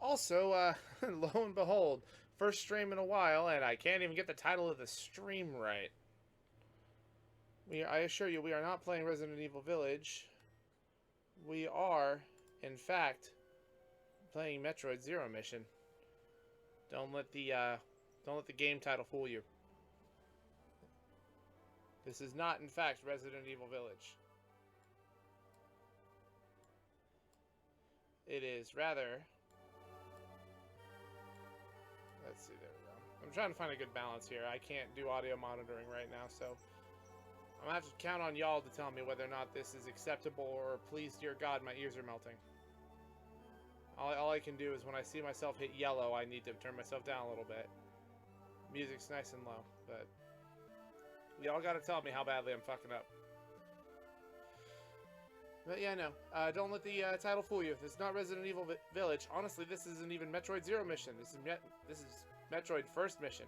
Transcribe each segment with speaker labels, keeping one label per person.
Speaker 1: Also, lo and behold, first stream in a while, and I can't even get the title of the stream right. I assure you, we are not playing Resident Evil Village. We are, in fact, playing Metroid Zero Mission. Don't let the game title fool you. This is not, in fact, Resident Evil Village. It is rather... Let's see, there we go. I'm trying to find a good balance here. I can't do audio monitoring right now, so... I'm gonna have to count on y'all to tell me whether or not this is acceptable or, please, dear God, my ears are melting. All I can do is when I see myself hit yellow, I need to turn myself down a little bit. Music's nice and low, but... Y'all gotta tell me how badly I'm fucking up. But yeah, no. Don't let the title fool you. This is not Resident Evil Village. Honestly, this isn't even Metroid Zero Mission. This is Metroid First Mission.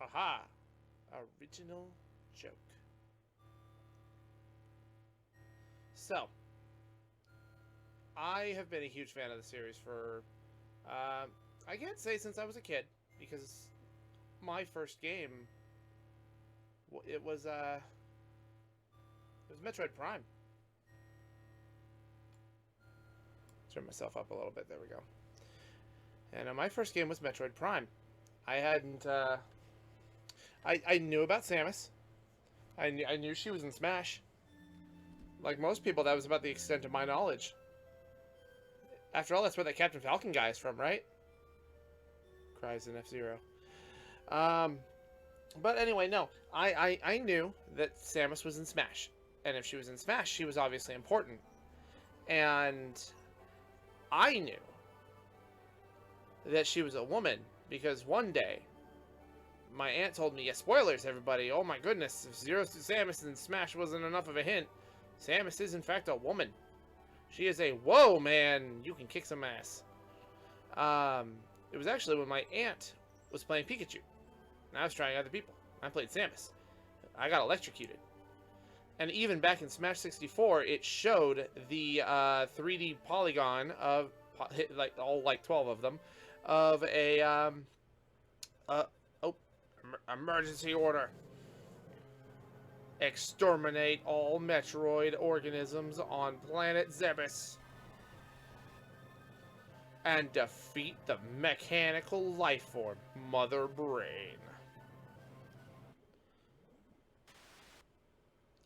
Speaker 1: Aha! Original joke. So, I have been a huge fan of the series for, I can't say since I was a kid, because my first game, it was Metroid Prime. Turn myself up a little bit, there we go. And my first game was Metroid Prime. I hadn't, I knew about Samus. I knew she was in Smash. Like most people, that was about the extent of my knowledge. After all, that's where that Captain Falcon guy is from, right? Cries in F-Zero. But anyway, no. I knew that Samus was in Smash. And if she was in Smash, she was obviously important. And I knew that she was a woman because one day my aunt told me, yeah, spoilers, everybody. Oh my goodness, if Zero Suit Samus in Smash wasn't enough of a hint, Samus is in fact a woman. She is a, whoa, man, you can kick some ass. It was actually when my aunt was playing Pikachu. And I was trying other people. I played Samus. I got electrocuted. And even back in Smash 64, it showed the 3D polygon of, like, all, like, 12 of them, of a, emergency order. Exterminate all Metroid organisms on planet Zebes. And defeat the mechanical lifeform, Mother Brain.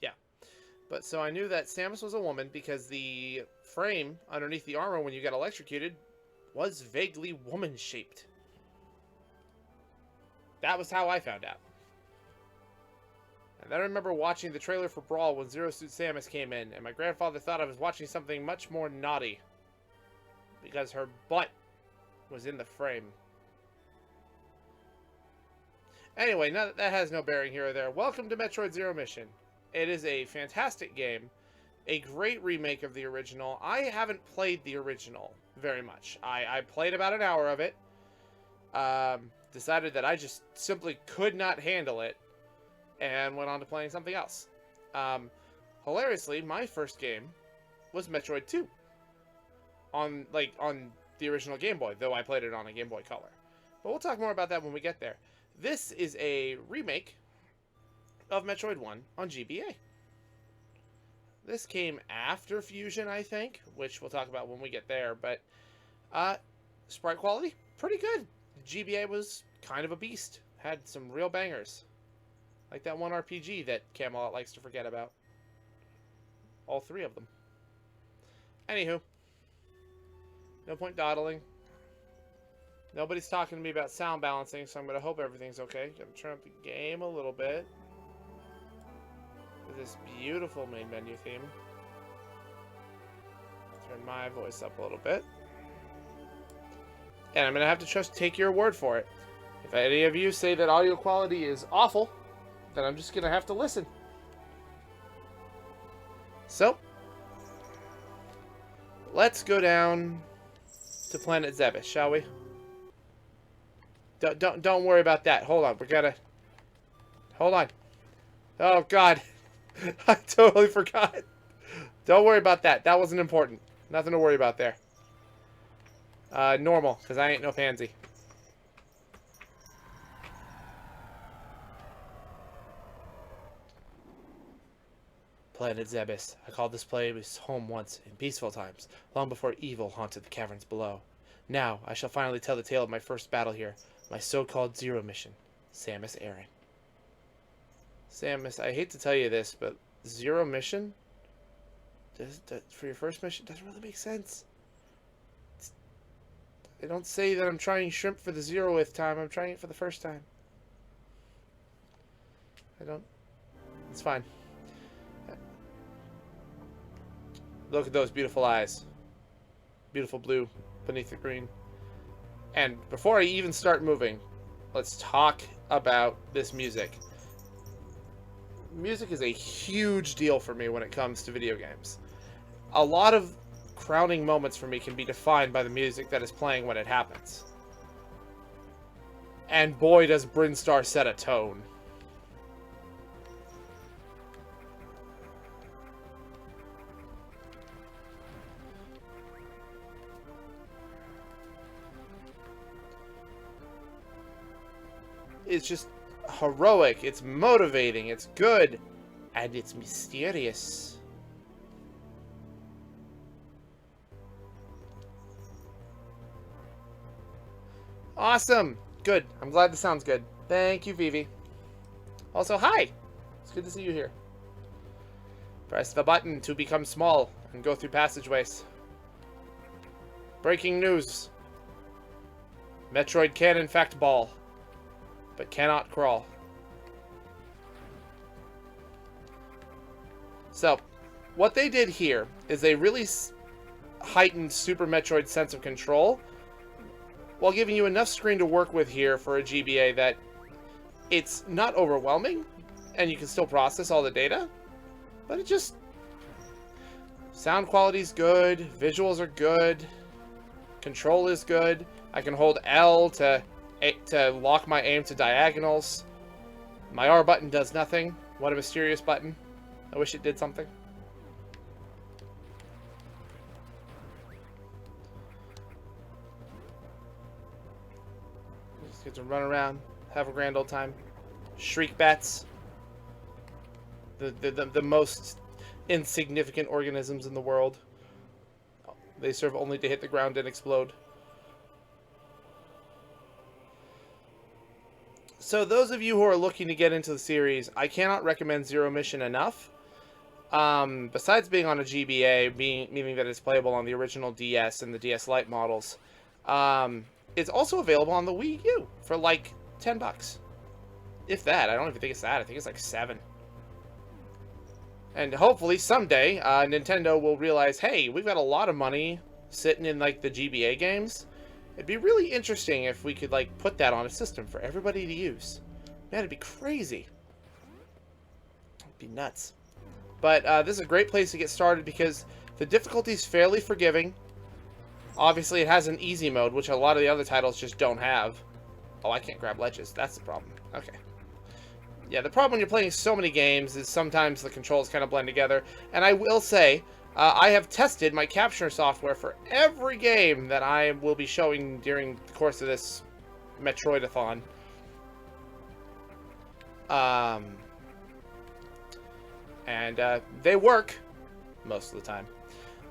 Speaker 1: Yeah. But so I knew that Samus was a woman because the frame underneath the armor when you got electrocuted was vaguely woman-shaped. That was how I found out. And then I remember watching the trailer for Brawl when Zero Suit Samus came in, and my grandfather thought I was watching something much more naughty. Because her butt was in the frame. Anyway, that has no bearing here or there. Welcome to Metroid Zero Mission. It is a fantastic game. A great remake of the original. I haven't played the original very much. I played about an hour of it. Decided that I just simply could not handle it. And went on to playing something else. Hilariously, my first game was Metroid 2. On the original Game Boy, though I played it on a Game Boy Color. But we'll talk more about that when we get there. This is a remake of Metroid 1 on GBA. This came after Fusion, I think, which we'll talk about when we get there, but sprite quality, pretty good. GBA was kind of a beast. Had some real bangers. Like that one RPG that Camelot likes to forget about. All three of them. Anywho. No point dawdling. Nobody's talking to me about sound balancing, so I'm going to hope everything's okay. I'm going to turn up the game a little bit. With this beautiful main menu theme. Turn my voice up a little bit. And I'm going to have to take your word for it. If any of you say that audio quality is awful, then I'm just going to have to listen. So, let's go down to planet Zebes, shall we? Don't worry about that. Hold on, hold on. Oh God, I totally forgot. Don't worry about that. That wasn't important. Nothing to worry about there. Normal, because I ain't no pansy. Planet Zebes. I called this place home once, in peaceful times, long before evil haunted the caverns below. Now, I shall finally tell the tale of my first battle here, my so-called Zero mission. Samus Aran. Samus, I hate to tell you this, but Zero mission? For your first mission, doesn't really make sense. I don't say that I'm trying shrimp for the 0th time, I'm trying it for the first time. It's fine. Look at those beautiful eyes. Beautiful blue beneath the green. And before I even start moving, let's talk about this music. Music is a huge deal for me when it comes to video games. A lot of crowning moments for me can be defined by the music that is playing when it happens. And boy, does Brinstar set a tone. It's just heroic, it's motivating, it's good, and it's mysterious. Awesome! Good. I'm glad this sounds good. Thank you, Vivi. Also, hi! It's good to see you here. Press the button to become small and go through passageways. Breaking news. Metroid can in fact ball, but cannot crawl. So, what they did here is they really heightened Super Metroid's sense of control while giving you enough screen to work with here for a GBA that it's not overwhelming, and you can still process all the data, but it just... Sound quality's good, visuals are good, control is good, I can hold L to lock my aim to diagonals. My R button does nothing. What a mysterious button. I wish it did something. Just get to run around, have a grand old time. Shriek bats. The most insignificant organisms in the world. They serve only to hit the ground and explode. So those of you who are looking to get into the series, I cannot recommend Zero Mission enough. Besides being on a GBA, meaning that it's playable on the original DS and the DS Lite models, it's also available on the Wii U for like $10. If that, I don't even think it's that. I think it's like $7. And hopefully someday, Nintendo will realize, hey, we've got a lot of money sitting in like the GBA games. It'd be really interesting if we could, like, put that on a system for everybody to use. Man, it'd be crazy. It'd be nuts. But this is a great place to get started because the difficulty's fairly forgiving. Obviously, it has an easy mode, which a lot of the other titles just don't have. Oh, I can't grab ledges. That's the problem. Okay. Yeah, the problem when you're playing so many games is sometimes the controls kind of blend together. And I will say... I have tested my capture software for every game that I will be showing during the course of this Metroidathon. And they work most of the time.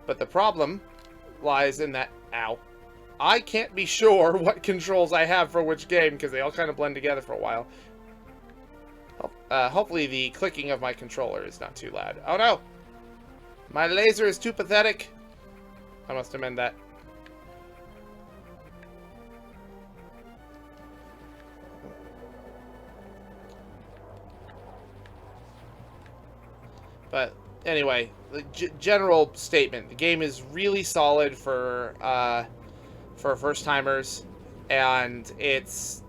Speaker 1: But the problem lies in that, ow, I can't be sure what controls I have for which game because they all kind of blend together for a while. Hopefully the clicking of my controller is not too loud. Oh no! My laser is too pathetic. I must amend that. But anyway, the general statement: the game is really solid for first-timers, and it's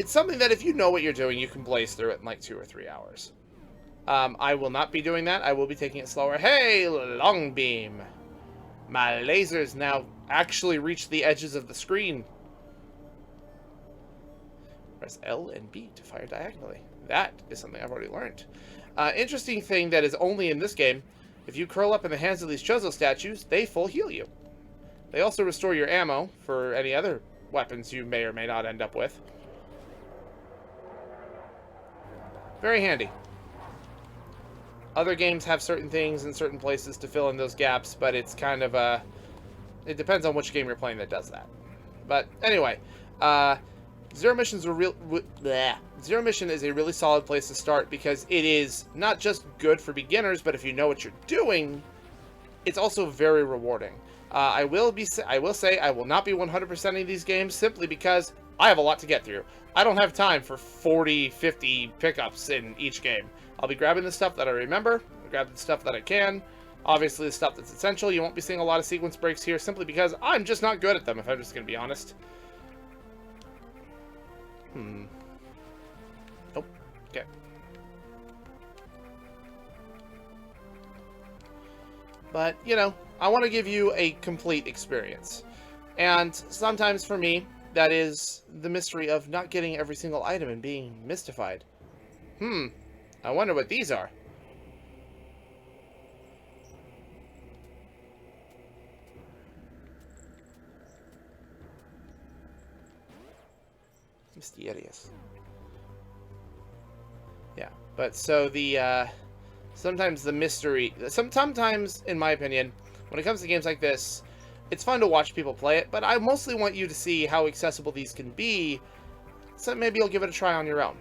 Speaker 1: something that if you know what you're doing, you can blaze through it in like 2 or 3 hours. I will not be doing that. I will be taking it slower. Hey, long beam! My lasers now actually reach the edges of the screen. Press L and B to fire diagonally. That is something I've already learned. Interesting thing that is only in this game, if you curl up in the hands of these Chozo statues, they full heal you. They also restore your ammo for any other weapons you may or may not end up with. Very handy. Other games have certain things in certain places to fill in those gaps, but it's kind of it depends on which game you're playing that does that. But anyway, Zero Mission is a really solid place to start because it is not just good for beginners, but if you know what you're doing, it's also very rewarding. I will say I will not be 100%ing these games simply because I have a lot to get through. I don't have time for 40, 50 pickups in each game. I'll be grabbing the stuff that I remember, grabbing the stuff that I can. Obviously, the stuff that's essential. You won't be seeing a lot of sequence breaks here simply because I'm just not good at them, if I'm just going to be honest. Nope. Okay. But, you know, I want to give you a complete experience. And sometimes for me, that is the mystery of not getting every single item and being mystified. I wonder what these are. Mysterious. Yeah, but so the, sometimes the mystery... Sometimes, in my opinion, when it comes to games like this, it's fun to watch people play it, but I mostly want you to see how accessible these can be, so maybe you'll give it a try on your own.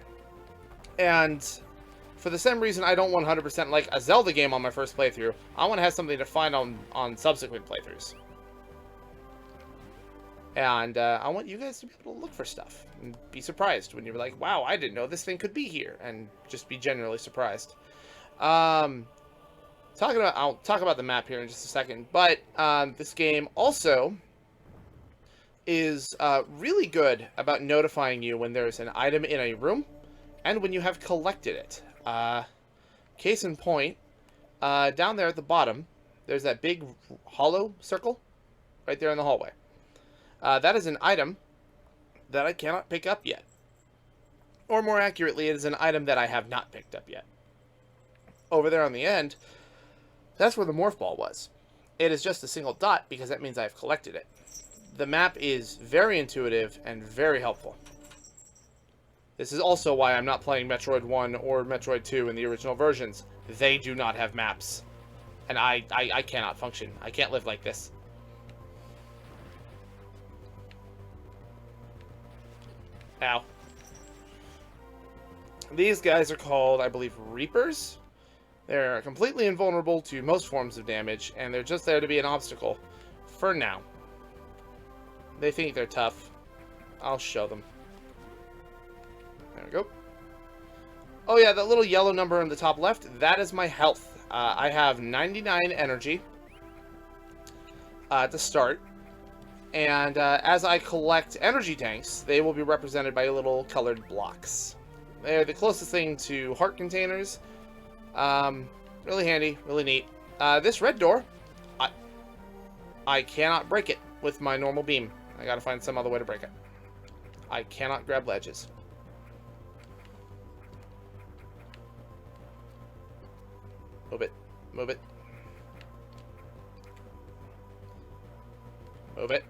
Speaker 1: And for the same reason I don't 100% like a Zelda game on my first playthrough, I want to have something to find on subsequent playthroughs. And I want you guys to be able to look for stuff and be surprised when you're like, wow, I didn't know this thing could be here, and just be generally surprised. I'll talk about the map here in just a second, but this game also is really good about notifying you when there's an item in a room and when you have collected it. Case in point, down there at the bottom, there's that big hollow circle right there in the hallway. That is an item that I cannot pick up yet. Or more accurately, it is an item that I have not picked up yet. Over there on the end, that's where the morph ball was. It is just a single dot because that means I've collected it. The map is very intuitive and very helpful. This is also why I'm not playing Metroid 1 or Metroid 2 in the original versions. They do not have maps. And I cannot function. I can't live like this. Ow. These guys are called, I believe, Reapers. They're completely invulnerable to most forms of damage, and they're just there to be an obstacle. For now. They think they're tough. I'll show them. There we go. Oh yeah, that little yellow number on the top left, that is my health. I have 99 energy to start. And as I collect energy tanks, they will be represented by little colored blocks. They're the closest thing to heart containers. Really handy, really neat. This red door, I cannot break it with my normal beam. I gotta find some other way to break it. I cannot grab ledges. Move it. Move it. Move it.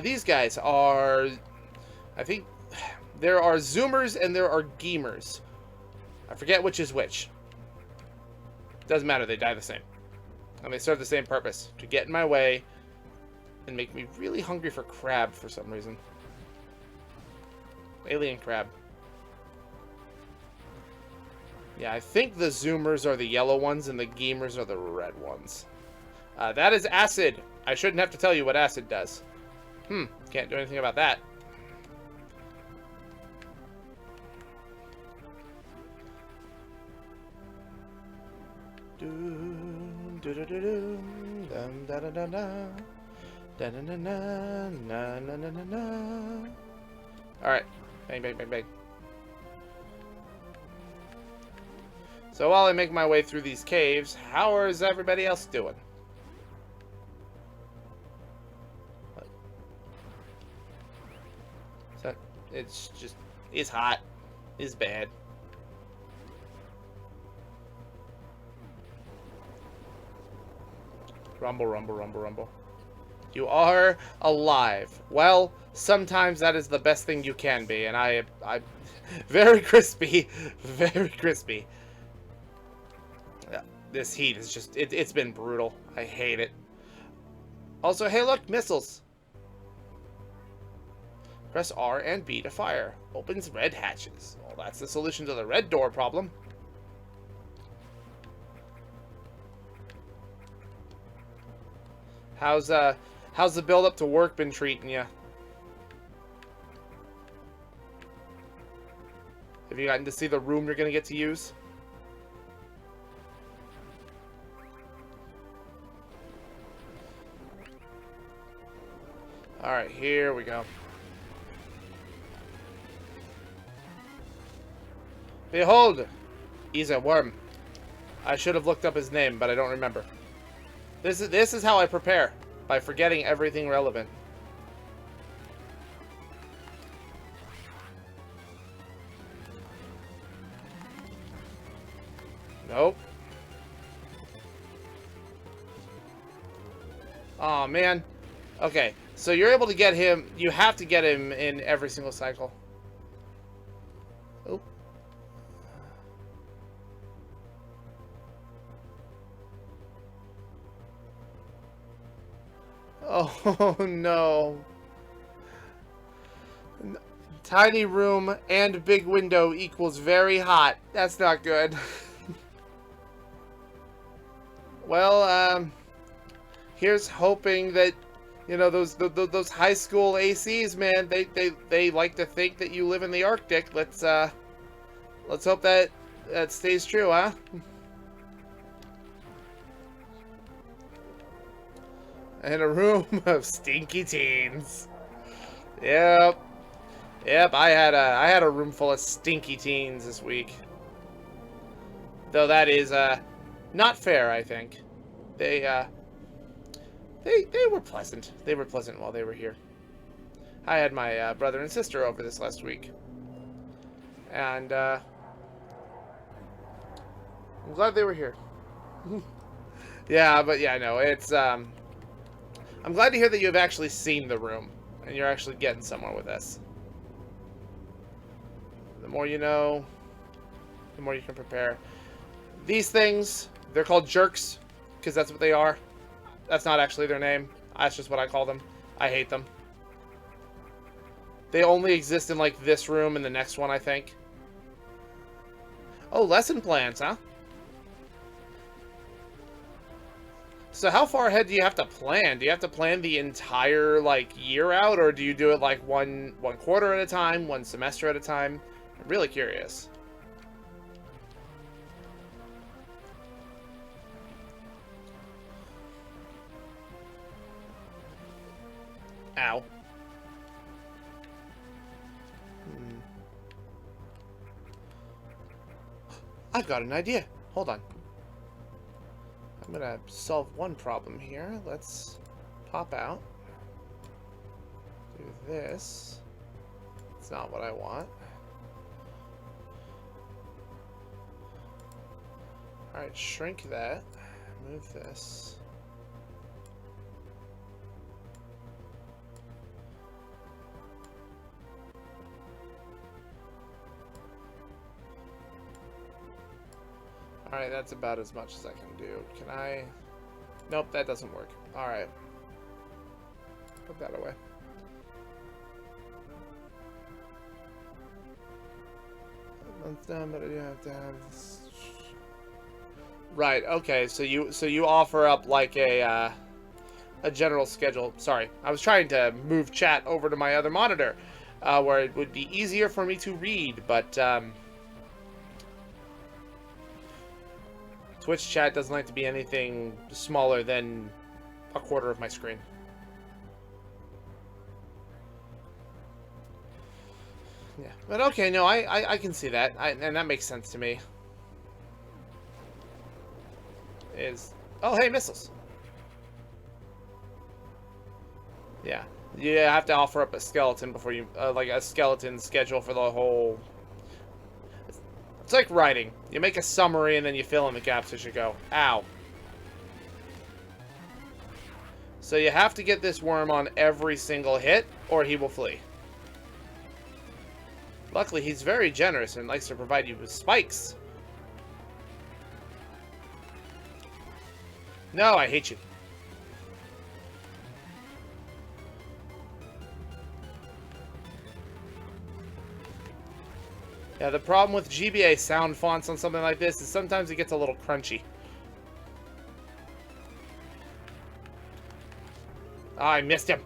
Speaker 1: These guys are... I think... There are zoomers and there are geemers. I forget which is which. Doesn't matter, they die the same. And they serve the same purpose. To get in my way and make me really hungry for crab for some reason. Alien crab. Yeah, I think the zoomers are the yellow ones and the geemers are the red ones. That is acid. I shouldn't have to tell you what acid does. Can't do anything about that. Alright. Bang, bang, bang, bang. So while I make my way through these caves, how is everybody else doing? So it's just, it's hot. It's bad. Rumble, rumble, rumble, rumble. You are alive. Well, sometimes that is the best thing you can be, and I very crispy, very crispy. This heat is just, it's been brutal. I hate it. Also, hey look, missiles. Press R and B to fire. Opens red hatches. Well, that's the solution to the red door problem. How's the build up to work been treating you? Have you gotten to see the room you're gonna get to use? Alright, here we go. Behold! He's a worm. I should have looked up his name, but I don't remember. This is how I prepare, by forgetting everything relevant. Nope. Oh man. Okay, so you're able to get him, you have to get him in every single cycle. Oh. Oh no. Tiny room and big window equals very hot. That's not good. Well, here's hoping that, you know, those high school ACs, man, they like to think that you live in the Arctic. Let's hope that stays true, huh? In a room of stinky teens. Yep. Yep, I had a room full of stinky teens this week. Though that is not fair, I think. They were pleasant. They were pleasant while they were here. I had my brother and sister over this last week. And I'm glad they were here. Yeah, but yeah, no, it's I'm glad to hear that you have actually seen the room and you're actually getting somewhere with this. The more you know, the more you can prepare. These things, they're called jerks, because that's what they are. That's not actually their name. That's just what I call them. I hate them. They only exist in, like, this room and the next one, I think. Oh, lesson plans, huh? So how far ahead do you have to plan? Do you have to plan the entire, like, year out? Or do you do it, like, one quarter at a time, one semester at a time? I'm really curious. Ow. I've got an idea. Hold on. I'm gonna solve one problem here. Let's pop out. Do this. It's not what I want. Alright, shrink that. Move this. Alright, that's about as much as I can do. Can I... Nope, that doesn't work. Alright. Put that away. Month's done, but I do have to have this... Right, okay, so you offer up like a general schedule. Sorry, I was trying to move chat over to my other monitor, where it would be easier for me to read, but, Twitch chat doesn't like to be anything smaller than a quarter of my screen. Yeah, but okay, no, I can see that, and that makes sense to me. Oh, hey, missiles. Yeah, you have to offer up a skeleton before you, like a skeleton schedule for the whole... It's like writing. You make a summary and then you fill in the gaps as you go. Ow. So you have to get this worm on every single hit, or he will flee. Luckily, he's very generous and likes to provide you with spikes. No, I hate you. Yeah, the problem with GBA sound fonts on something like this is sometimes it gets a little crunchy. Oh, I missed him.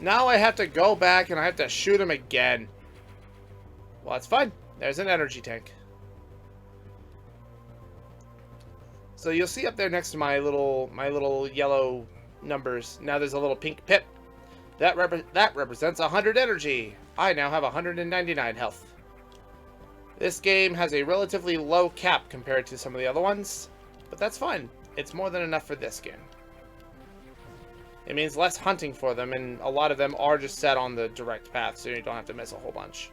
Speaker 1: Now I have to go back and I have to shoot him again. Well, that's fine. There's an energy tank. So you'll see up there next to my little yellow numbers. Now there's a little pink pip. That represents 100 energy. I now have 199 health. This game has a relatively low cap compared to some of the other ones, but that's fine. It's more than enough for this game. It means less hunting for them, and a lot of them are just set on the direct path, so you don't have to miss a whole bunch.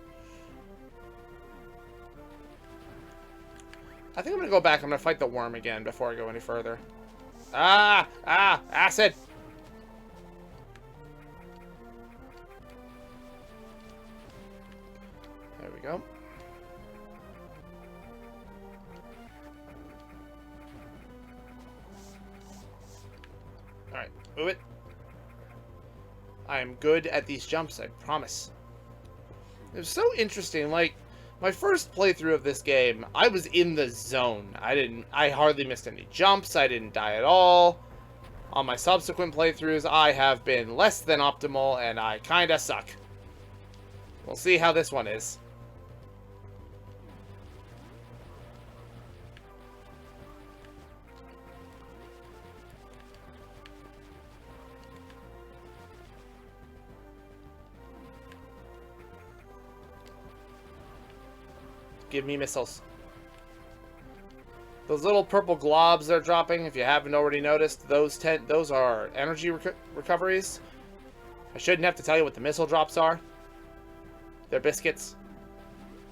Speaker 1: I think I'm going to go back. I'm going to fight the worm again before I go any further. Acid! There we go. Alright, move it. I am good at these jumps, I promise. It was so interesting, like, my first playthrough of this game, I was in the zone. I hardly missed any jumps, I didn't die at all. On my subsequent playthroughs, I have been less than optimal, and I kinda suck. We'll see how this one is. Give me missiles. Those little purple globs they're dropping, if you haven't already noticed, those are energy recoveries. I shouldn't have to tell you what the missile drops are. They're biscuits.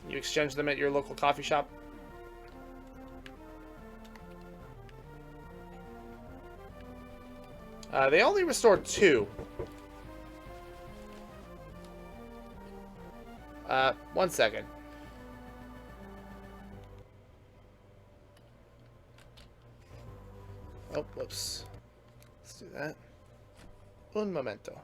Speaker 1: You exchange them at your local coffee shop. They only restore 2. 1 second. Oh, whoops. Let's do that. Un momento.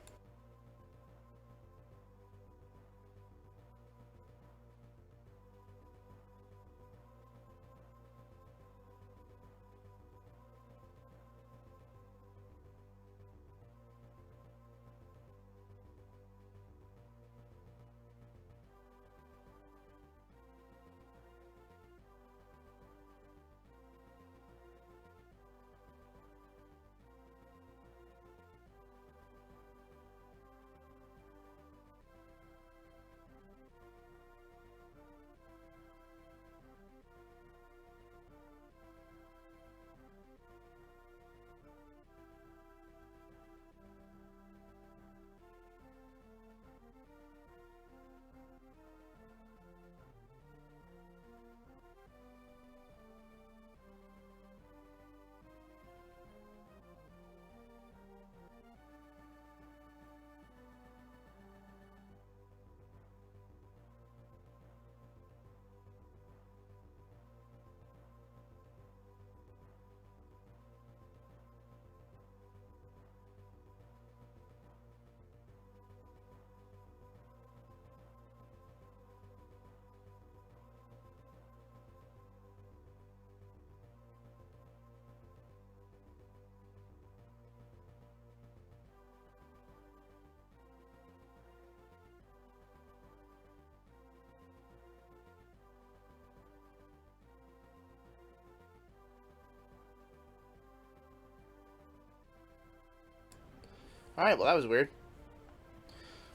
Speaker 1: Alright, well that was weird.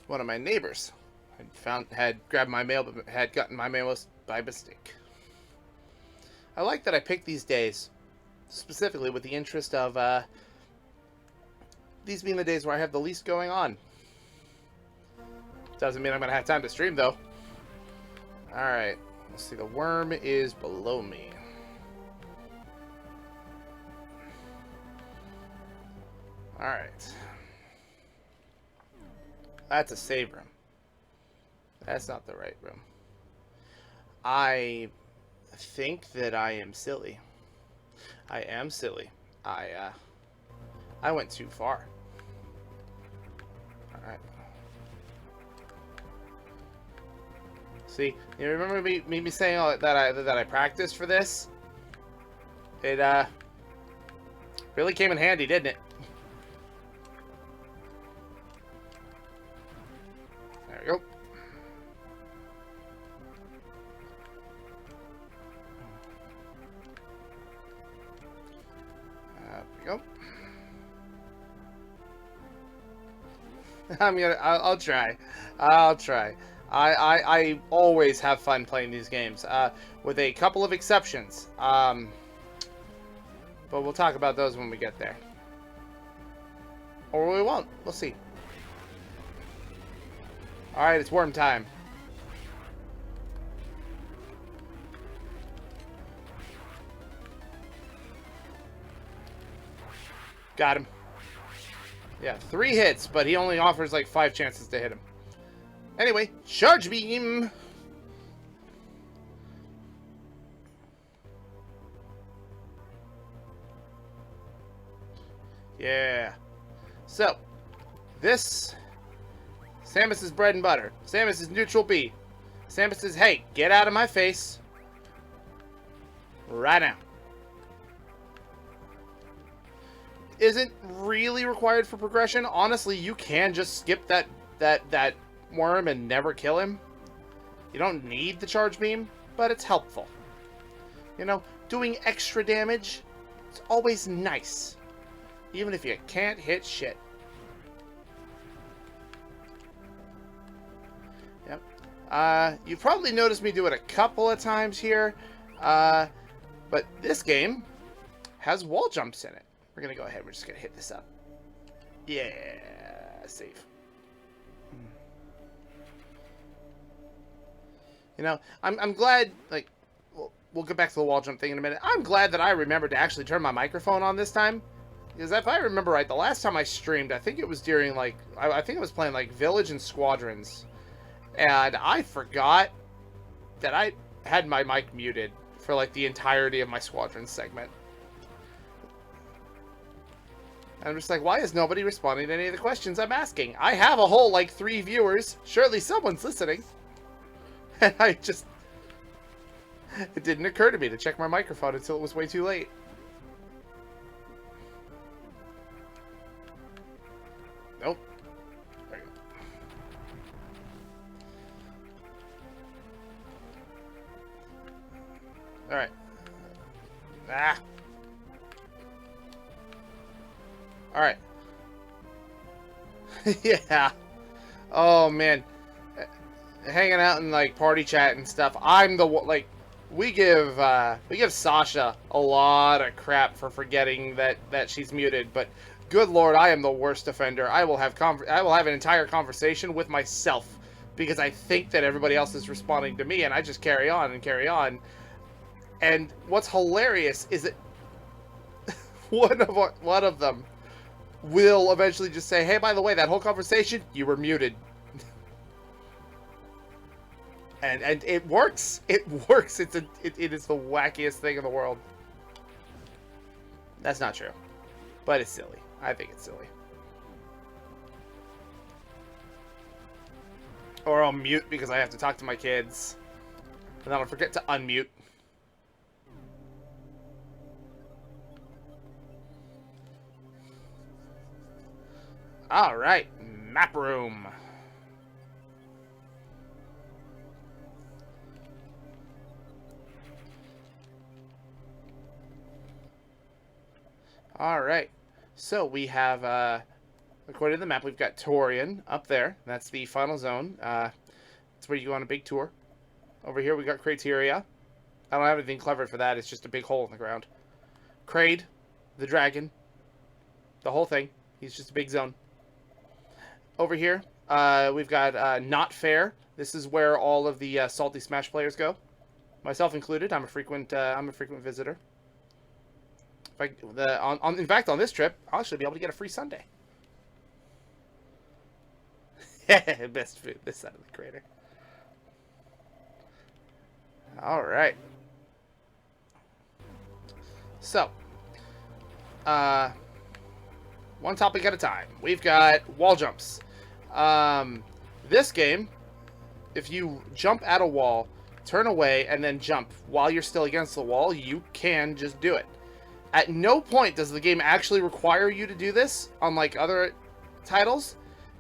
Speaker 1: One of my neighbors had grabbed my mail, but had gotten my mail by mistake. I like that I picked these days, specifically with the interest of these being the days where I have the least going on. Doesn't mean I'm going to have time to stream, though. Alright, let's see, the worm is below me. Alright. That's a save room. That's not the right room. I think that I am silly. I am silly. I went too far. Alright. See, you remember me saying that I practiced for this? It really came in handy, didn't it? There we go. There we go. I'll try. I'll try. I always have fun playing these games, with a couple of exceptions. But we'll talk about those when we get there. Or we won't. We'll see. Alright, it's worm time. Got him. Yeah, 3 hits, but he only offers like 5 chances to hit him. Anyway, charge beam! Yeah. So, this... Samus's bread and butter. Samus's neutral B. Samus says, hey, get out of my face. Right now. Isn't really required for progression. Honestly, you can just skip that worm and never kill him. You don't need the charge beam, but it's helpful. You know, doing extra damage, it's always nice. Even if you can't hit shit. Yep. You've probably noticed me do it a couple of times here. But this game has wall jumps in it. We're going to go ahead. We're just going to hit this up. Yeah. Save. You know, I'm glad, like, we'll get back to the wall jump thing in a minute. I'm glad that I remembered to actually turn my microphone on this time. Because if I remember right, the last time I streamed, I think it was during, like, I think I was playing, like, Village and Squadrons. And I forgot that I had my mic muted for, like, the entirety of my Squadrons segment. And I'm just like, why is nobody responding to any of the questions I'm asking? I have a whole, like, 3 viewers. Surely someone's listening. And I just... It didn't occur to me to check my microphone until it was way too late. Nope. There you go. Alright. Ah. Alright. Yeah. Oh, man. Hanging out in, like, party chat and stuff. I'm the one, like... We give Sasha a lot of crap for forgetting that she's muted, but good lord, I am the worst offender. I will have an entire conversation with myself because I think that everybody else is responding to me, and I just carry on and carry on. And what's hilarious is that one of them will eventually just say, "Hey, by the way, that whole conversation, you were muted." And it works. It works. It is the wackiest thing in the world. That's not true. But it's silly. I think it's silly. Or I'll mute because I have to talk to my kids. And then I'll forget to unmute. Alright. Map room. Alright, so we have, according to the map, we've got Torian up there. That's the final zone. That's where you go on a big tour. Over here we got Criteria. I don't have anything clever for that. It's just a big hole in the ground. Kraid, the dragon, the whole thing. He's just a big zone. Over here, we've got Not Fair. This is where all of the Salty Smash players go, myself included. I'm a frequent visitor. In fact, on this trip, I'll actually be able to get a free Sunday. Best food this side of the crater. All right. So, one topic at a time. We've got wall jumps. This game, if you jump at a wall, turn away, and then jump while you're still against the wall, you can just do it. At no point does the game actually require you to do this, unlike other titles,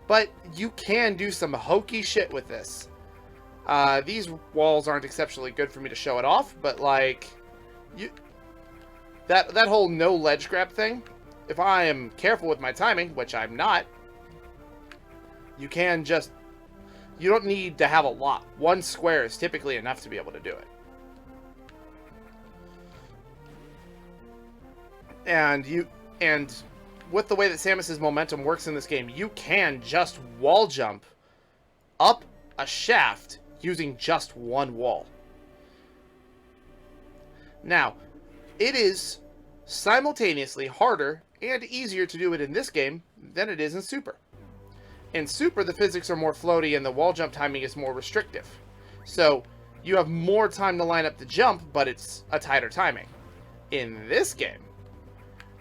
Speaker 1: but you can do some hokey shit with this. These walls aren't exceptionally good for me to show it off, but like, that whole no ledge grab thing, if I am careful with my timing, which I'm not, you can just, you don't need to have a lot. One square is typically enough to be able to do it. And with the way that Samus's momentum works in this game, you can just wall jump up a shaft using just one wall. Now, it is simultaneously harder and easier to do it in this game than it is in Super. In Super, the physics are more floaty and the wall jump timing is more restrictive. So, you have more time to line up the jump, but it's a tighter timing. In this game,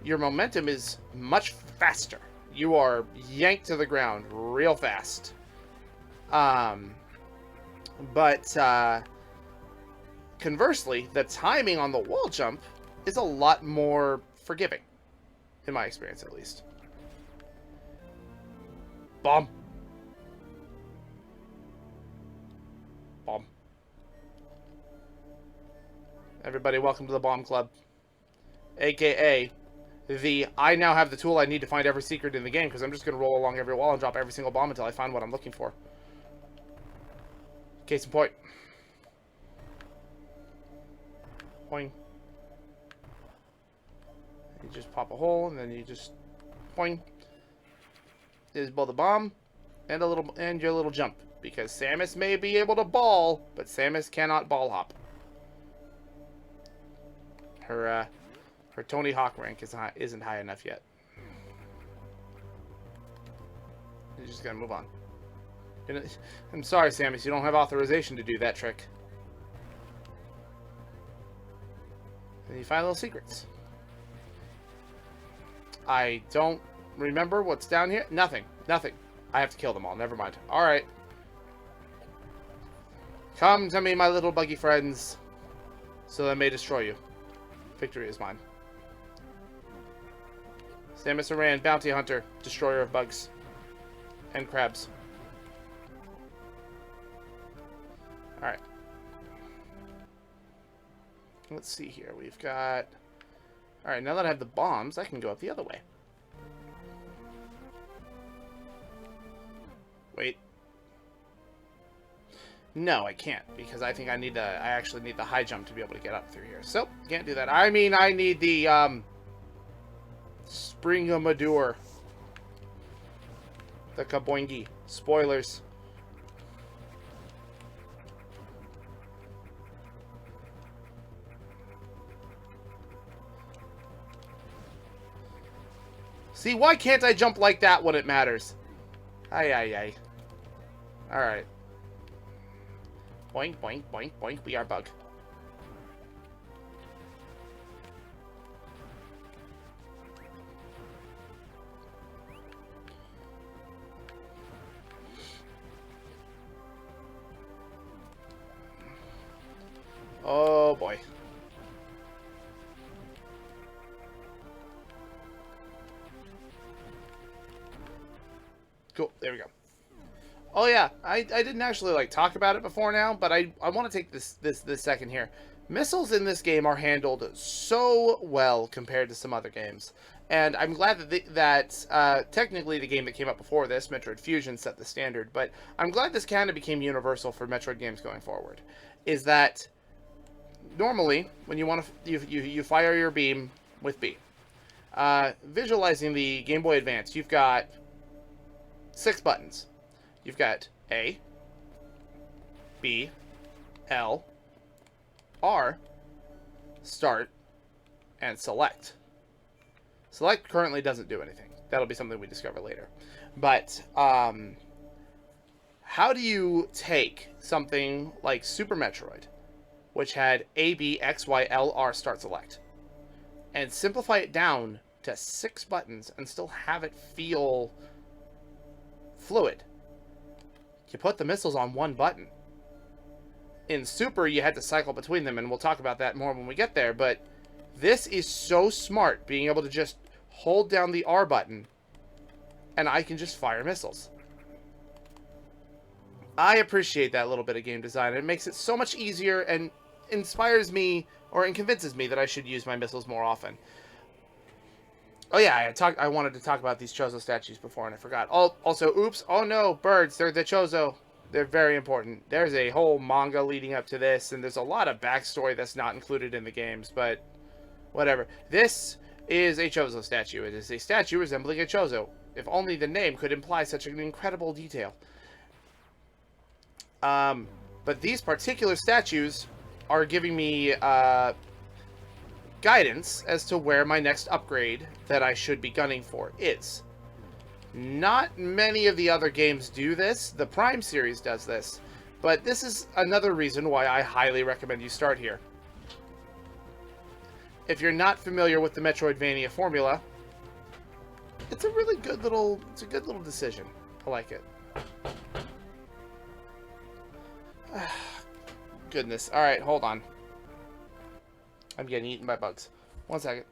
Speaker 1: your momentum is much faster. You are yanked to the ground real fast. Conversely, the timing on the wall jump is a lot more forgiving, in my experience at least. Bomb. Bomb. Everybody, welcome to the Bomb Club. AKA, I now have the tool I need to find every secret in the game, because I'm just going to roll along every wall and drop every single bomb until I find what I'm looking for. Case in point. Boing. You just pop a hole, and then you just boing. There's both a bomb and your little jump, because Samus may be able to ball, but Samus cannot ball hop. Her Tony Hawk rank isn't high enough yet. You're just gonna move on. I'm sorry, Samus, you don't have authorization to do that trick. And you find little secrets. I don't remember what's down here. Nothing. Nothing. I have to kill them all. Never mind. Alright. Come to me, my little buggy friends, so I may destroy you. Victory is mine. Samus Aran, bounty hunter, destroyer of bugs and crabs. Alright. Let's see here. We've got... Alright, now that I have the bombs, I can go up the other way. Wait. No, I can't, because I think I actually need the high jump to be able to get up through here. So, can't do that. I mean, I need the, Spring-o-Madour. The Kaboingi. Spoilers. See, why can't I jump like that when it matters? Ay, ay, ay. Alright. Boink, boink, boink, boink. We are bug. Oh, boy. Cool. There we go. Oh yeah, I didn't actually like talk about it before now, but I want to take this second here. Missiles in this game are handled so well compared to some other games, and I'm glad that technically the game that came up before this, Metroid Fusion, set the standard. But I'm glad this kind of became universal for Metroid games going forward. Is that normally when you want to you fire your beam with B. Visualizing the Game Boy Advance, you've got 6 buttons. You've got A, B, L, R, Start, and Select. Select currently doesn't do anything. That'll be something we discover later. But how do you take something like Super Metroid, which had A, B, X, Y, L, R start select, and simplify it down to 6 buttons and still have it feel fluid? You put the missiles on 1 button. In Super, you had to cycle between them, and we'll talk about that more when we get there, but this is so smart, being able to just hold down the R button, and I can just fire missiles. I appreciate that little bit of game design. It makes it so much easier and inspires me, or convinces me that I should use my missiles more often. Oh yeah, I wanted to talk about these Chozo statues before, and I forgot. Also, oops, oh no, birds, they're the Chozo. They're very important. There's a whole manga leading up to this, and there's a lot of backstory that's not included in the games, but whatever. This is a Chozo statue. It is a statue resembling a Chozo. If only the name could imply such an incredible detail. But these particular statues are giving me guidance as to where my next upgrade that I should be gunning for is. Not many of the other games do this. The Prime series does this. But this is another reason why I highly recommend you start here. If you're not familiar with the Metroidvania formula, it's a really good little, decision. I like it. Goodness. Alright, hold on. I'm getting eaten by bugs. 1 second.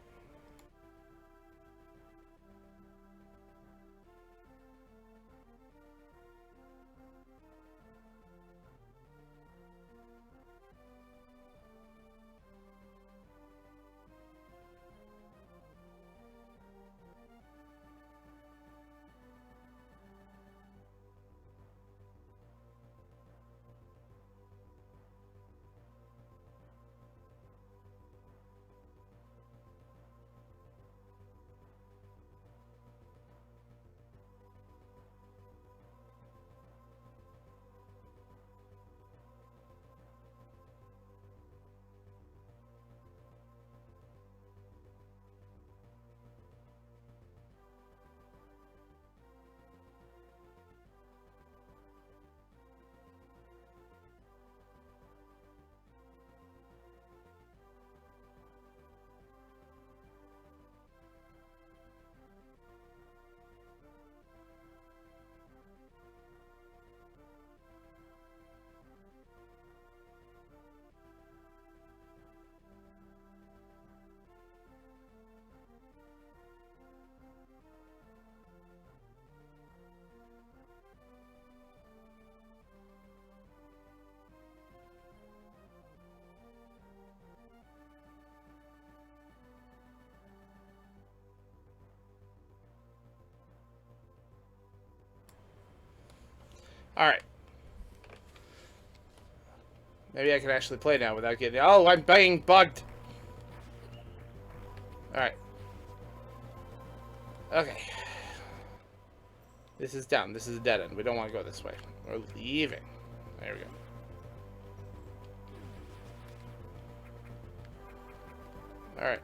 Speaker 1: Alright. Maybe I can actually play now without getting... Oh, I'm being bugged! Alright. Okay. This is down. This is a dead end. We don't want to go this way. We're leaving. There we go. Alright.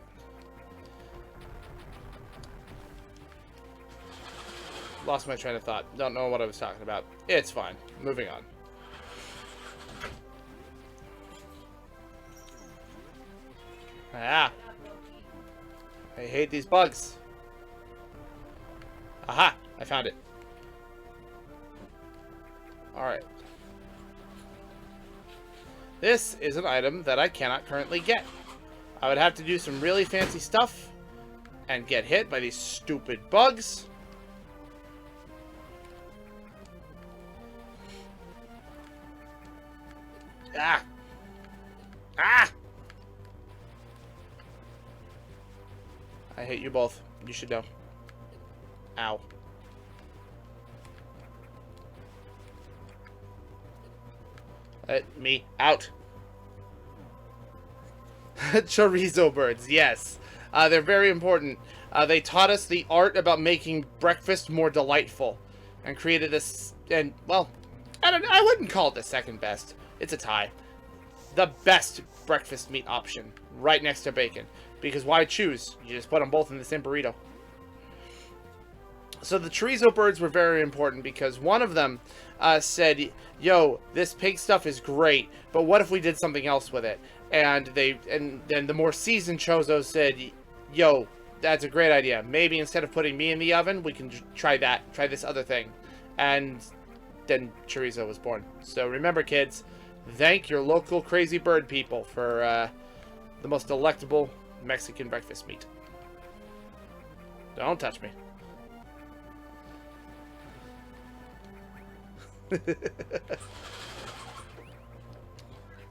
Speaker 1: Lost my train of thought. Don't know what I was talking about. It's fine. Moving on. Ah. I hate these bugs. Aha! I found it. Alright. This is an item that I cannot currently get. I would have to do some really fancy stuff and get hit by these stupid bugs. Ah! Ah! I hate you both. You should know. Ow. Let me out. Chorizo birds, yes. They're very important. They taught us the art about making breakfast more delightful. And created this, and, well, I wouldn't call it the second best. It's a tie. The best breakfast meat option, right next to bacon. Because why choose? You just put them both in the same burrito. So the chorizo birds were very important because one of them said, yo, this pig stuff is great, but what if we did something else with it? And then the more seasoned chozo said, yo, that's a great idea. Maybe instead of putting me in the oven, we can try this other thing. And then chorizo was born. So remember, kids, thank your local crazy bird people for the most delectable Mexican breakfast meat. Don't touch me.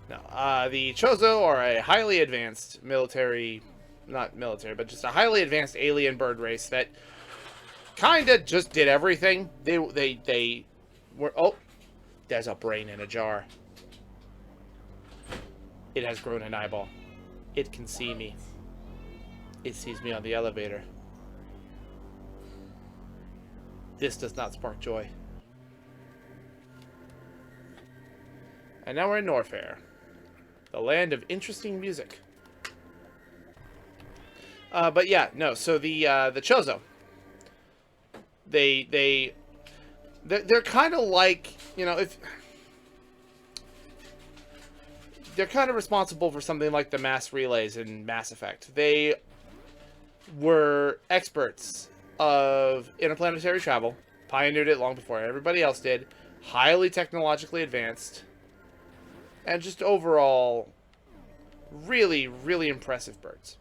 Speaker 1: No, the Chozo are a highly advanced military, not military, but just a highly advanced alien bird race that kind of just did everything. They were, oh, there's a brain in a jar. It has grown an eyeball. It can see me. It sees me on the elevator. This does not spark joy. And now we're in Norfair, the land of interesting music. But yeah, no. So the Chozo, they're kind of like, you know, if they're kind of responsible for something like the mass relays in Mass Effect. They were experts of interplanetary travel, pioneered it long before everybody else did, highly technologically advanced, and just overall really, really impressive birds.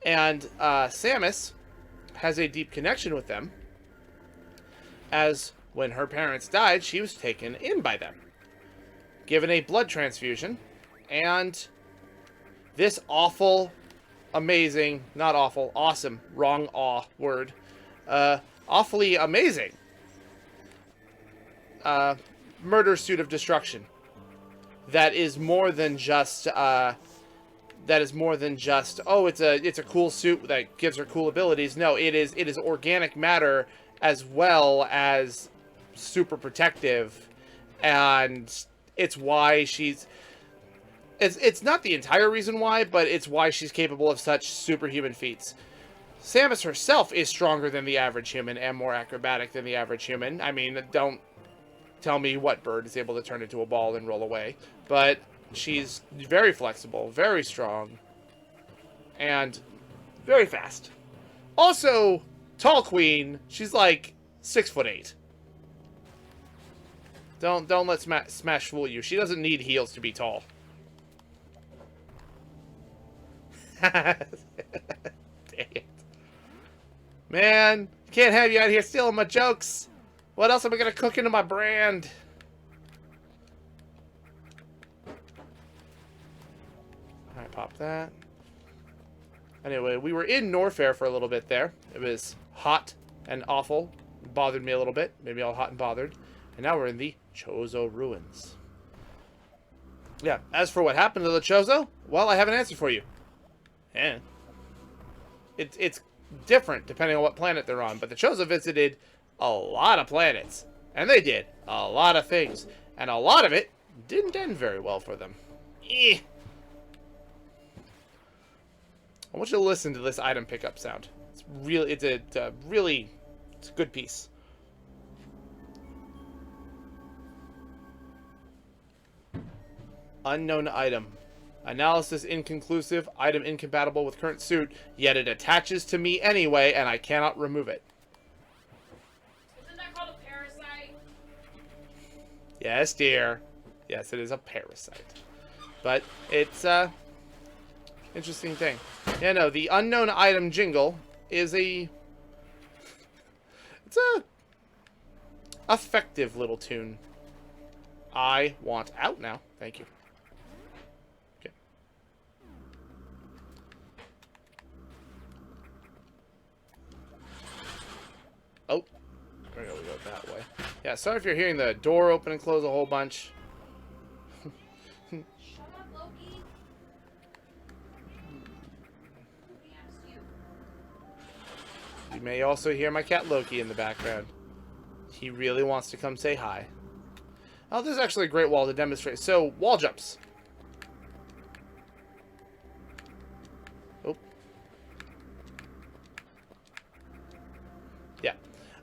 Speaker 1: And Samus has a deep connection with them, as when her parents died, she was taken in by them, given a blood transfusion, and this awful, amazing, not awful, awesome, wrong aw word, awfully amazing murder suit of destruction that is more than just oh, it's a cool suit that gives her cool abilities. No, it is organic matter as well as super protective, and it's why she's it's not the entire reason why, but it's why she's capable of such superhuman feats. Samus herself is stronger than the average human and more acrobatic than the average human. I mean, don't tell me what bird is able to turn into a ball and roll away, but she's very flexible, very strong, and very fast. Also, tall queen. She's like 6'8". Don't let Smash fool you. She doesn't need heels to be tall. Dang it. Man, can't have you out here stealing my jokes. What else am I gonna cook into my brand? Alright, pop that. Anyway, we were in Norfair for a little bit there. It was hot and awful. It bothered me a little bit. Made me all hot and bothered. And now we're in the Chozo ruins. Yeah, as for what happened to the Chozo, well, I have an answer for you. Yeah. It's different depending on what planet they're on, but the Chozo visited a lot of planets, and they did a lot of things, and a lot of it didn't end very well for them. I want you to listen to this item pickup sound. It's really, it's a good piece. Unknown item. Analysis inconclusive. Item incompatible with current suit, yet it attaches to me anyway, and I cannot remove it.
Speaker 2: Isn't that called a parasite?
Speaker 1: Yes, dear. Yes, it is a parasite. But it's interesting thing. Yeah, no, the unknown item jingle is it's a effective little tune. I want out now. Thank you. Okay. Oh, there we go. We go that way. Yeah, sorry if you're hearing the door open and close a whole bunch.
Speaker 2: Shut up, Loki. Loki asked you.
Speaker 1: You may also hear my cat Loki in the background. He really wants to come say hi. Oh, this is actually a great wall to demonstrate. So, wall jumps. Oh,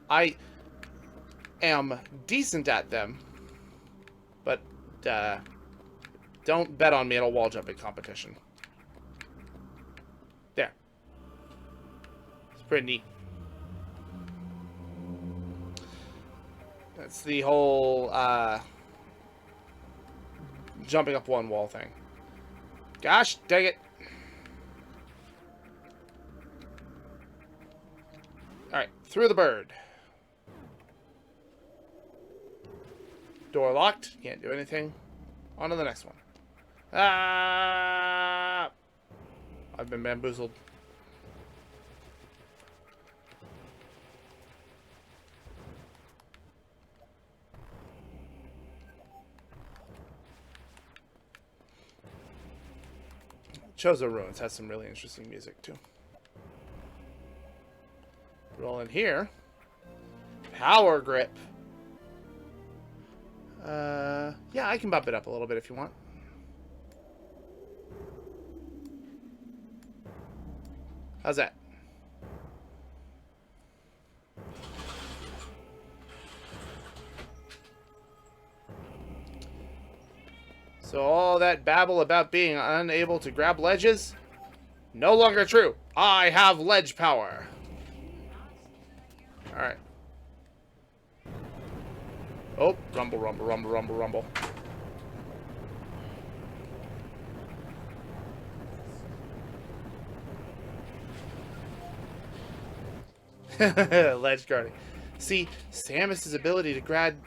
Speaker 1: I am decent at them, but don't bet on me at a wall jumping competition. There. It's pretty neat. That's the whole jumping up one wall thing. Gosh, dang it. Alright, through the bird. Door locked. Can't do anything. On to the next one. Ah! I've been bamboozled. Chozo Ruins has some really interesting music, too. Roll in here. Power grip. Yeah, I can bump it up a little bit if you want. How's that? So all that babble about being unable to grab ledges, no longer true. I have ledge power. Alright. Oh, rumble, rumble, rumble, rumble, rumble. Ledge guarding. See, Samus's ability to grab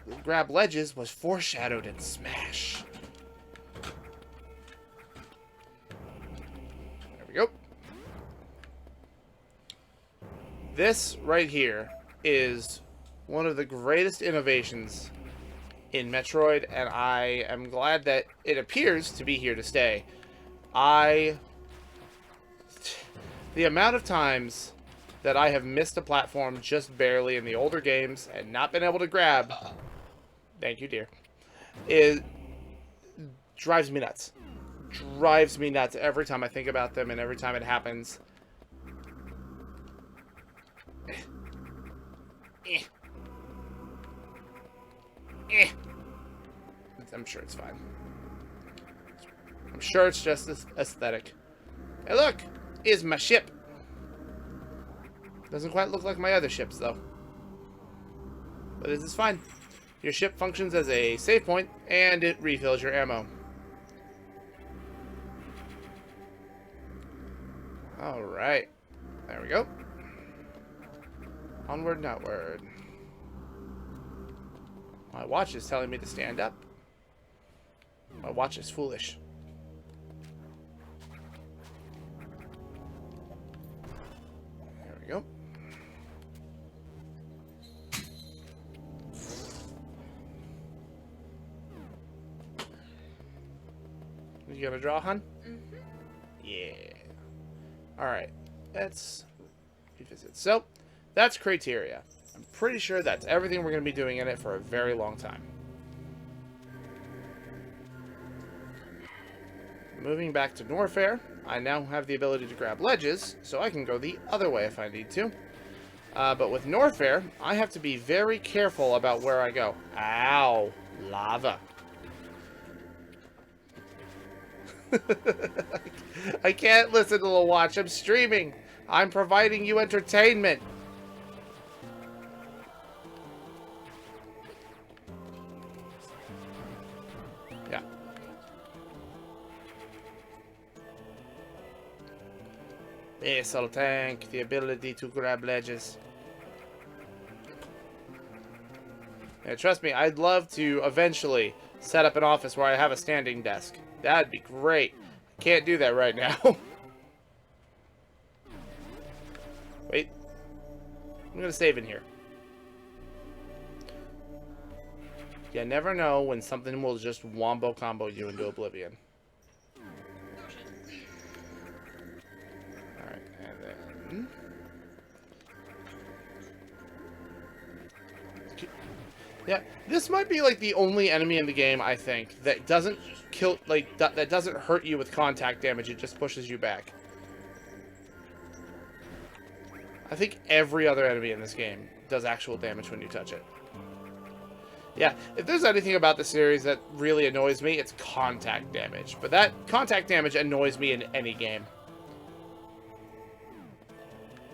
Speaker 1: ledges was foreshadowed in Smash. There we go. This right here is one of the greatest innovations in Metroid, and I am glad that it appears to be here to stay. The amount of times that I have missed a platform just barely in the older games and not been able to grab, thank you, dear, it drives me nuts. Drives me nuts every time I think about them and every time it happens. I'm sure it's fine. I'm sure it's just aesthetic. Hey, look! Is my ship. Doesn't quite look like my other ships, though. But this is fine. Your ship functions as a save point, and it refills your ammo. Alright. There we go. Onward and outward. My watch is telling me to stand up. My watch is foolish. There we go. You gonna draw, hun? Mm-hmm. Yeah. Alright. Let's revisit. So, that's criteria. I'm pretty sure that's everything we're going to be doing in it for a very long time. Moving back to Norfair, I now have the ability to grab ledges, so I can go the other way if I need to. But with Norfair, I have to be very careful about where I go. Ow! Lava. I can't listen to the watch. I'm streaming. I'm providing you entertainment. Yeah. Missile tank, the ability to grab ledges. Yeah, trust me, I'd love to eventually set up an office where I have a standing desk. That'd be great. Can't do that right now. Wait. I'm gonna save in here. You never know when something will just wombo combo you into oblivion. Alright, and then... Yeah, this might be like the only enemy in the game, I think, that doesn't kill, like, that doesn't hurt you with contact damage, it just pushes you back. I think every other enemy in this game does actual damage when you touch it. Yeah, if there's anything about the series that really annoys me, it's contact damage. But that contact damage annoys me in any game.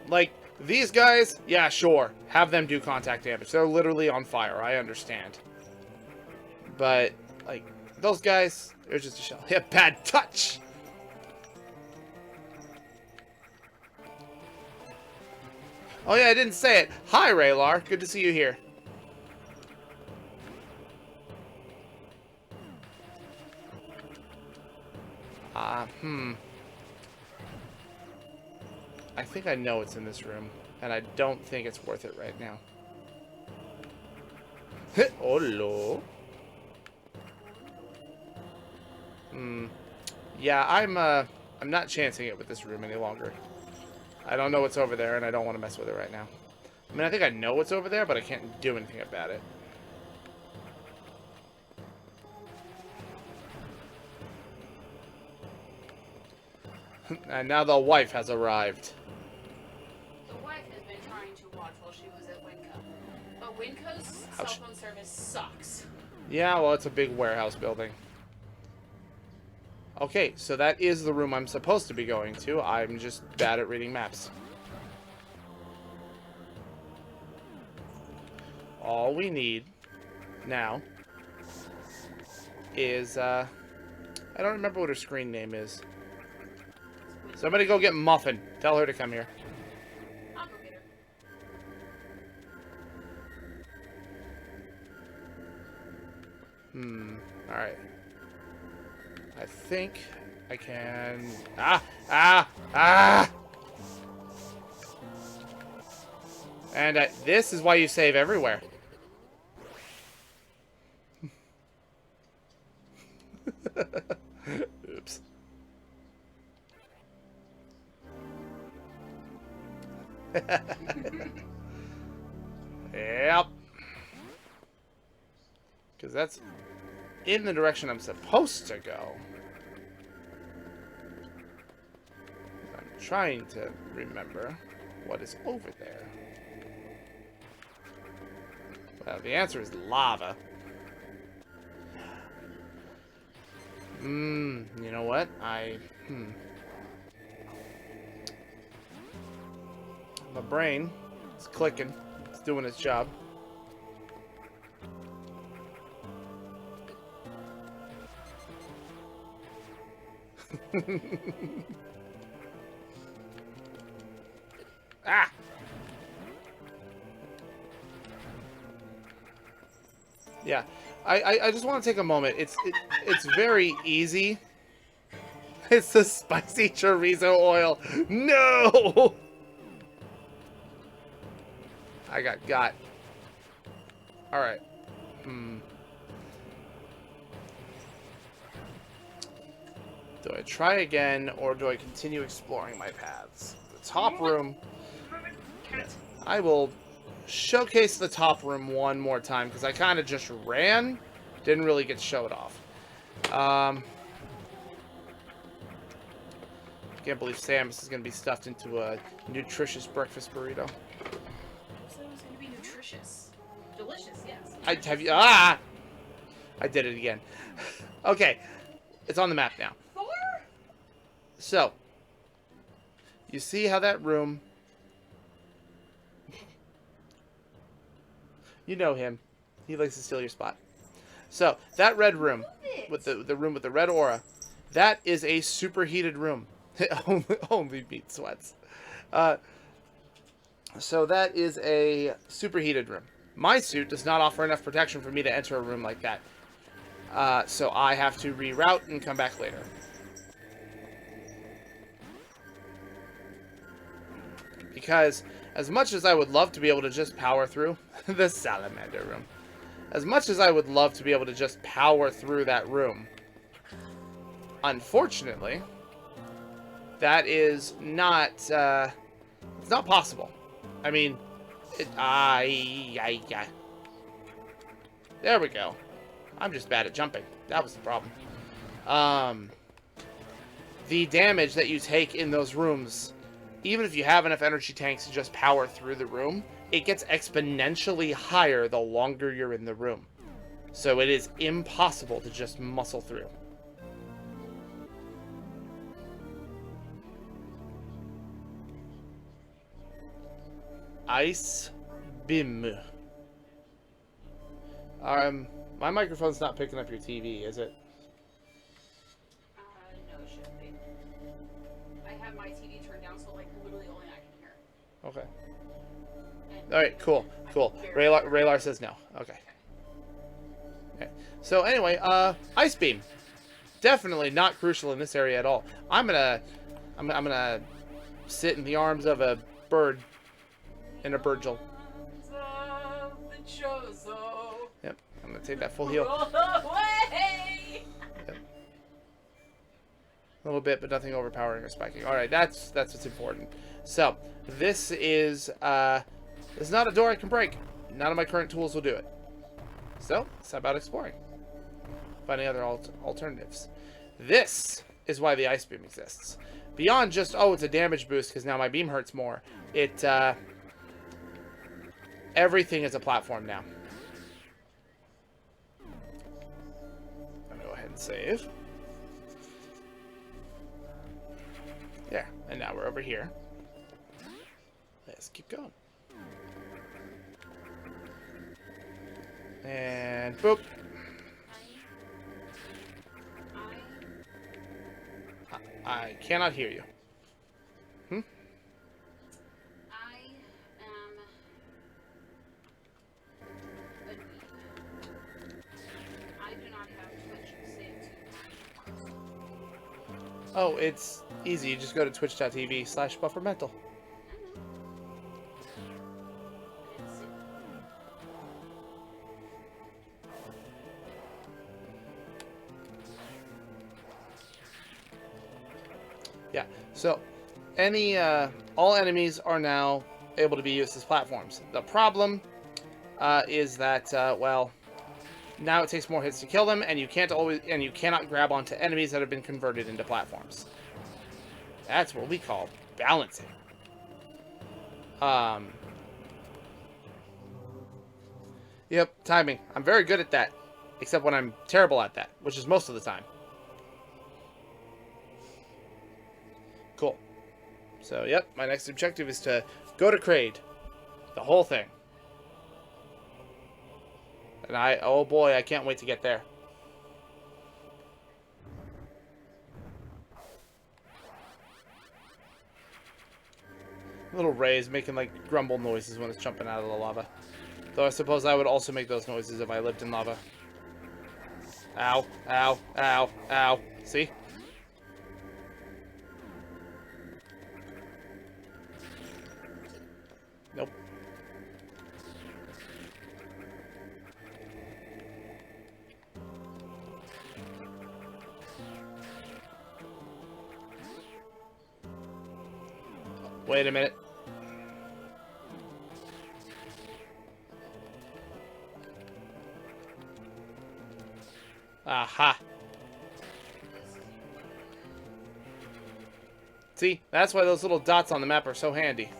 Speaker 1: Like, these guys, yeah, sure, have them do contact damage. They're literally on fire, I understand. But, like, those guys, they're just a shell. Yeah, bad touch! Oh yeah, I didn't say it. Hi, Raylar. Good to see you here. I think I know it's in this room, and I don't think it's worth it right now. Hello. Yeah, I'm not chancing it with this room any longer. I don't know what's over there, and I don't want to mess with it right now. I mean, I think I know what's over there, but I can't do anything about it. And now the wife has arrived.
Speaker 2: The wife has been trying to watch while she was at Winco. But Winco's cell phone service sucks.
Speaker 1: Yeah, well, it's a big warehouse building. Okay, so that is the room I'm supposed to be going to. I'm just bad at reading maps. All we need now is, I don't remember what her screen name is. Somebody go get Muffin. Tell her to come here.
Speaker 2: I'll go get her.
Speaker 1: Alright. I think I can... And this is why you save everywhere. Oops. Yep. Because that's in the direction I'm supposed to go. I'm trying to remember what is over there. Well, the answer is lava. You know what? My brain is clicking. It's doing its job. Ah! Yeah, I just want to take a moment. It's very easy. It's the spicy chorizo oil. No! I got. All right. Do I try again, or do I continue exploring my paths? The top room. I will showcase the top room one more time, because I kind of just ran. Didn't really get showed off. Can't believe Samus is going to be stuffed into a nutritious breakfast burrito.
Speaker 2: So it was going to be nutritious. Delicious, yes.
Speaker 1: I did it again. Okay. It's on the map now.
Speaker 2: Thor?
Speaker 1: So, you see how that room... You know him. He likes to steal your spot. So, that red room, with the room with the red aura, that is a superheated room. It only meat sweats. So that is a superheated room. My suit does not offer enough protection for me to enter a room like that. So I have to reroute and come back later. Because as much as I would love to be able to just power through the salamander room, as much as I would love to be able to just power through that room, unfortunately, that is not, it's not possible. I mean, there we go. I'm just bad at jumping. That was the problem. The damage that you take in those rooms even if you have enough energy tanks to just power through the room, it gets exponentially higher the longer you're in the room. So it is impossible to just muscle through. Ice Bim. My microphone's not picking up your TV, is it?
Speaker 2: No, it shouldn't be. I have my TV turned down, so like literally only I can hear.
Speaker 1: Okay.
Speaker 2: And
Speaker 1: All right. Cool. Cool. Raylar says no. Okay. So anyway, ice beam, definitely not crucial in this area at all. I'm gonna sit in the arms of a bird, in a Virgil. Yep, I'm gonna take that full heal. Yep. A little bit, but nothing overpowering or spiking. All right, that's what's important. So this is not a door I can break. None of my current tools will do it. So it's about exploring. Finding other alternatives. This is why the ice beam exists. Beyond just, oh, it's a damage boost because now my beam hurts more. Everything is a platform now. I'm gonna go ahead and save. There, and now we're over here. Let's keep going. And boop. I cannot hear you.
Speaker 2: I am a weeb. I do not have Twitch saved to my.
Speaker 1: Oh, it's easy. You just go to twitch.tv/buffermental. Yeah, so all enemies are now able to be used as platforms. The problem is that, well, now it takes more hits to kill them, and you cannot grab onto enemies that have been converted into platforms. That's what we call balancing. Yep, timing. I'm very good at that, except when I'm terrible at that, which is most of the time. Cool. So, yep, my next objective is to go to Kraid. The whole thing. And oh boy, I can't wait to get there. Little rays making like grumble noises when it's jumping out of the lava. Though I suppose I would also make those noises if I lived in lava. Ow, ow, ow, ow. See? Nope. Wait a minute. Aha. See, that's why those little dots on the map are so handy.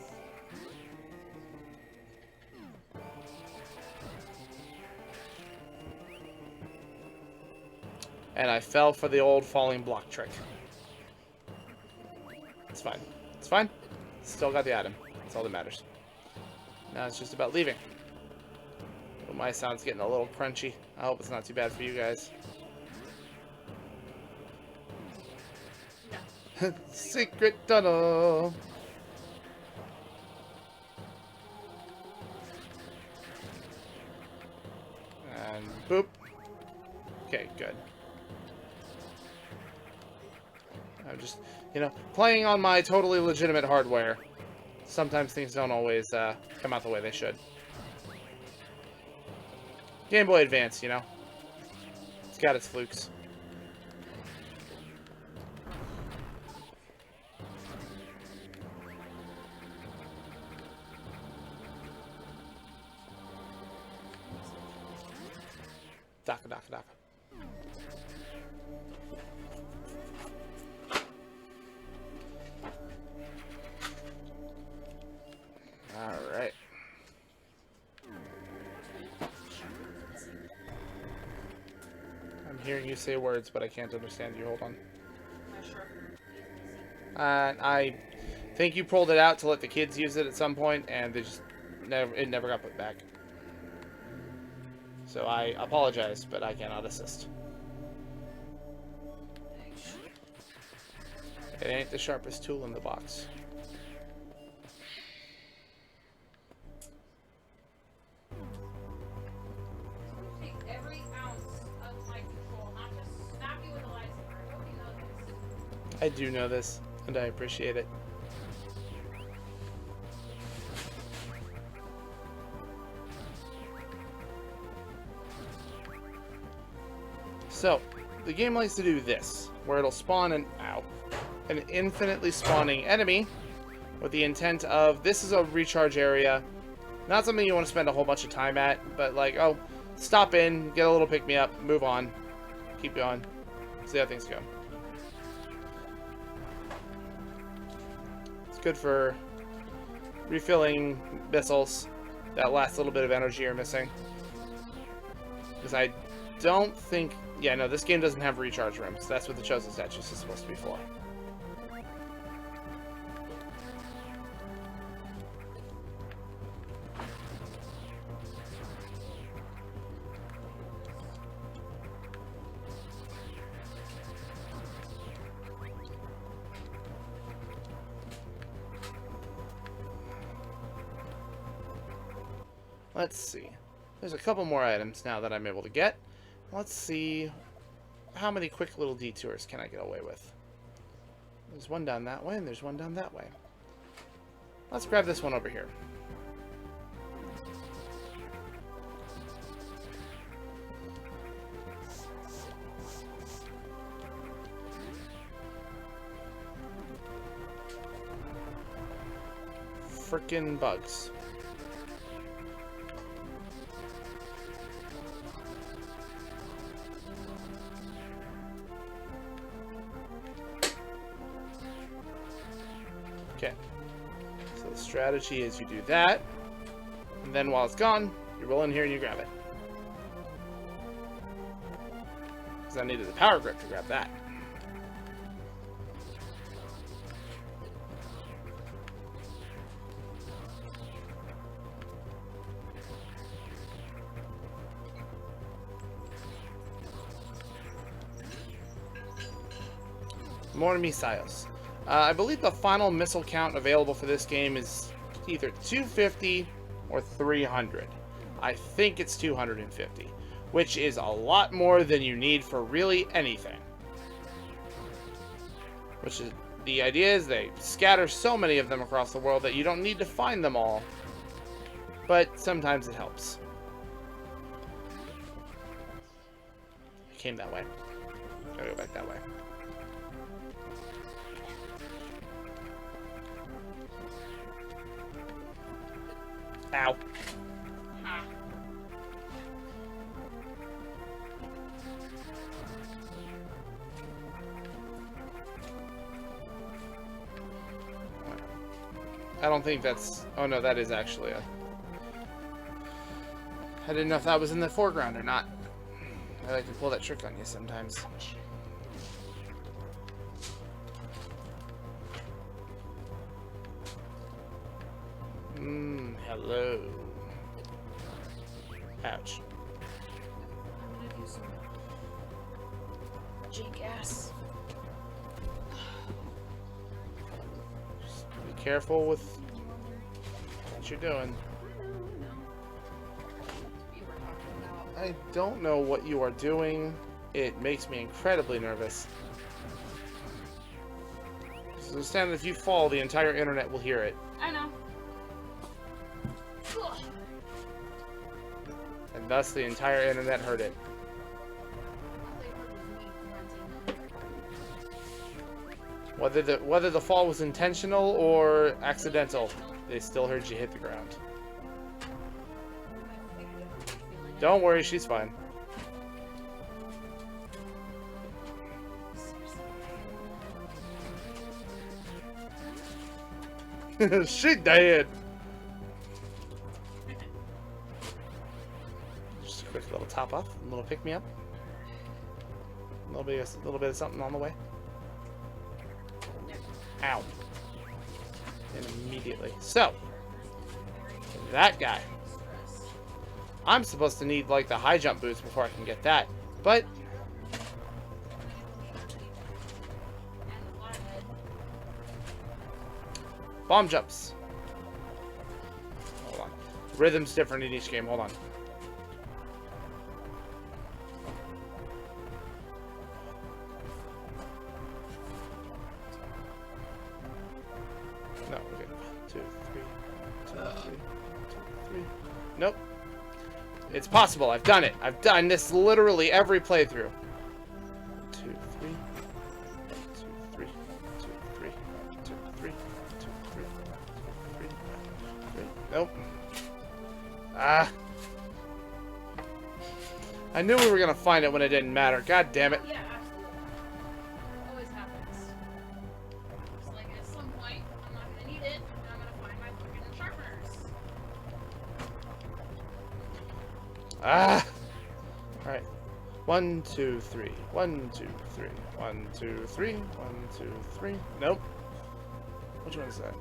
Speaker 1: And I fell for the old falling block trick. It's fine. It's fine. Still got the item. That's all that matters. Now it's just about leaving. Oh, my sound's getting a little crunchy. I hope it's not too bad for you guys.
Speaker 2: No.
Speaker 1: Secret tunnel. And boop. Okay, good. I'm just, playing on my totally legitimate hardware. Sometimes things don't always come out the way they should. Game Boy Advance, It's got its flukes. Daka, daka, daka. hearing you say words, but I can't understand you. Hold on.
Speaker 2: My sharp
Speaker 1: I think you pulled it out to let the kids use it at some point, and they just it never got put back. So I apologize, but I cannot assist. It ain't the sharpest tool in the box.
Speaker 2: Take every ounce of my control, not just snap you with a lightsaber. I hope you know this.
Speaker 1: I do know this, and I appreciate it. So, the game likes to do this, where it'll spawn an infinitely spawning enemy with the intent of, this is a recharge area. Not something you want to spend a whole bunch of time at, but like, oh, stop in, get a little pick-me-up, move on, keep going, see how things go. It's good for refilling missiles that last little bit of energy you're missing. Because I don't think... Yeah, no, this game doesn't have recharge rooms. That's what the Chosen Statues is supposed to be for. Let's see. There's a couple more items now that I'm able to get. Let's see how many quick little detours can I get away with. There's one down that way, and there's one down that way. Let's grab this one over here. Frickin' bugs. Okay, so the strategy is you do that, and then while it's gone, you roll in here and you grab it. Because I needed the power grip to grab that. More missiles. I believe the final missile count available for this game is either 250 or 300. I think it's 250, which is a lot more than you need for really anything. Which is, the idea is they scatter so many of them across the world that you don't need to find them all, but sometimes it helps. I came that way. Gotta go back that way. Ow. I don't think that's... Oh no, that is actually a... I didn't know if that was in the foreground or not. I like to pull that trick on you sometimes. Hello. Ouch.
Speaker 2: I'm gonna do some jackass.
Speaker 1: Just be careful with what you're doing. I don't know what you are doing. It makes me incredibly nervous. So understand that if you fall, the entire internet will hear it.
Speaker 2: I know.
Speaker 1: And thus the entire internet heard it. Whether the fall was intentional or accidental, they still heard you hit the ground. Don't worry, she's fine. She dead. Just a quick little top off, a little pick me up. little bit of something on the way. Ow. And immediately. So, that guy. I'm supposed to need, like, the high jump boots before I can get that. But... bomb jumps. Hold on. Rhythm's different in each game. Hold on. No, okay. 2, 3, 2, 3, 2, 3. Nope. It's possible. I've done it. I've done this literally every playthrough. 2, 3, 2, 3, 2, 3, 2, 3, 2, 3, 3, 3. Nope. Ah. I knew we were gonna find it when it didn't matter. God damn it.
Speaker 2: Yeah, absolutely. Always happens. It's like at some point, I'm not gonna need it, and I'm gonna find my freaking sharpeners.
Speaker 1: Ah. All right. 1, 2, 3. 1, 2, 3. 1, 2, 3. 1, 2, 3. Nope. Which one is that?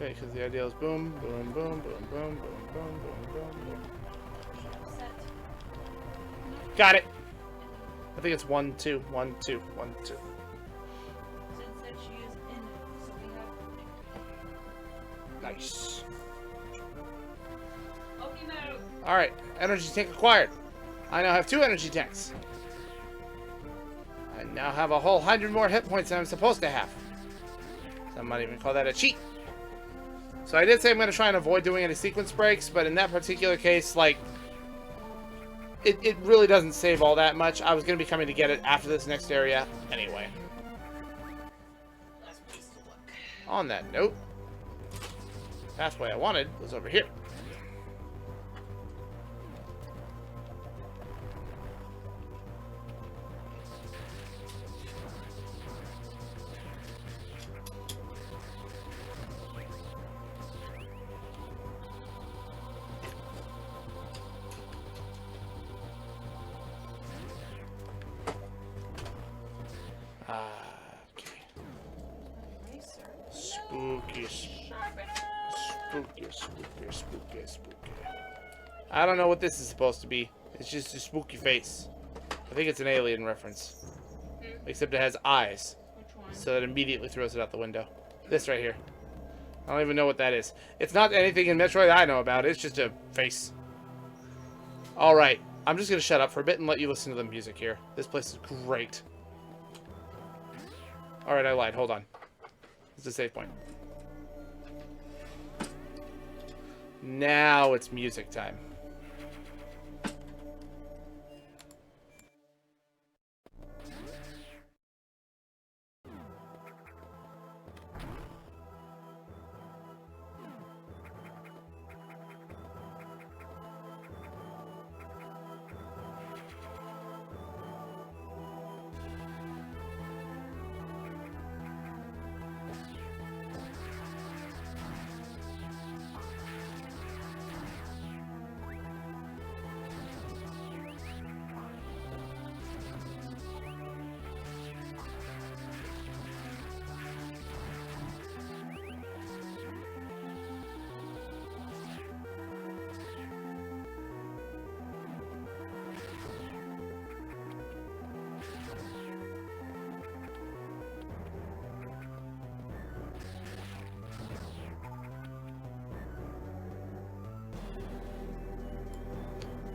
Speaker 1: Okay, because the idea is boom, boom, boom, boom, boom, boom, boom, boom, boom, boom. Got it. I think it's 1, 2, 1, 2, 1, 2. Nice. Alright, energy tank acquired. I now have 2 energy tanks. I now have a whole 100 more hit points than I'm supposed to have. Some might even call that a cheat. So I did say I'm going to try and avoid doing any sequence breaks, but in that particular case, like, it really doesn't save all that much. I was going to be coming to get it after this next area anyway. On that note, pathway I wanted was over here. Okay. Spooky, spooky. I don't know what this is supposed to be. It's just a spooky face. I think it's an alien reference. Except it has eyes.
Speaker 2: Which one?
Speaker 1: So it immediately throws it out the window. This right here. I don't even know what that is. It's not anything in Metroid I know about. It's just a face. Alright. I'm just going to shut up for a bit and let you listen to the music here. This place is great. Alright, I lied. Hold on. It's a save point. Now it's music time.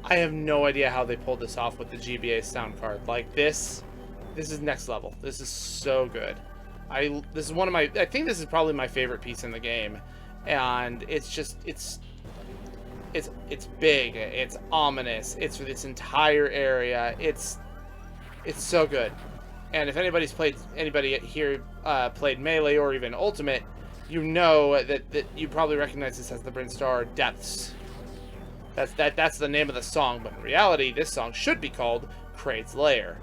Speaker 1: I have no idea how they pulled this off with the GBA sound card. Like this is next level. This is so good. This is one of my, I think this is probably my favorite piece in the game. And it's just, it's big, it's ominous, it's for this entire area. It's so good. And if anybody here played Melee or even Ultimate, you know that you probably recognize this as the Brinstar Depths. That's the name of the song, but in reality, this song should be called Kraid's Lair.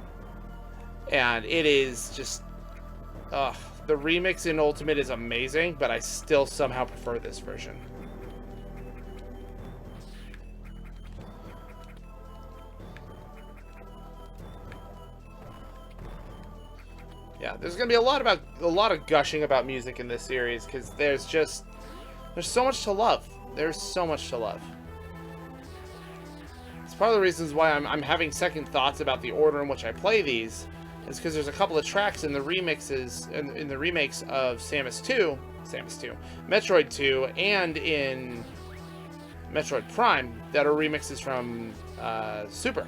Speaker 1: And it is just... the remix in Ultimate is amazing, but I still somehow prefer this version. Yeah, there's gonna be a lot of gushing about music in this series because there's so much to love. There's so much to love. It's part of the reasons why I'm having second thoughts about the order in which I play these. Is because there's a couple of tracks in the remixes in the remakes of Metroid 2, and in Metroid Prime that are remixes from Super.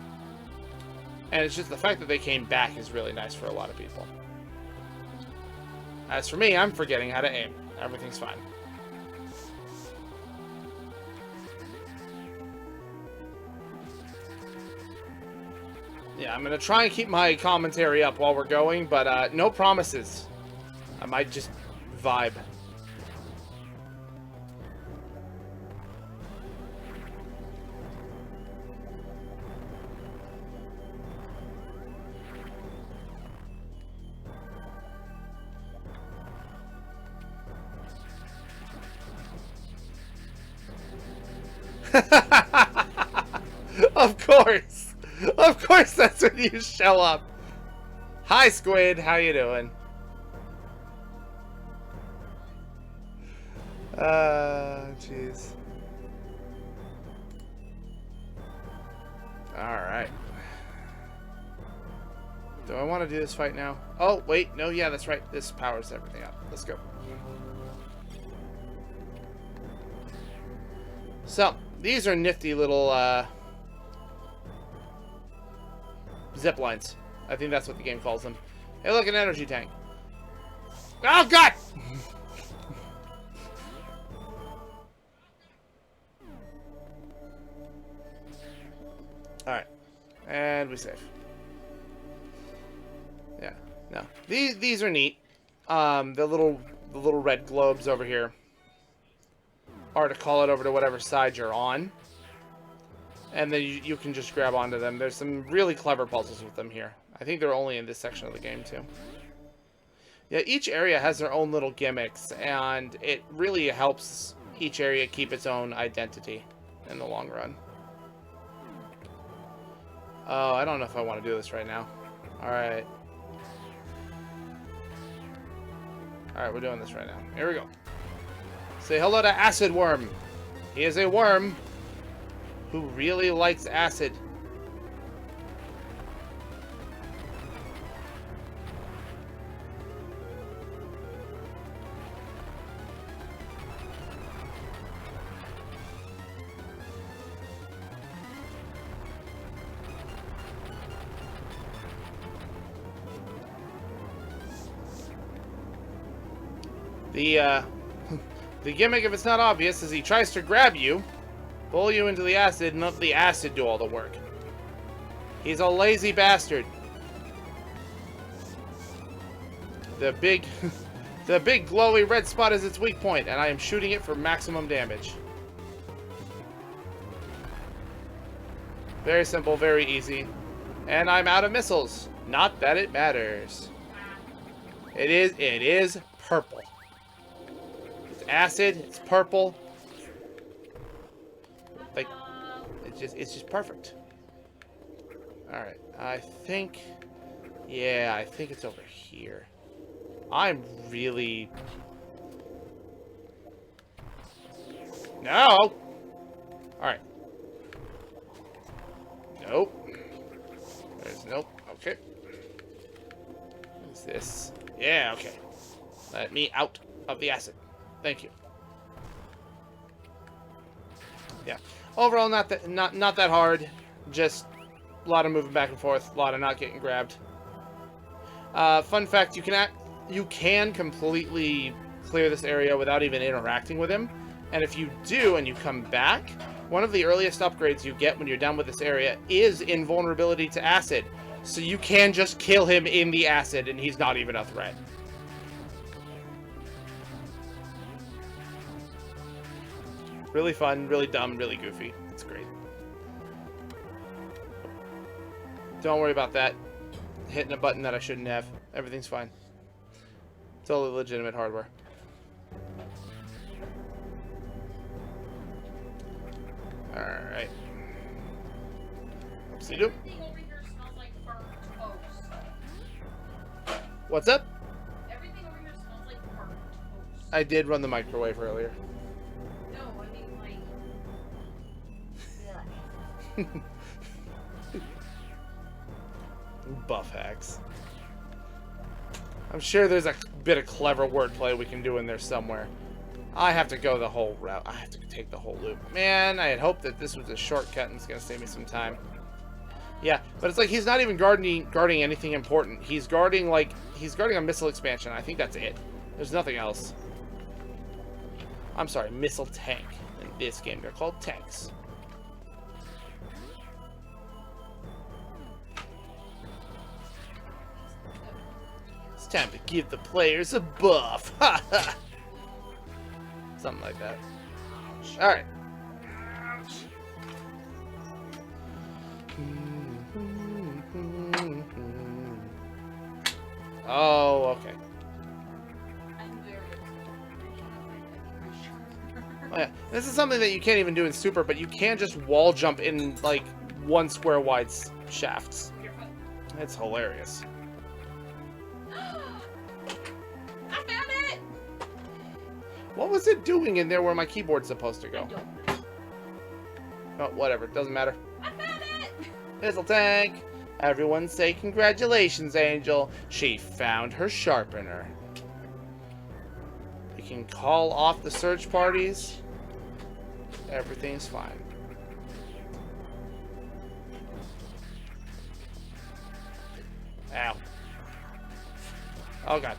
Speaker 1: And it's just the fact that they came back is really nice for a lot of people. As for me, I'm forgetting how to aim. Everything's fine. Yeah, I'm gonna try and keep my commentary up while we're going, but no promises. I might just vibe. Of course! Of course that's when you show up! Hi, Squid! How you doing? Jeez. Alright. Do I want to do this fight now? Oh, wait. No, yeah, that's right. This powers everything up. Let's go. So, these are nifty little, zip lines. I think that's what the game calls them. Hey, look, an energy tank. Oh, God! Alright. And we save. Yeah, no. These are neat. The little red globes over here are to call it over to whatever side you're on. And then you can just grab onto them. There's some really clever puzzles with them here. I think they're only in this section of the game, too. Yeah, each area has their own little gimmicks, and it really helps each area keep its own identity in the long run. Oh, I don't know if I want to do this right now. Alright. Alright, we're doing this right now. Here we go. Say hello to Acid Worm. He is a worm who really likes acid. The gimmick, if it's not obvious, is he tries to grab you, pull you into the acid, and let the acid do all the work. He's a lazy bastard. The big glowy red spot is its weak point, and I am shooting it for maximum damage. Very simple, very easy. And I'm out of missiles. Not that it matters. It is purple. Acid, it's purple. Like, it's just perfect. Alright, I think it's over here. I'm really... No! Alright. Nope. There's nope. Okay. What is this? Yeah, okay. Let me out of the acid. Thank you. Yeah. Overall, not that hard. Just a lot of moving back and forth. A lot of not getting grabbed. Fun fact: you can completely clear this area without even interacting with him. And if you do, and you come back, one of the earliest upgrades you get when you're done with this area is invulnerability to acid. So you can just kill him in the acid, and he's not even a threat. Really fun, really dumb, really goofy. It's great. Don't worry about that. Hitting a button that I shouldn't have. Everything's fine. Totally legitimate hardware. Alright. Oopsie doop.
Speaker 2: Everything over here smells like burnt toast.
Speaker 1: What's up?
Speaker 2: Everything over here smells like burnt toast.
Speaker 1: I did run the microwave earlier.
Speaker 2: No, I mean like.
Speaker 1: Buff hacks. I'm sure there's a bit of clever wordplay we can do in there somewhere. I have to go the whole route. I have to take the whole loop. Man, I had hoped that this was a shortcut and it's going to save me some time. Yeah, but it's like he's not even guarding anything important. He's guarding a missile expansion. I think that's it. There's nothing else. I'm sorry, missile tank. In this game, they're called tanks. It's time to give the players a buff. Ha ha. Something like that. All right. Oh, okay. Oh, yeah. This is something that you can't even do in Super, but you can just wall jump in like 1 square wide shafts. It's hilarious.
Speaker 2: I found it!
Speaker 1: What was it doing in there where my keyboard's supposed to go? Oh, whatever. Doesn't matter.
Speaker 2: I found it!
Speaker 1: Missile tank! Everyone say congratulations, Angel. She found her sharpener. We can call off the search parties. Everything's fine. Ow. Oh, God.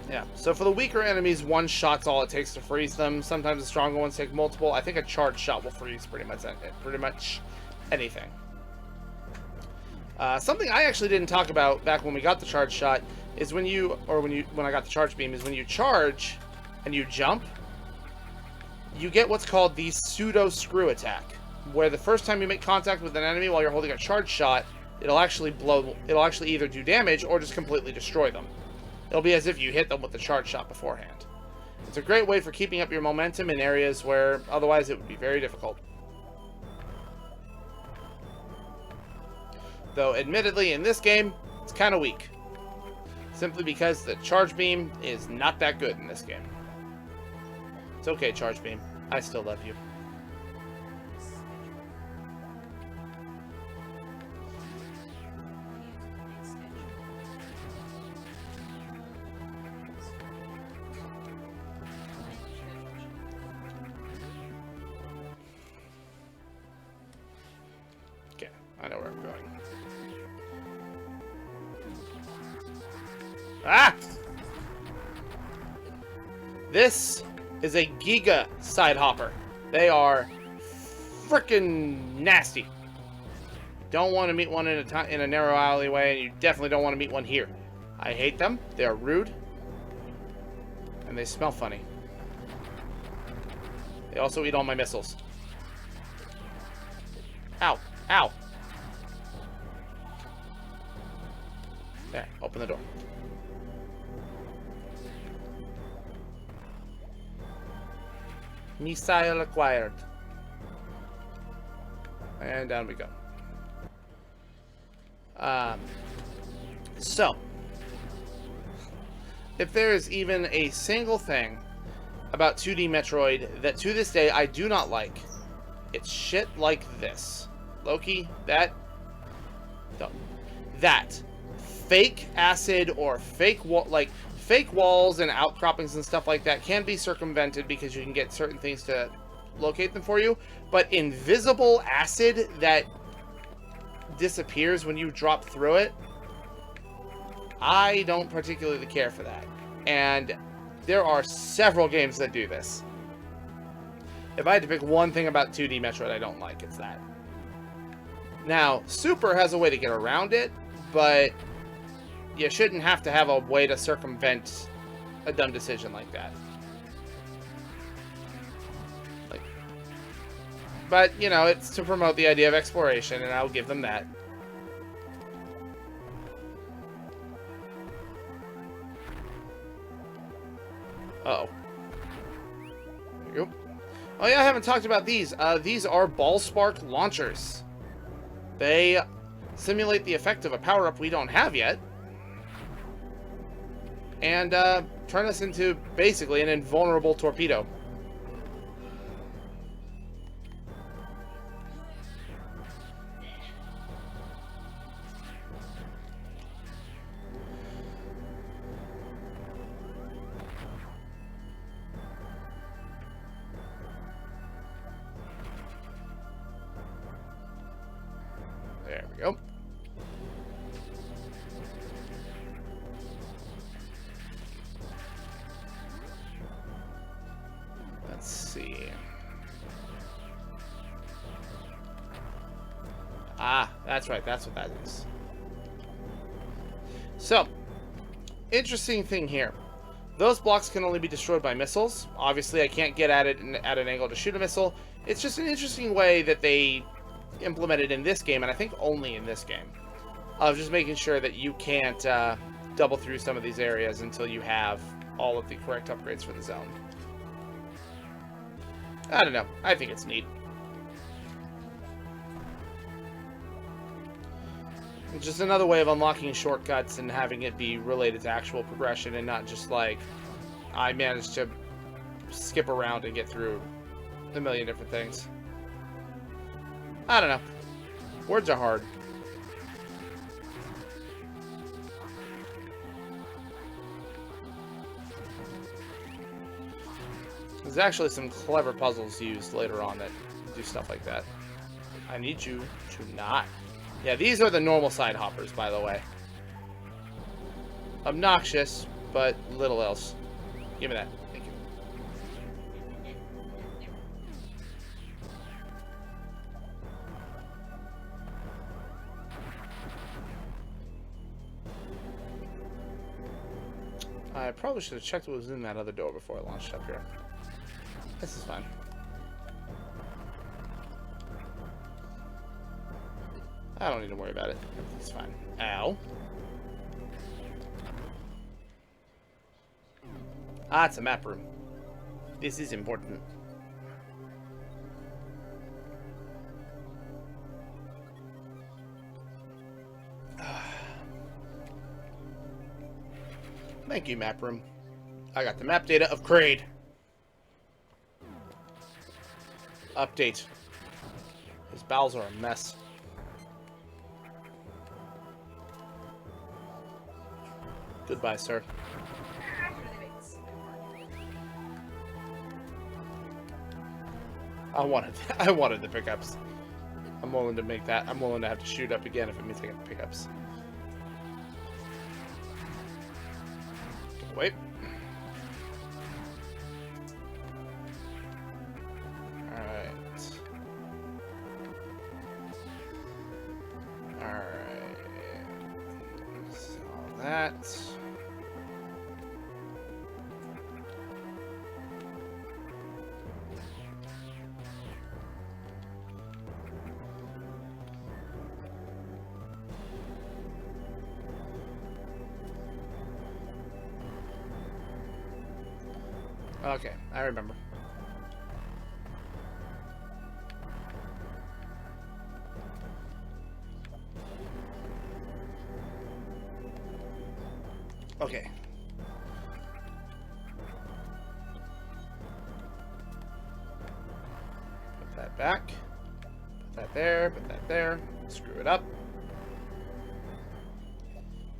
Speaker 1: Yeah, so for the weaker enemies, 1 shot's all it takes to freeze them. Sometimes the stronger ones take multiple. I think a charged shot will freeze pretty much anything. Something I actually didn't talk about back when we got the charged shot is when I got the charge beam, is when you charge and you jump, you get what's called the pseudo screw attack, where the first time you make contact with an enemy while you're holding a charged shot, it'll actually either do damage or just completely destroy them. It'll be as if you hit them with the charge shot beforehand. It's a great way for keeping up your momentum in areas where otherwise it would be very difficult. Though, admittedly, in this game, it's kind of weak. Simply because the charge beam is not that good in this game. It's okay, charge beam. I still love you. Okay, I know where I'm going. Ah! This is a Giga side hopper. They are frickin' nasty. Don't want to meet one in a narrow alleyway, and you definitely don't want to meet one here. I hate them. They're rude. And they smell funny. They also eat all my missiles. Ow. Ow. There, open the door. Missile acquired. And down we go. So, if there is even a single thing about 2D Metroid that to this day I do not like, it's shit like this. Loki, that fake acid or fake walls and outcroppings and stuff like that can be circumvented because you can get certain things to locate them for you, but invisible acid that disappears when you drop through it, I don't particularly care for that. And there are several games that do this. If I had to pick one thing about 2D Metroid I don't like, it's that. Now, Super has a way to get around it, but you shouldn't have to have a way to circumvent a dumb decision like that. But, you know, it's to promote the idea of exploration, and I'll give them that. Uh-oh. There you go. Oh yeah, I haven't talked about these. These are ball spark launchers. They simulate the effect of a power-up we don't have yet, and turn us into basically an invulnerable torpedo. There we go. Let's see. Ah, that's right. That's what that is. So, interesting thing here. Those blocks can only be destroyed by missiles. Obviously, I can't get at it at an angle to shoot a missile. It's just an interesting way that they implemented in this game, and I think only in this game, of just making sure that you can't double through some of these areas until you have all of the correct upgrades for the zone. I don't know. I think it's neat. It's just another way of unlocking shortcuts and having it be related to actual progression and not just like, I managed to skip around and get through a million different things. I don't know. Words are hard. There's actually some clever puzzles used later on that do stuff like that. I need you to not. Yeah, these are the normal side hoppers, by the way. Obnoxious, but little else. Give me that. Thank you. I probably should have checked what was in that other door before I launched up here. This is fine. I don't need to worry about it. It's fine. Ow. Ah, it's a map room. This is important. Thank you, map room. I got the map data of Kraid. Update. His bowels are a mess. Goodbye, sir. I wanted the pickups. I'm willing to make that. I'm willing to have to shoot up again if it means I get the pickups. Wait. Alright. Alright. So that. Okay, I remember. Okay. Put that back. Put that there. Put that there. Screw it up.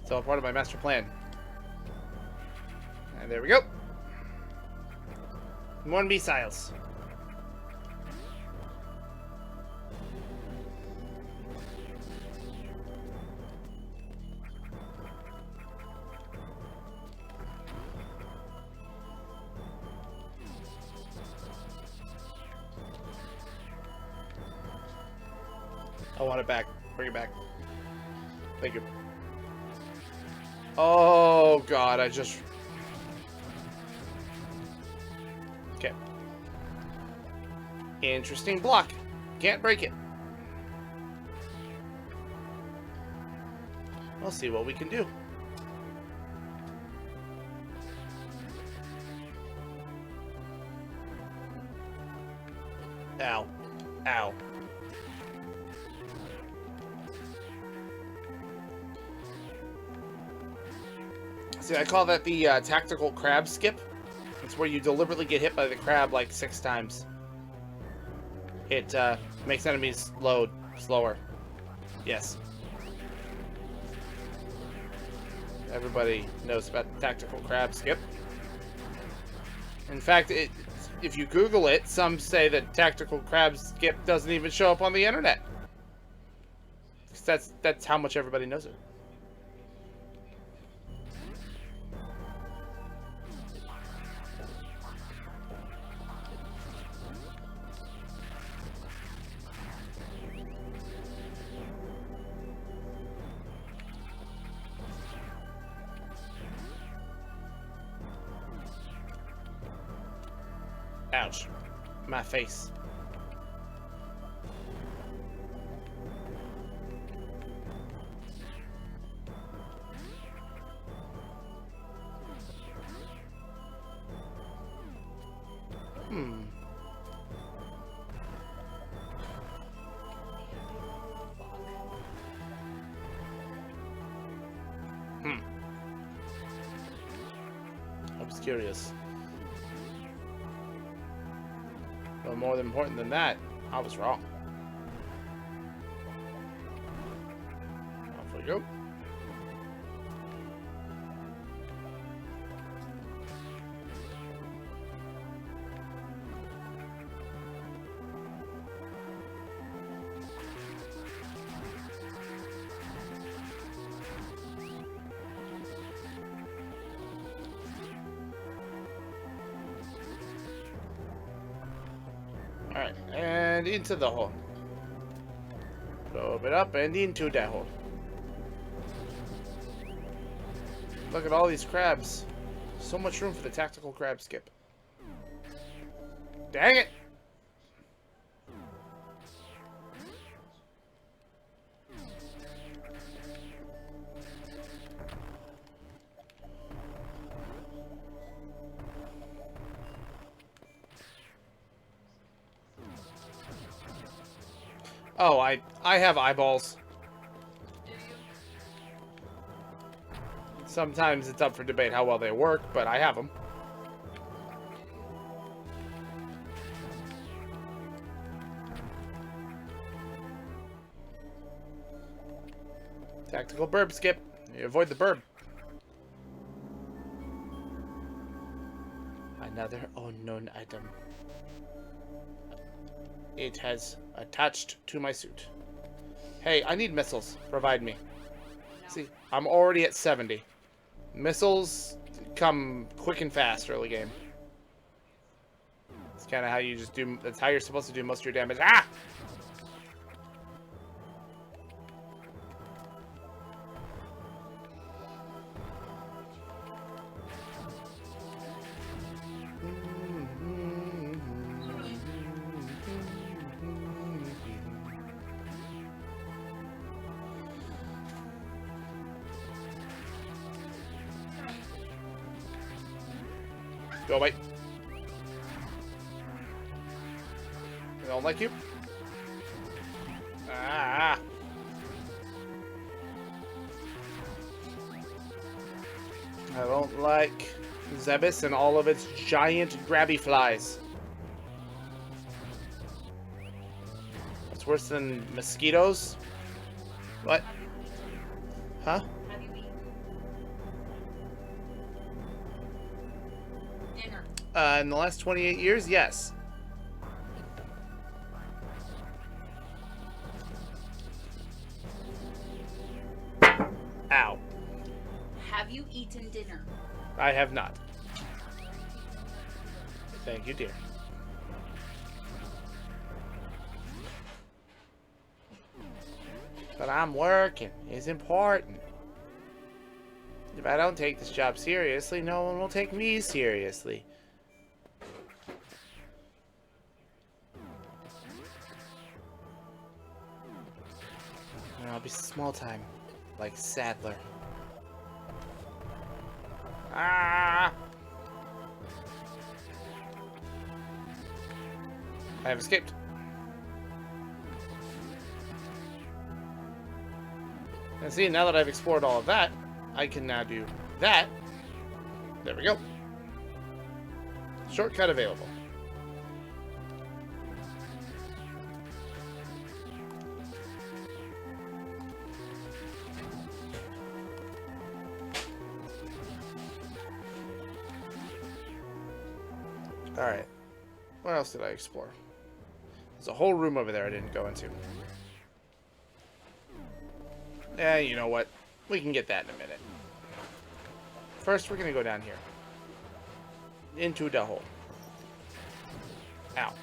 Speaker 1: It's all part of my master plan. And there we go. 1 missiles. I want it back. Bring it back. Thank you. Oh God, I just... Okay. Interesting block. Can't break it. We'll see what we can do. Ow. Ow. See, I call that the tactical crab skip. It's where you deliberately get hit by the crab like 6 times. It makes enemies load slower. Yes. Everybody knows about the tactical crab skip. In fact, if you Google it, some say that tactical crab skip doesn't even show up on the internet. That's how much everybody knows it. Ouch. My face. I was curious. But more important than that, I was wrong. Off we go. Alright, and into the hole. Open it up and into that hole. Look at all these crabs. So much room for the tactical crab skip. Dang it! Oh, I have eyeballs. Sometimes it's up for debate how well they work, but I have them. Tactical burb skip. You avoid the burb. Another unknown item. It has attached to my suit. Hey, I need missiles. Provide me.
Speaker 2: No.
Speaker 1: See, I'm already at 70. Missiles come quick and fast early game. It's kind of how you just do. That's how you're supposed to do most of your damage. Ah! Go away. I don't like you. Ah. I don't like Zebus and all of its giant grabby flies. That's worse than mosquitoes. What? Huh?
Speaker 2: Have you eaten dinner?
Speaker 1: In the last 28 years, yes. Ow.
Speaker 2: Have you eaten dinner?
Speaker 1: I have not. Thank you, dear. But I'm working. It's important. If I don't take this job seriously, no one will take me seriously. And I'll be small time, like Sadler. Ah! I have escaped. And see, now that I've explored all of that, I can now do that There we go. Shortcut available. Alright. What else did I explore? There's a whole room over there I didn't go into. Yeah, you know what? We can get that in a minute. First, we're going to go down here. Into the hole. Ow.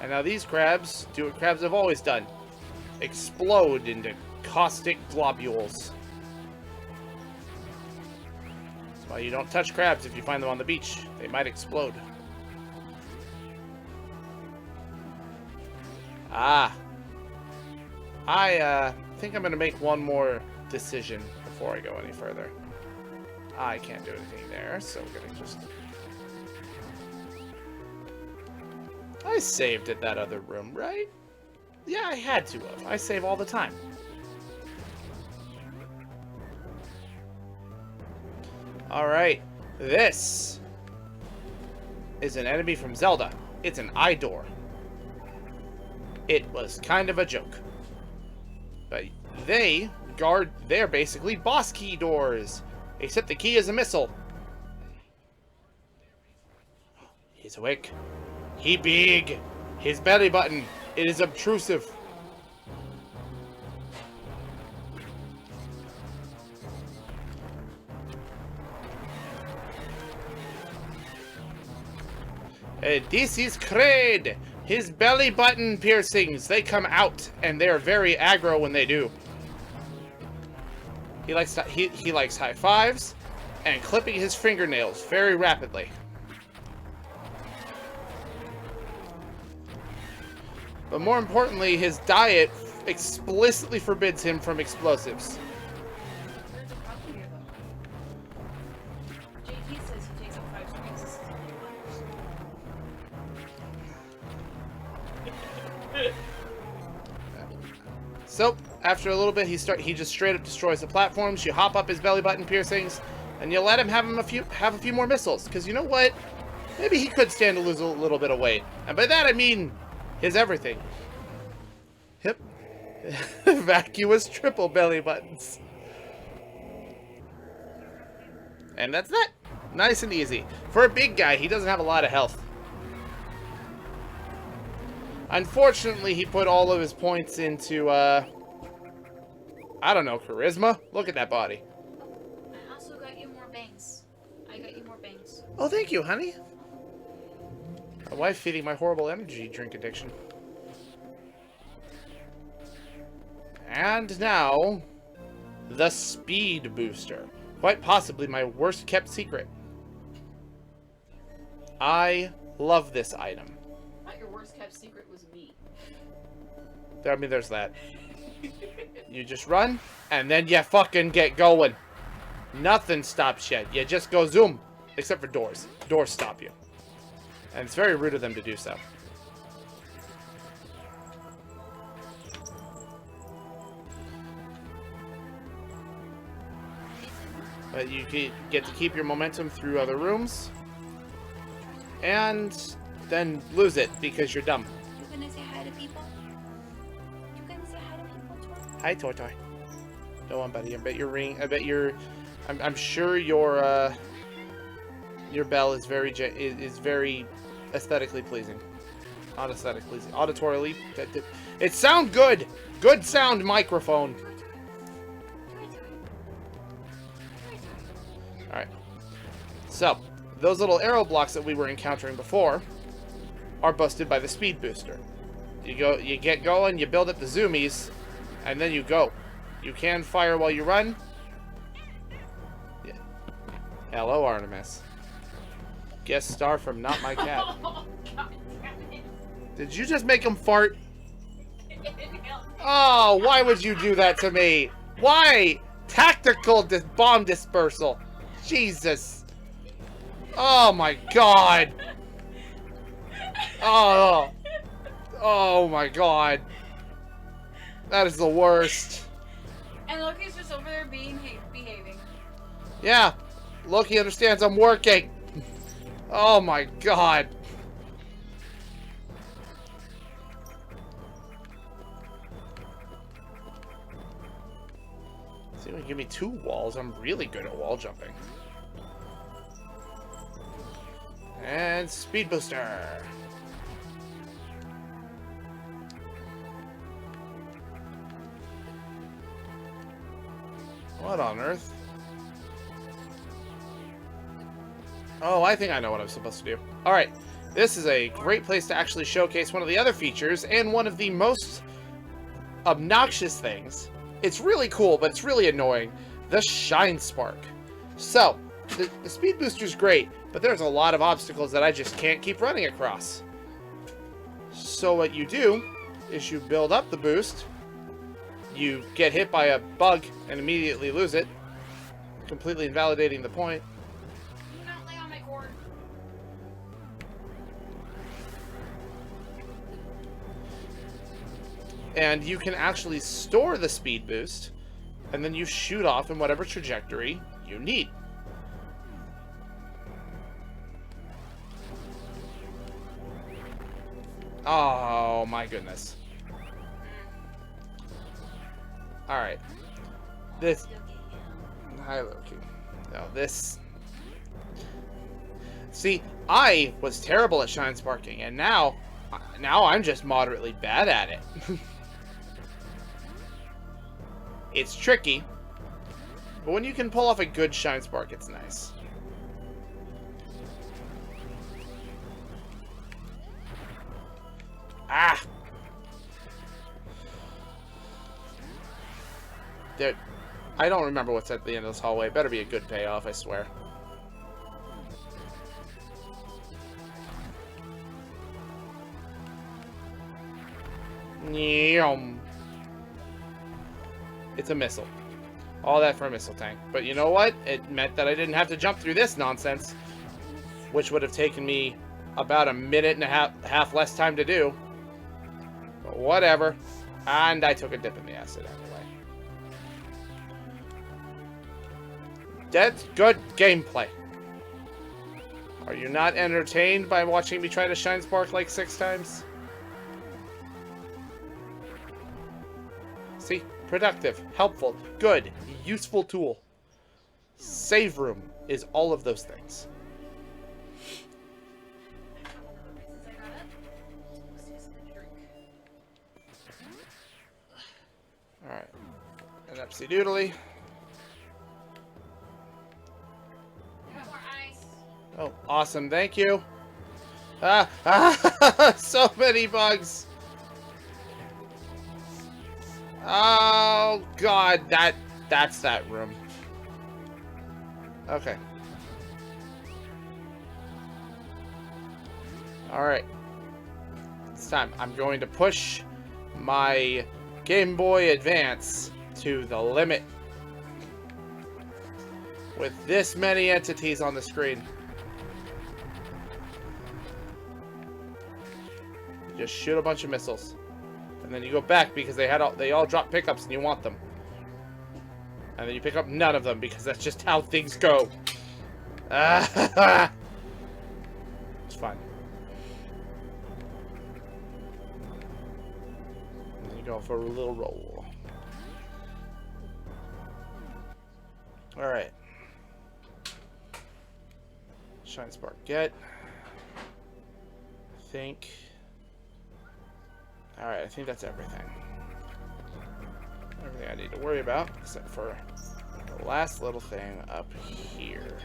Speaker 1: And now these crabs do what crabs have always done. Explode into caustic globules. That's why you don't touch crabs if you find them on the beach. They might explode. Ah. I think I'm going to make one more decision before I go any further. I can't do anything there, so we're going to just... I saved at that other room, right? Yeah, I had to have. I save all the time. Alright. This is an enemy from Zelda. It's an eye door. It was kind of a joke. But they're basically boss key doors. Except the key is a missile. He's awake. He big. His belly button. It is obtrusive. This is Kraid. His belly button piercings. They come out, and they're very aggro when they do. He likes high fives and clipping his fingernails very rapidly. But more importantly, his diet explicitly forbids him from explosives.
Speaker 2: There's a problem here, though. JT says he takes up 5 strings.
Speaker 1: So, after a little bit, he just straight up destroys the platforms. You hop up his belly button piercings, and you let him have a few more missiles. Because you know what? Maybe he could stand to lose a little bit of weight. And by that I mean his everything. Yep. Vacuous triple belly buttons. And that's that. Nice and easy. For a big guy, he doesn't have a lot of health. Unfortunately, he put all of his points into, I don't know, charisma? Look at that body.
Speaker 2: I also got you more bangs. I got you more bangs.
Speaker 1: Oh, thank you, honey. My wife feeding my horrible energy drink addiction. And now, the speed booster. Quite possibly my worst kept secret. I love this item.
Speaker 2: I thought your worst kept secret was me.
Speaker 1: I mean, there's that. You just run, and then you fucking get going. Nothing stops you. You just go zoom. Except for doors. Doors stop you. And it's very rude of them to do so. But you get to keep your momentum through other rooms. And then lose it because you're dumb.
Speaker 2: You gonna say hi to people? You gonna say hi to people, Tor?
Speaker 1: Hi, Toy. Go on, buddy. I bet your ring. I bet your. I'm sure your bell is very aesthetically pleasing. Not aesthetic pleasing. Auditorily. It sound good. Good sound microphone. All right. So those little arrow blocks that we were encountering before are busted by the speed booster. You get going. You build up the zoomies, and then you go. You can fire while you run. Yeah. Hello, Artemis. Guest star from Not My Cat.
Speaker 2: Oh, God damn it.
Speaker 1: Did you just make him fart? Oh, why would you do that to me? Why? Tactical bomb dispersal. Jesus. Oh my God. Oh. Oh my God. That is the worst.
Speaker 2: And Loki's just over there behaving.
Speaker 1: Yeah, Loki understands I'm working. Oh my god. See, when you give me 2 walls, I'm really good at wall jumping. And speed booster. What on earth? Oh, I think I know what I'm supposed to do. Alright, this is a great place to actually showcase one of the other features, and one of the most obnoxious things. It's really cool, but it's really annoying. The Shine Spark. So, the speed booster's great, but there's a lot of obstacles that I just can't keep running across. So what you do is you build up the boost, you get hit by a bug and immediately lose it, completely invalidating the point.
Speaker 2: Do not lay on my cord.
Speaker 1: And you can actually store the speed boost, and then you shoot off in whatever trajectory you need. Oh my goodness. Alright. This... Hi, Loki. No, this... See, I was terrible at shine sparking, and now I'm just moderately bad at it. It's tricky, but when you can pull off a good shine spark, it's nice. Ah! There, I don't remember what's at the end of this hallway. Better be a good payoff, I swear. Yum. It's a missile. All that for a missile tank. But you know what? It meant that I didn't have to jump through this nonsense, which would have taken me about a minute and a half less time to do. But whatever. And I took a dip in the acid anyway. That's good gameplay. Are you not entertained by watching me try to shine spark like 6 times? See? Productive, helpful, good, useful tool. Save room is all of those things. Alright. And upsy doodly. Oh, awesome, thank you. So many bugs. Oh god, that's that room. Okay. Alright. It's time. I'm going to push my Game Boy Advance to the limit. With this many entities on the screen. You just shoot a bunch of missiles. And then you go back because they all drop pickups and you want them. And then you pick up none of them because that's just how things go. It's fine. And then you go for a little roll. Alright. Shine Spark get. I think... Alright, I think that's everything. Everything I need to worry about, except for the last little thing up here.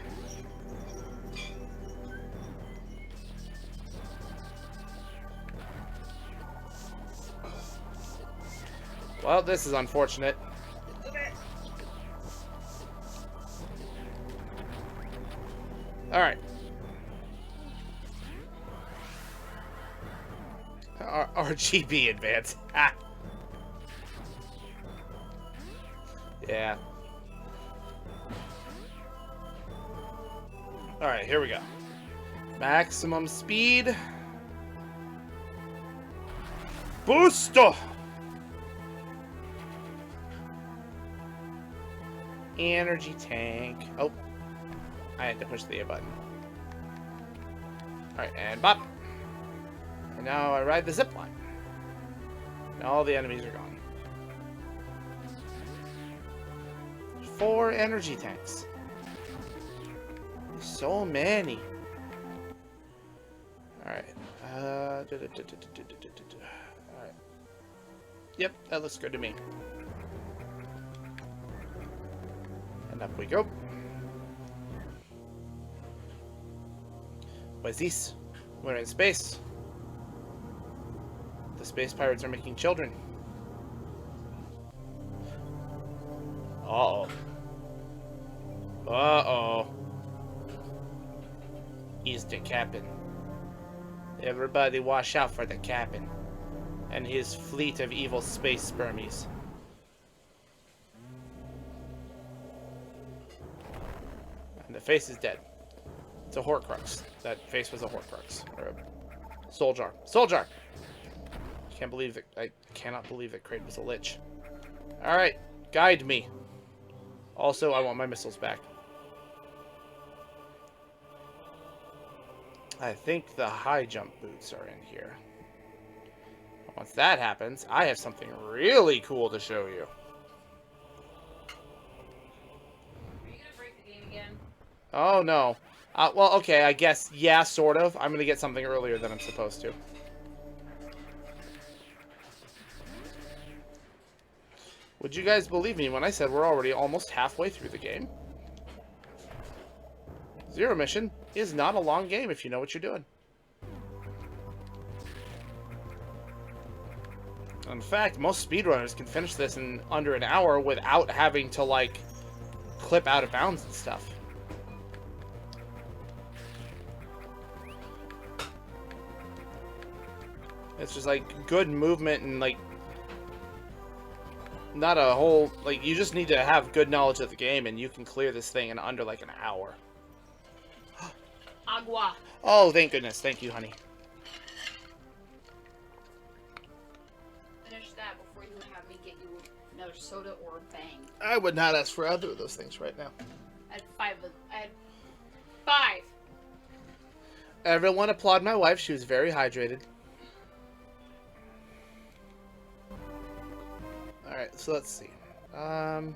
Speaker 1: Well, this is unfortunate. Alright. RGB advance. Ah. Yeah. Alright, here we go. Maximum speed. Booster! Energy tank. Oh, I had to push the A button. Alright, and bop. And now I ride the zip line. And all the enemies are gone. 4 energy tanks. So many. Alright. Alright. Yep, that looks good to me. And up we go. What's this? We're in space. The space pirates are making children. Uh-oh. Uh-oh. He's the captain. Everybody watch out for the captain and his fleet of evil space spermies. And the face is dead. It's a Horcrux. That face was a Horcrux. Or a Soul Jar. Soul Jar! I cannot believe that Kraid was a Lich. Alright, guide me. Also, I want my missiles back. I think the high jump boots are in here. Once that happens, I have something really cool to show you.
Speaker 2: Are you gonna break the game again?
Speaker 1: Oh, no. Well, okay, I guess, yeah, sort of. I'm gonna get something earlier than I'm supposed to. Would you guys believe me when I said we're already almost halfway through the game? Zero Mission is not a long game if you know what you're doing. In fact, most speedrunners can finish this in under an hour without having to, like, clip out of bounds and stuff. It's just, like, good movement and, like, not a whole... Like, you just need to have good knowledge of the game and you can clear this thing in under, like, an hour.
Speaker 2: Agua.
Speaker 1: Oh, thank goodness. Thank you, honey.
Speaker 2: Finish that before you have me get you another soda or a bang.
Speaker 1: I would not ask for either of those things right now.
Speaker 2: I had 5.
Speaker 1: Everyone applaud my wife. She was very hydrated. Alright, so let's see. Alright,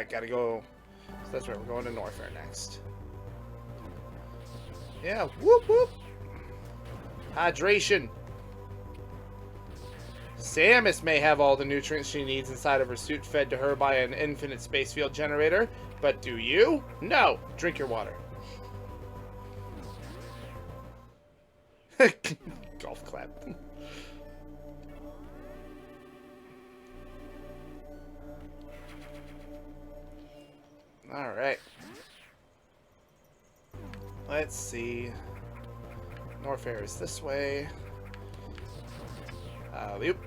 Speaker 1: gotta go. So that's right, we're going to Norfair next. Yeah, whoop whoop! Hydration! Samus may have all the nutrients she needs inside of her suit fed to her by an infinite space field generator, but do you? No! Drink your water. Golf clap. Alright. Let's see. Norfair is this way. Loop.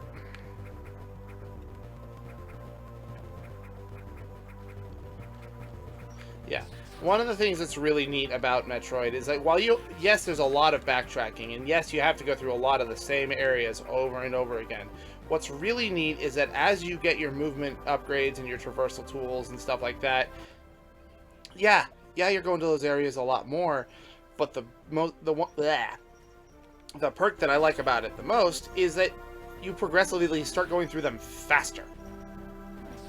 Speaker 1: Yeah. One of the things that's really neat about Metroid is that while yes, there's a lot of backtracking, and yes, you have to go through a lot of the same areas over and over again. What's really neat is that as you get your movement upgrades and your traversal tools and stuff like that, yeah, you're going to those areas a lot more, but the perk that I like about it the most is that you progressively start going through them faster.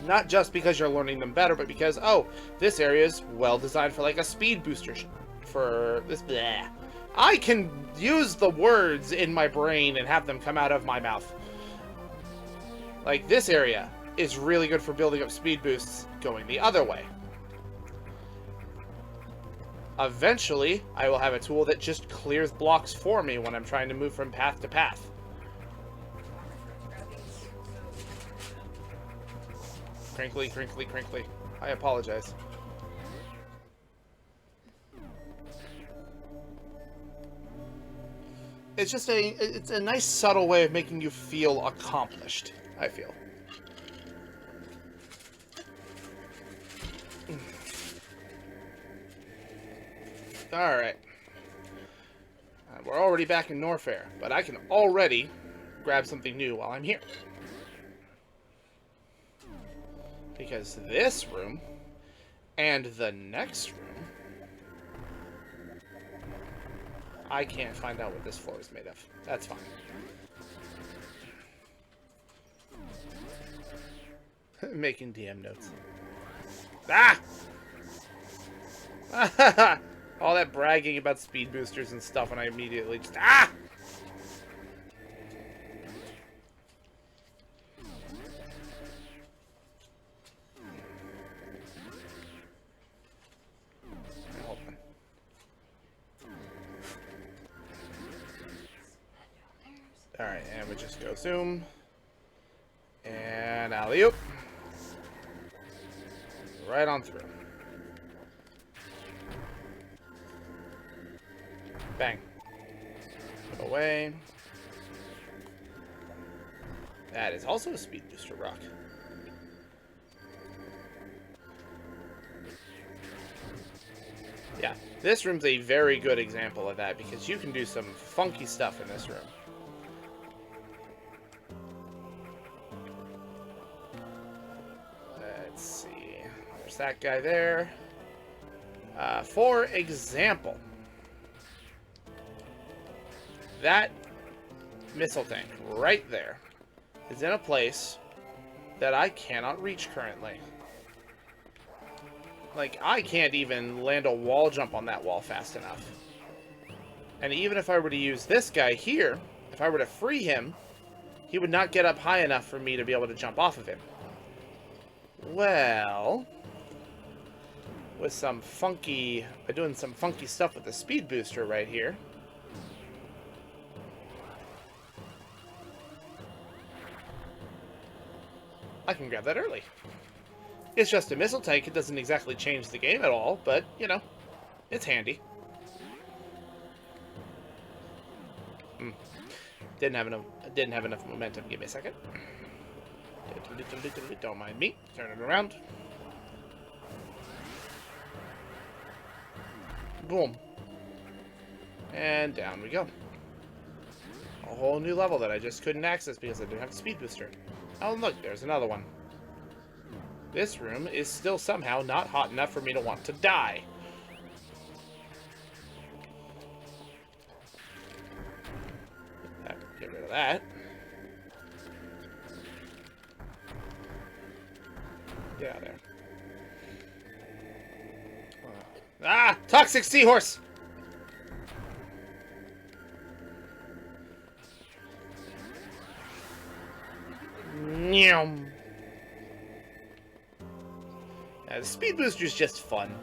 Speaker 1: Not just because you're learning them better, but because, oh, this area is well designed for like a speed booster for this. Bleh. I can use the words in my brain and have them come out of my mouth. Like, this area is really good for building up speed boosts going the other way. Eventually, I will have a tool that just clears blocks for me when I'm trying to move from path to path. Crinkly, crinkly, crinkly. I apologize. It's just it's a nice subtle way of making you feel accomplished, I feel. Alright. We're already back in Norfair, but I can already grab something new while I'm here. Because this room And the next room, I can't find out what this floor is made of. That's fine. Making DM notes. Ah! All that bragging about speed boosters and stuff, and I immediately just... Ah! Hold on. Alright, and we just go zoom. And alley-oop. Right on through. Bang. Put away. That is also a speed booster rock. Yeah, this room's a very good example of that because you can do some funky stuff in this room. Let's see. There's that guy there. For example, that missile tank right there is in a place that I cannot reach currently. Like, I can't even land a wall jump on that wall fast enough. And even if I were to use this guy here, if I were to free him, he would not get up high enough for me to be able to jump off of him. Well, with some funky, doing some funky stuff with the speed booster right here, I can grab that early. It's just a missile tank. It doesn't exactly change the game at all, but, you know, it's handy. Didn't have enough momentum. Give me a second. Don't mind me. Turn it around. Boom. And down we go. A whole new level that I just couldn't access because I didn't have a speed booster. Oh, look, there's another one. This room is still somehow not hot enough for me to want to die. Get rid of that. Get out of there. Ah! Toxic seahorse! Nyam. Yeah, the speed booster is just fun.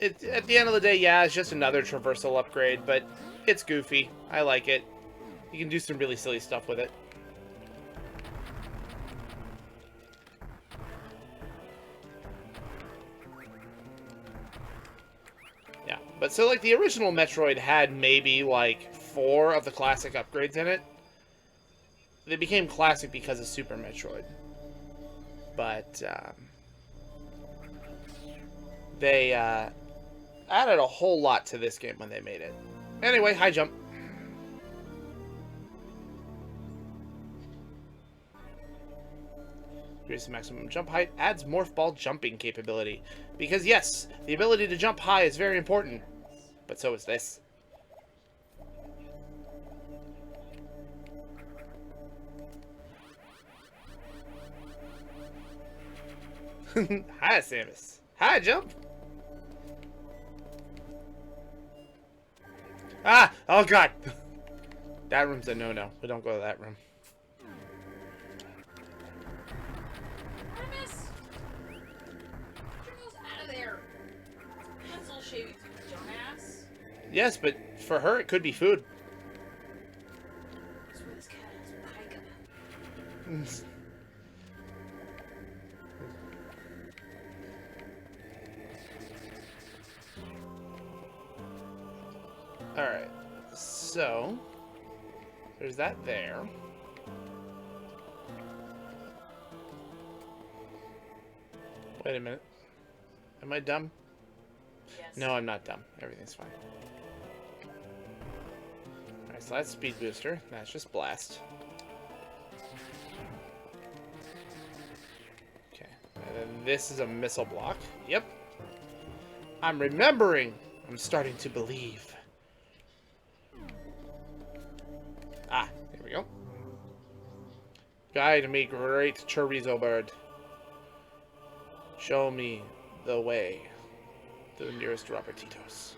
Speaker 1: At the end of the day, yeah, it's just another traversal upgrade, but it's goofy. I like it. You can do some really silly stuff with it. Yeah, but so like the original Metroid had maybe like 4 of the classic upgrades in it. They became classic because of Super Metroid. But they added a whole lot to this game when they made it. Anyway, high jump. Here's the maximum jump height. Adds morph ball jumping capability. Because yes, the ability to jump high is very important. But so is this. Hi, Samus. Hi, jump. Ah! Oh, God. That room's a no-no. We don't go to that room.
Speaker 2: I miss. Get those out of there. Pencil shaving, dumbass.
Speaker 1: Yes, but for her, it could be food.
Speaker 2: That's where this cat has pica.
Speaker 1: Alright, so there's that there. Wait a minute. Am I dumb?
Speaker 2: Yes.
Speaker 1: No, I'm not dumb. Everything's fine. Alright, so that's speed booster. That's just blast. Okay. And then this is a missile block. Yep. I'm remembering. I'm starting to believe. Ah, here we go. Guide me, great chorizo bird. Show me the way to the nearest Robertitos.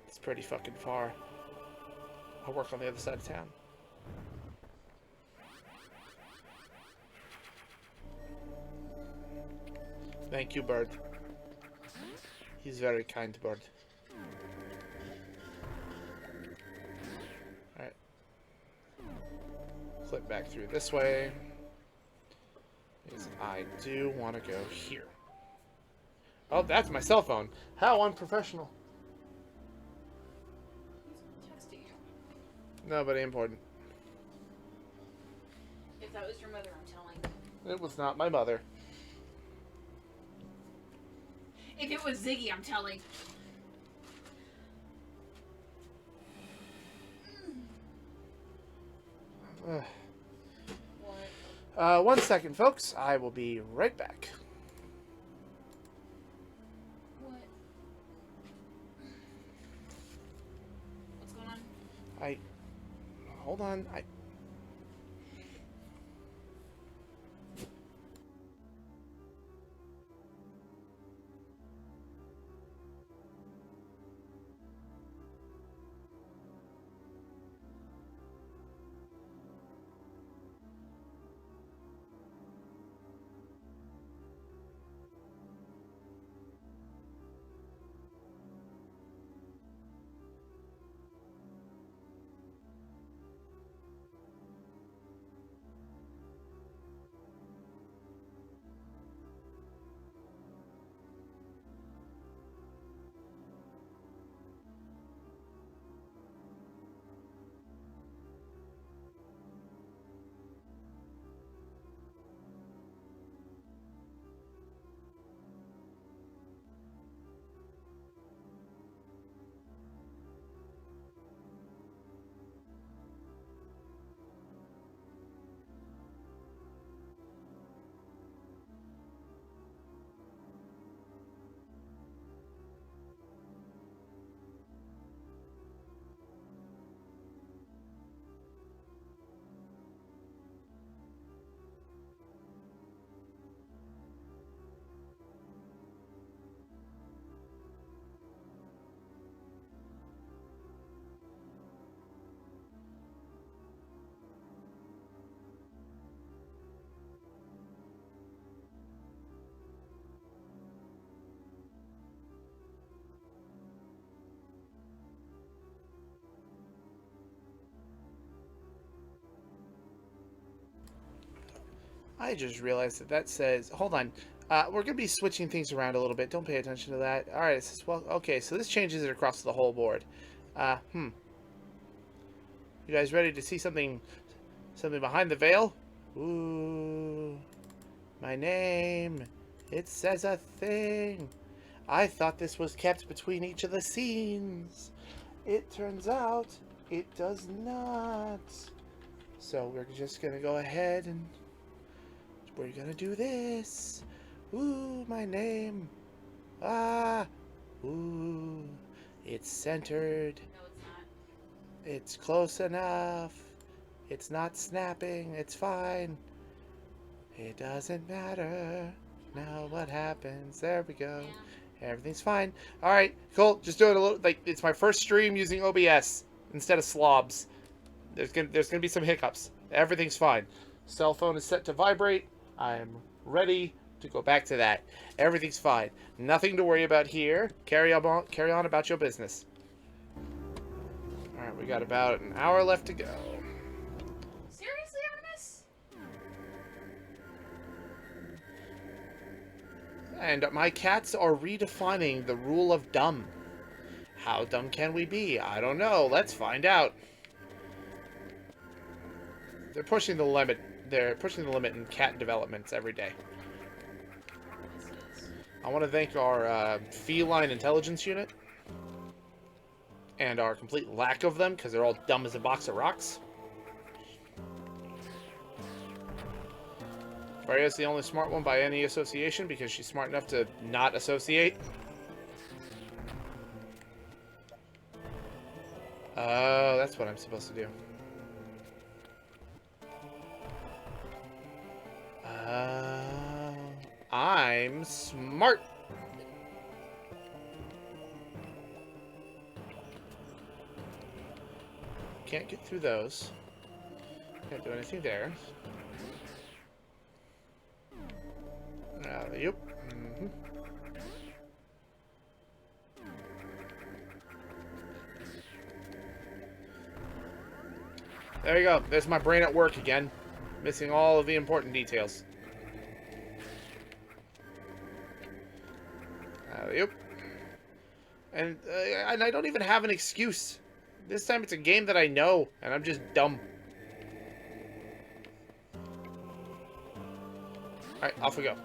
Speaker 1: It's pretty fucking far. I'll work on the other side of town. Thank you, bird. He's very kind, bird. Alright. Clip back through this way. Because I do want to go here. Oh, that's my cell phone. How unprofessional.
Speaker 2: Who's texting you?
Speaker 1: Nobody important.
Speaker 2: If that was your mother, I'm telling you.
Speaker 1: It was not my mother.
Speaker 2: If it was Ziggy, I'm telling. What?
Speaker 1: 1 second, folks. I will be right back.
Speaker 2: What? What's going on?
Speaker 1: Hold on. I just realized that says, hold on, we're going to be switching things around a little bit. Don't pay attention to that. All right, it says, well, okay, so this changes it across the whole board. You guys ready to see something behind the veil? Ooh, my name, it says a thing. I thought this was kept between each of the scenes. It turns out it does not. So we're just going to go ahead and we're gonna do this. Ooh, my name. Ah. Ooh. It's centered.
Speaker 2: No, it's not.
Speaker 1: It's close enough. It's not snapping. It's fine. It doesn't matter. Now what happens? There we go.
Speaker 2: Yeah.
Speaker 1: Everything's fine. Alright, cool. Just do it a little, like, it's my first stream using OBS instead of slobs. There's gonna be some hiccups. Everything's fine. Cell phone is set to vibrate. I'm ready to go back to that. Everything's fine. Nothing to worry about here. Carry on about your business. Alright, we got about an hour left to go.
Speaker 2: Seriously, Artemis?
Speaker 1: And my cats are redefining the rule of dumb. How dumb can we be? I don't know. Let's find out. They're pushing the limit. They're pushing the limit in cat developments every day. I want to thank our feline intelligence unit and our complete lack of them because they're all dumb as a box of rocks Aquaria's the only smart one by any association because she's smart enough to not associate. Oh, that's what I'm supposed to do. I'm smart. Can't get through those. Can't do anything there. Yep. Mm-hmm. There you go. There's my brain at work again. Missing all of the important details. Yep. And I don't even have an excuse. This time it's a game that I know, and I'm just dumb. Alright, off we go.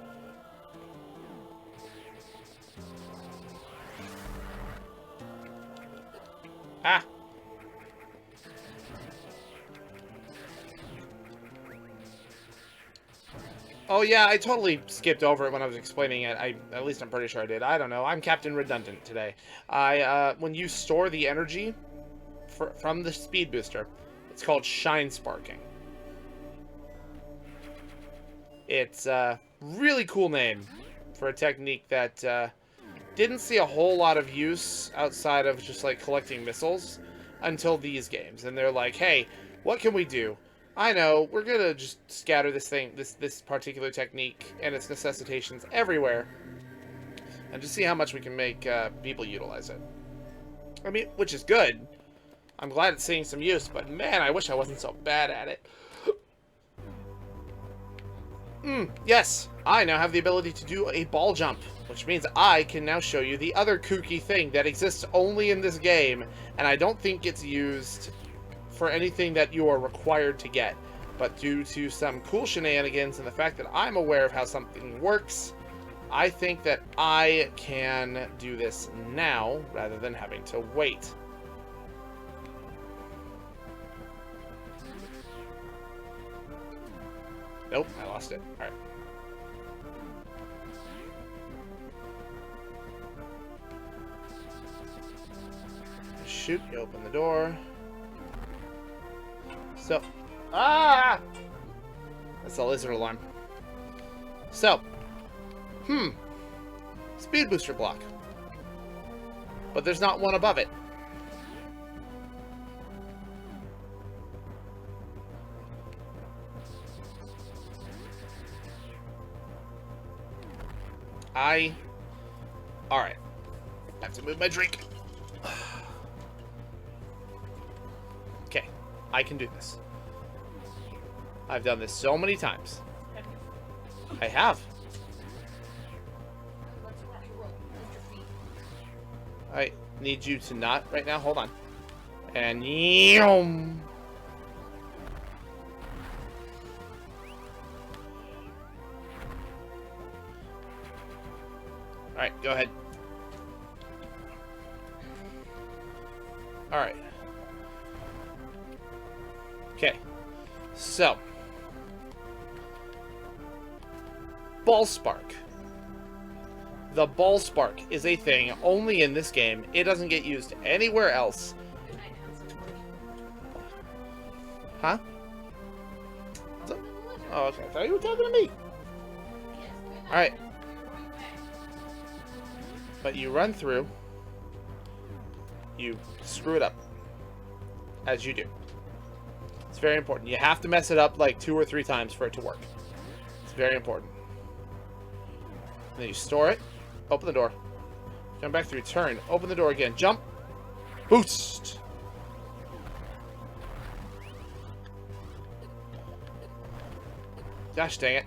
Speaker 1: Ah! Oh yeah, I totally skipped over it when I was explaining it. At least I'm pretty sure I did. I don't know. I'm Captain Redundant today. When you store the energy from the speed booster, it's called shine sparking. It's a really cool name for a technique that didn't see a whole lot of use outside of just like collecting missiles until these games. And they're like, hey, what can we do? I know, we're gonna just scatter this thing, this particular technique and its necessitations everywhere, and just see how much we can make people utilize it. I mean, which is good. I'm glad it's seeing some use, but man, I wish I wasn't so bad at it. Yes, I now have the ability to do a ball jump, which means I can now show you the other kooky thing that exists only in this game, and I don't think it's used for anything that you are required to get. But due to some cool shenanigans and the fact that I'm aware of how something works, I think that I can do this now rather than having to wait. Nope, I lost it. Alright. Shoot, you open the door. So, that's a lizard alarm. So, speed booster block. But there's not one above it. Alright. Have to move my drink. Okay. I can do this. I've done this so many times. I have. I need you to not right now. Hold on. And yum. Alright, go ahead. Alright. Okay. So. Ball Spark. The Ball Spark is a thing only in this game. It doesn't get used anywhere else. Huh? Oh, okay. I thought you were talking to me. Alright. But you run through. You screw it up. As you do. It's very important. You have to mess it up like 2 or 3 times for it to work. It's very important. And then you store it. Open the door. Come back through. Turn. Open the door again. Jump. Boost. Gosh dang it.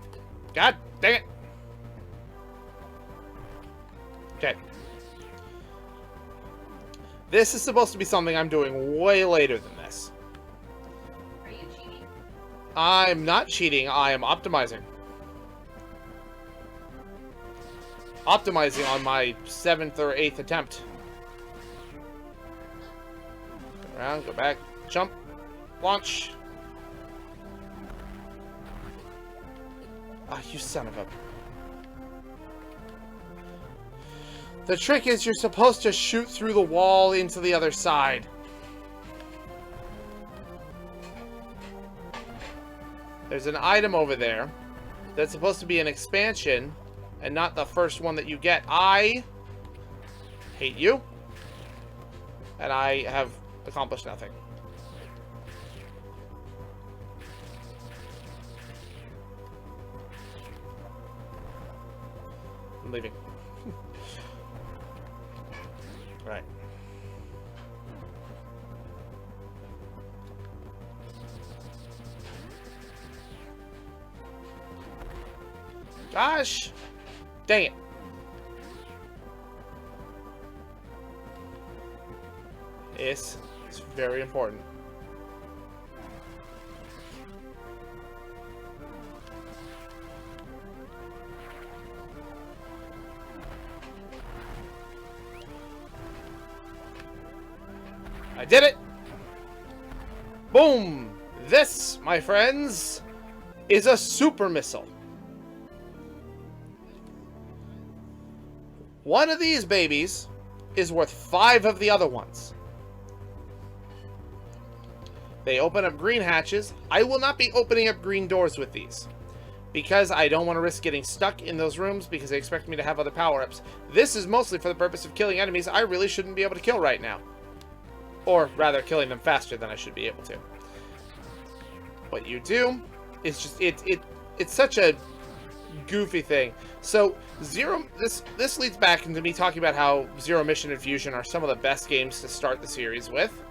Speaker 1: God dang it. Okay. This is supposed to be something I'm doing way later than this.
Speaker 2: Are you cheating?
Speaker 1: I'm not cheating. I am optimizing. Optimizing on my 7th or 8th attempt. Go around, go back, jump, launch. Ah, you son of a... The trick is you're supposed to shoot through the wall into the other side. There's an item over there that's supposed to be an expansion and not the first one that you get. I hate you. And I have accomplished nothing. I'm leaving. Right. Gosh! Dang it. It's very important. I did it! Boom! This, my friends, is a super missile. One of these babies is worth 5 of the other ones. They open up green hatches. I will not be opening up green doors with these, because I don't want to risk getting stuck in those rooms because they expect me to have other power-ups. This is mostly for the purpose of killing enemies I really shouldn't be able to kill right now. Or rather, killing them faster than I should be able to. What you do is just... It's such a goofy thing. So, this leads back into me talking about how Zero Mission and Fusion are some of the best games to start the series with.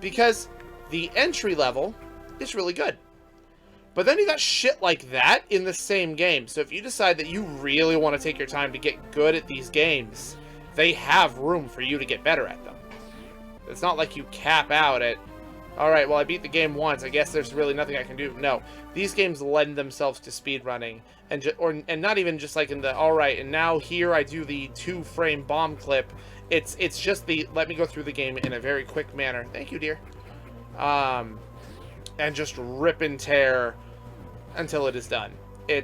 Speaker 1: Because the entry level is really good. But then you got shit like that in the same game. So if you decide that you really want to take your time to get good at these games, they have room for you to get better at them. It's not like you cap out at, alright, well I beat the game once, I guess there's really nothing I can do. No. These games lend themselves to speedrunning. And not even just like in the, alright, and now here I do the 2-frame bomb clip. It's just the, let me go through the game in a very quick manner. Thank you, dear. And just rip and tear until it is done. I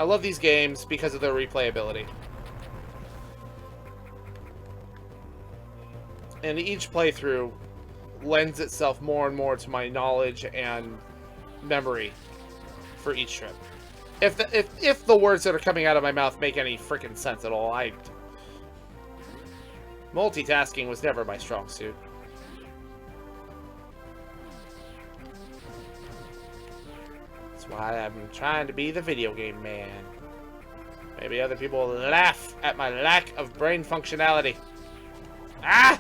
Speaker 1: love these games because of their replayability. And each playthrough lends itself more and more to my knowledge and memory for each trip. If the words that are coming out of my mouth make any freaking sense at all, multitasking was never my strong suit. That's why I'm trying to be the video game man. Maybe other people will laugh at my lack of brain functionality. Ah!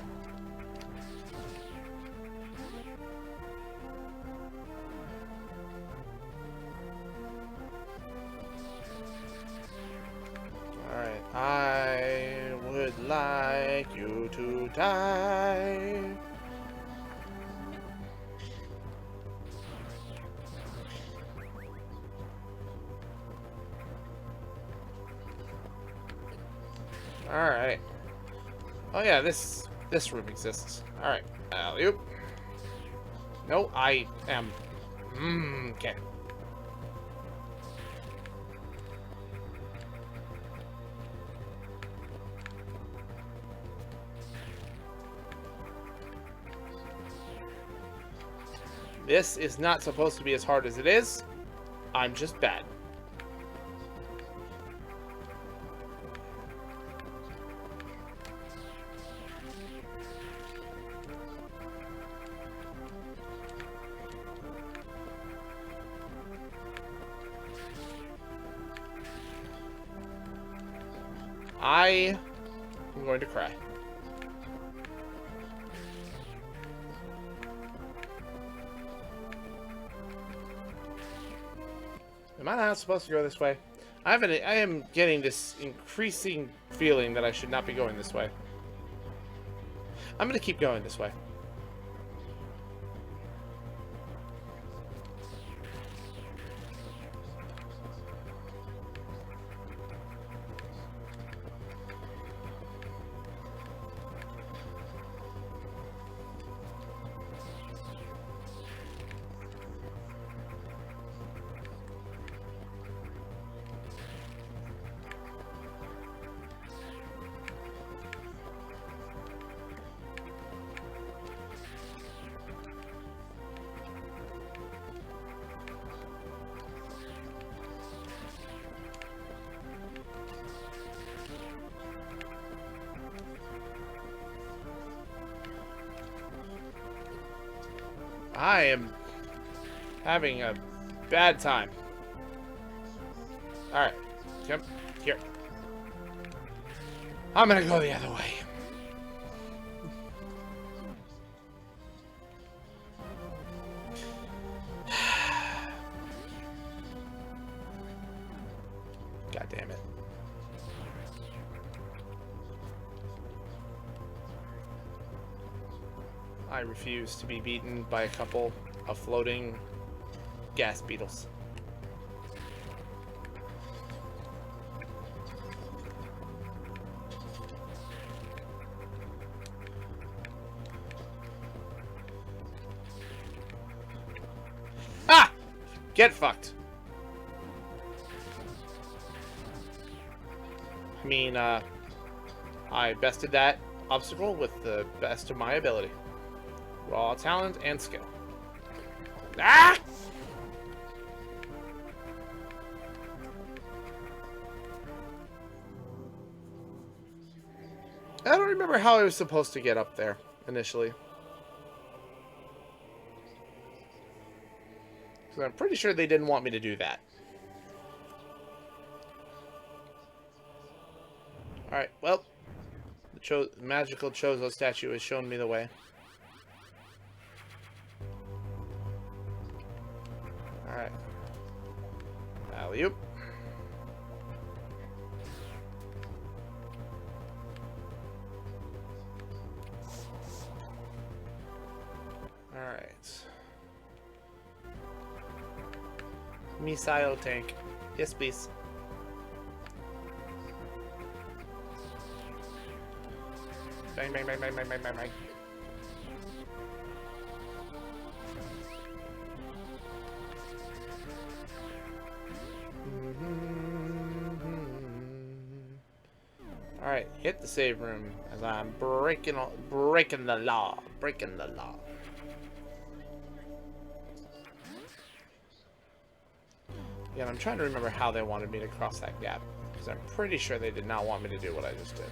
Speaker 1: Alright, I would like you to die. Alright. Oh yeah, this room exists. Alright. Alley-oop. No, I am... okay. This is not supposed to be as hard as it is. I'm just bad. I am going to cry. Am I not supposed to go this way? I am getting this increasing feeling that I should not be going this way. I'm going to keep going this way. I am having a bad time. Alright. Come here. I'm gonna go the other way. God damn it. I refuse to be beaten by a couple of floating gas beetles. Ah! Get fucked. I mean, I bested that obstacle with the best of my ability. Raw talent and skill. Ah! I don't remember how I was supposed to get up there initially. So I'm pretty sure they didn't want me to do that. Alright, well, the magical Chozo statue has shown me the way. Alright. Alley-oop. Alright. Missile tank. Yes, please. Bang, bang, bang, bang, bang, bang, bang, bang. Alright, hit the save room as I'm breaking the law. Breaking the law. Yeah, I'm trying to remember how they wanted me to cross that gap, because I'm pretty sure they did not want me to do what I just did.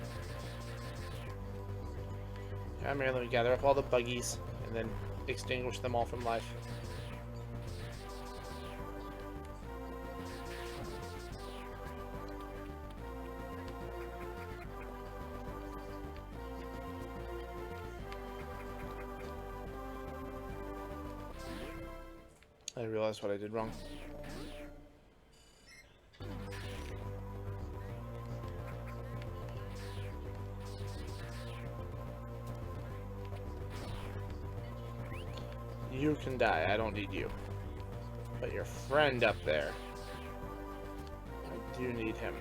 Speaker 1: Come here, let me gather up all the buggies, and then extinguish them all from life. I realized what I did wrong. You can die, I don't need you. But your friend up there, I do need him.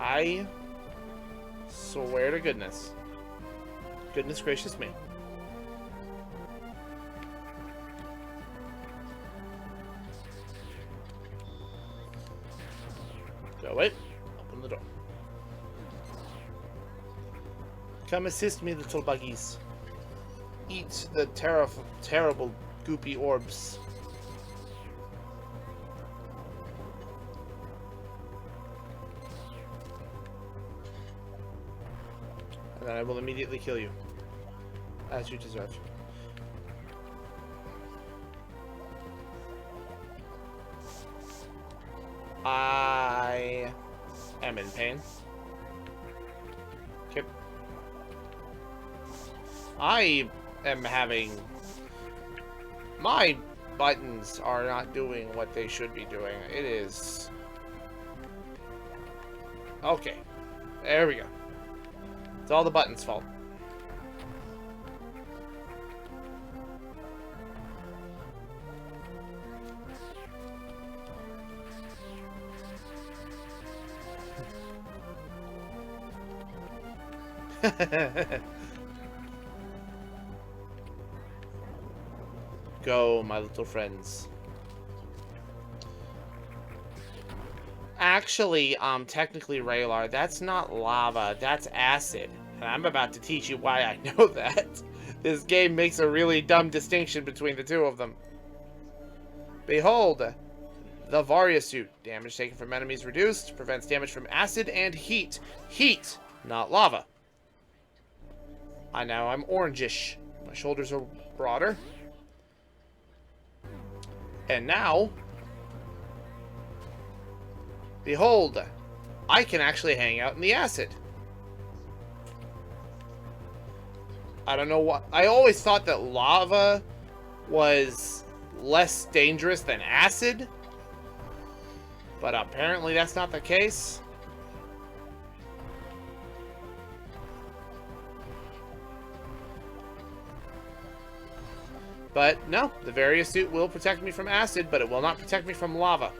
Speaker 1: I swear to goodness. Goodness gracious me. Go away. Open the door. Come assist me, little buggies. Eat the terrible goopy orbs. And then I will immediately kill you. As you deserve. I am in pain. Okay. I am having... My buttons are not doing what they should be doing. It is... Okay. There we go. It's all the buttons' fault. go, my little friends. Actually, technically, Raylar, that's not lava, that's acid. And I'm about to teach you why I know that. This game makes a really dumb distinction between the two of them. Behold, the Varia suit. Damage taken from enemies reduced. Prevents damage from acid and heat. Heat, not lava. Now I'm orangish. My shoulders are broader. And now, behold, I can actually hang out in the acid. I don't know what... I always thought that lava was less dangerous than acid. But apparently that's not the case. But no, the Varia suit will protect me from acid, but it will not protect me from lava.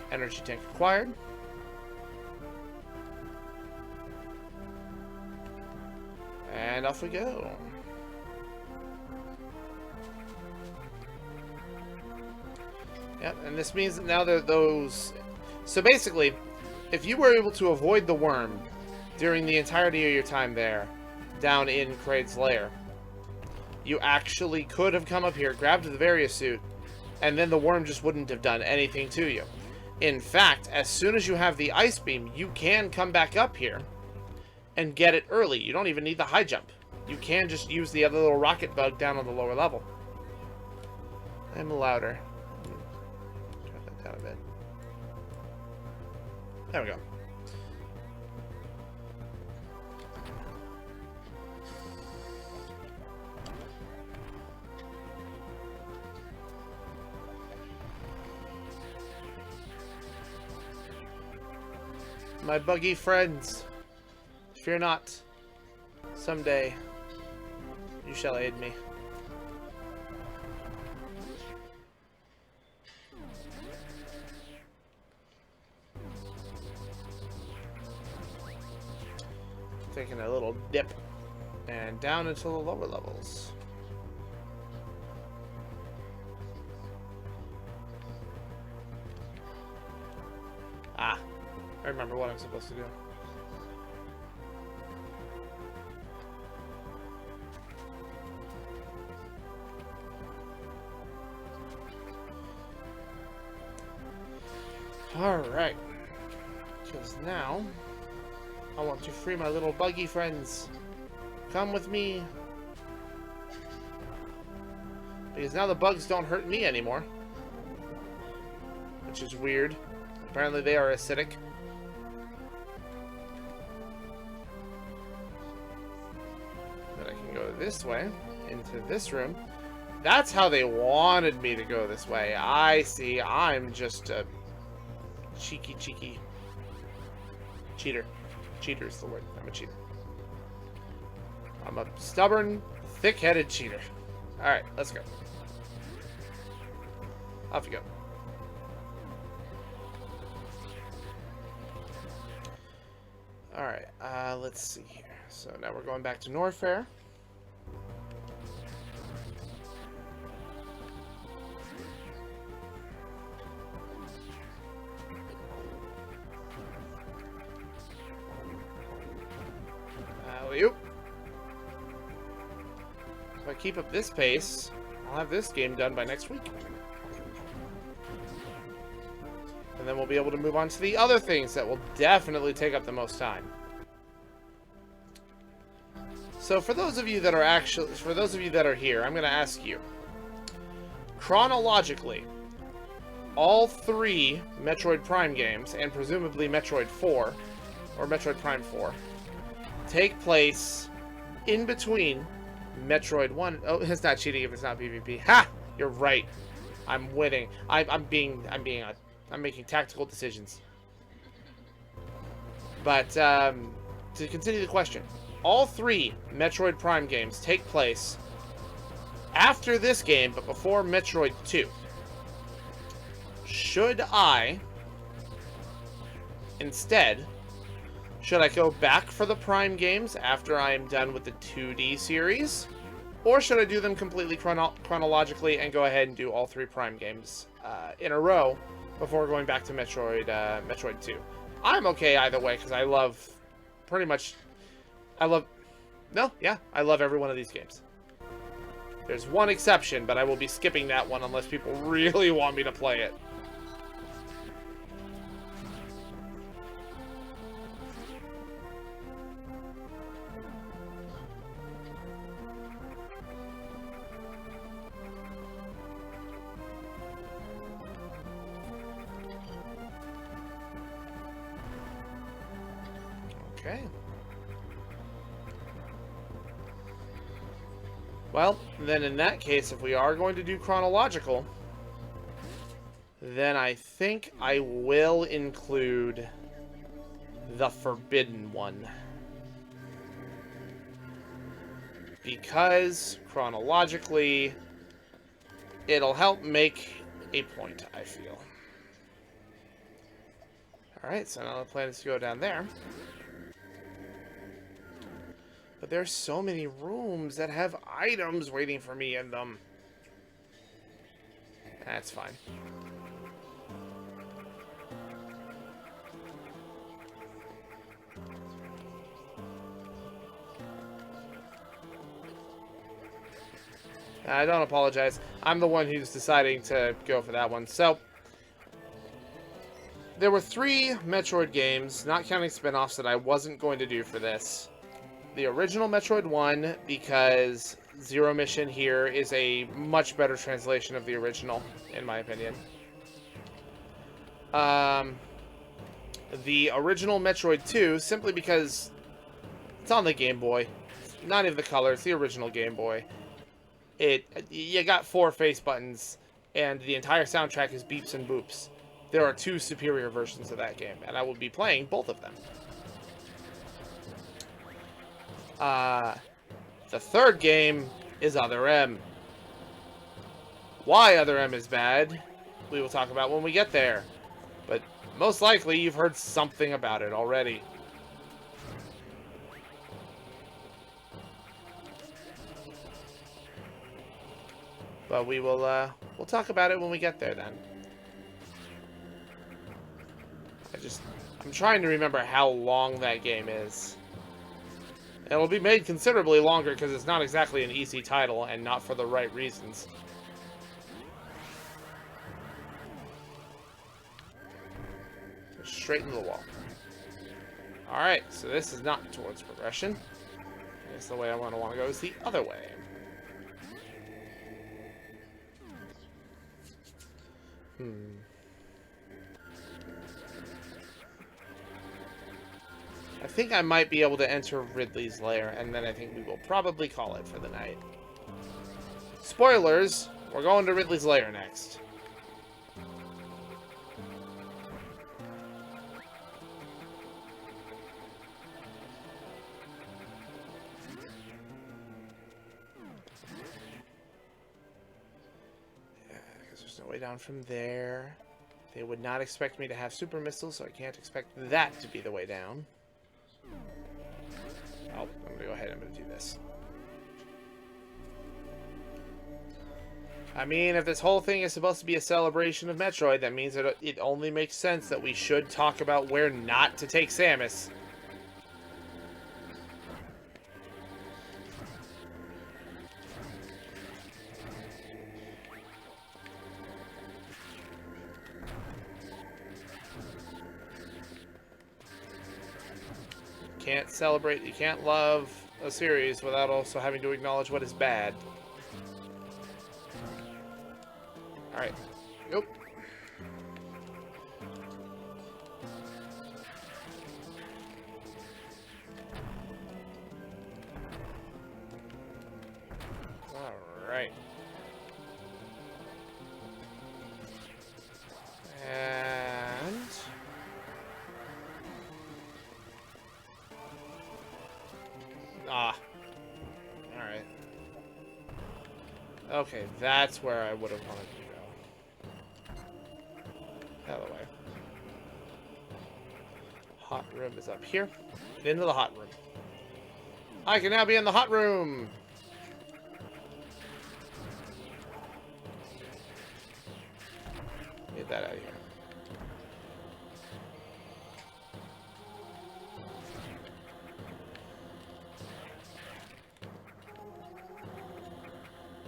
Speaker 1: Energy tank acquired. And off we go. Yep, and this means that now that those... So basically, if you were able to avoid the worm during the entirety of your time there, down in Kraid's lair, you actually could have come up here, grabbed the Varia suit, and then the worm just wouldn't have done anything to you. In fact, as soon as you have the ice beam, you can come back up here and get it early. You don't even need the high jump. You can just use the other little rocket bug down on the lower level. I'm louder. Turn that down a bit. There we go. My buggy friends, fear not. Someday, you shall aid me. Taking a little dip and down into the lower levels. Ah, I remember what I'm supposed to do. Alright. Because now, I want to free my little buggy friends. Come with me. Because now the bugs don't hurt me anymore. Which is weird. Apparently they are acidic. Then I can go this way, into this room. That's how they wanted me to go this way. I see. I'm just a cheeky cheater. Cheater is the word. I'm a cheater. I'm a stubborn, thick-headed cheater. Alright, let's go. Off you go. Alright, let's see here. So now we're going back to Norfair. Alley-oop. If I keep up this pace, I'll have this game done by next week. And then we'll be able to move on to the other things that will definitely take up the most time. So for those of you that are here, I'm going to ask you, chronologically, all three Metroid Prime games, and presumably Metroid 4, or Metroid Prime 4, take place in between Metroid 1. Oh, it's not cheating if it's not PvP. Ha! You're right. I'm winning. I'm making tactical decisions. But to continue the question, all three Metroid Prime games take place after this game, but before Metroid 2. Should I go back for the Prime games after I am done with the 2D series? Or should I do them completely chronologically and go ahead and do all 3 Prime games in a row before going back to Metroid 2? I'm okay either way, because I love pretty much... I love every one of these games. There's one exception, but I will be skipping that one unless people really want me to play it. Okay. Well, then in that case, if we are going to do chronological, then I think I will include the Forbidden One. Because, chronologically, it'll help make a point, I feel. Alright, so now the plan is to go down there. But there's so many rooms that have items waiting for me in them. That's fine. I don't apologize. I'm the one who's deciding to go for that one. So, there were 3 Metroid games, not counting spin-offs, that I wasn't going to do for this. The original Metroid 1, because Zero Mission here is a much better translation of the original, in my opinion. The original Metroid 2, simply because it's on the Game Boy. Not even the color, it's the original Game Boy. You got 4 face buttons, and the entire soundtrack is beeps and boops. There are 2 superior versions of that game, and I will be playing both of them. The third game is Other M. Why Other M is bad, we will talk about when we get there. But most likely, you've heard something about it already. But we will, we'll talk about it when we get there, then. I'm trying to remember how long that game is. It'll be made considerably longer because it's not exactly an easy title, and not for the right reasons. Straight into the wall. Alright, so this is not towards progression. I guess the way I want to go is the other way. I think I might be able to enter Ridley's lair, and then I think we will probably call it for the night. Spoilers! We're going to Ridley's lair next. Yeah, because there's no way down from there. They would not expect me to have super missiles, so I can't expect that to be the way down. Oh, I'm going to go ahead and I'm going to do this. I mean, if this whole thing is supposed to be a celebration of Metroid, that means that it only makes sense that we should talk about where not to take Samus. Can't celebrate, you can't love a series without also having to acknowledge what is bad. Alright. Nope. Alright. And... Alright. Okay, that's where I would have wanted to go. Out of the way. Hot room is up here. Get into the hot room. I can now be in the hot room! Get that out of here.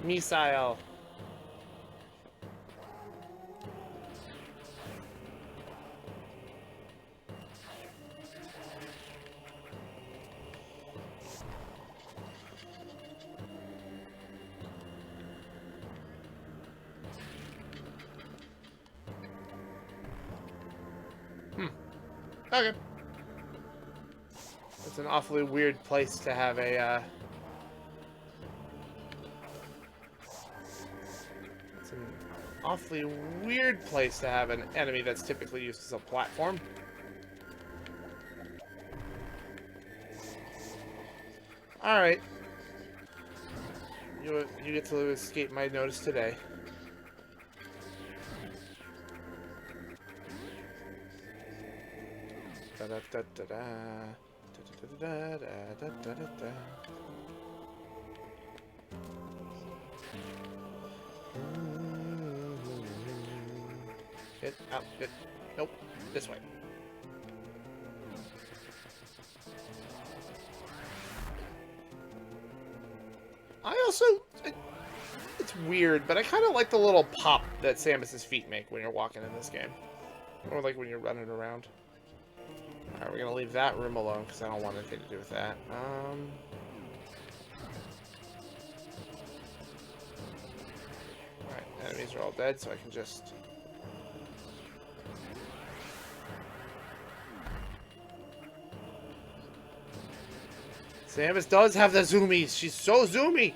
Speaker 1: Missile. Okay. It's an awfully weird place to have a, It's an awfully weird place to have an enemy that's typically used as a platform. Alright. You get to escape my notice today. Da da da da da da da da da da da. Get out. Get. Nope. This way. I also. It's weird, but I kind of like the little pop that Samus's feet make when you're walking in this game. Or like when you're running around. Alright, we're gonna leave that room alone because I don't want anything to do with that. Alright, enemies are all dead, so I can just... Samus does have the zoomies. She's so zoomy.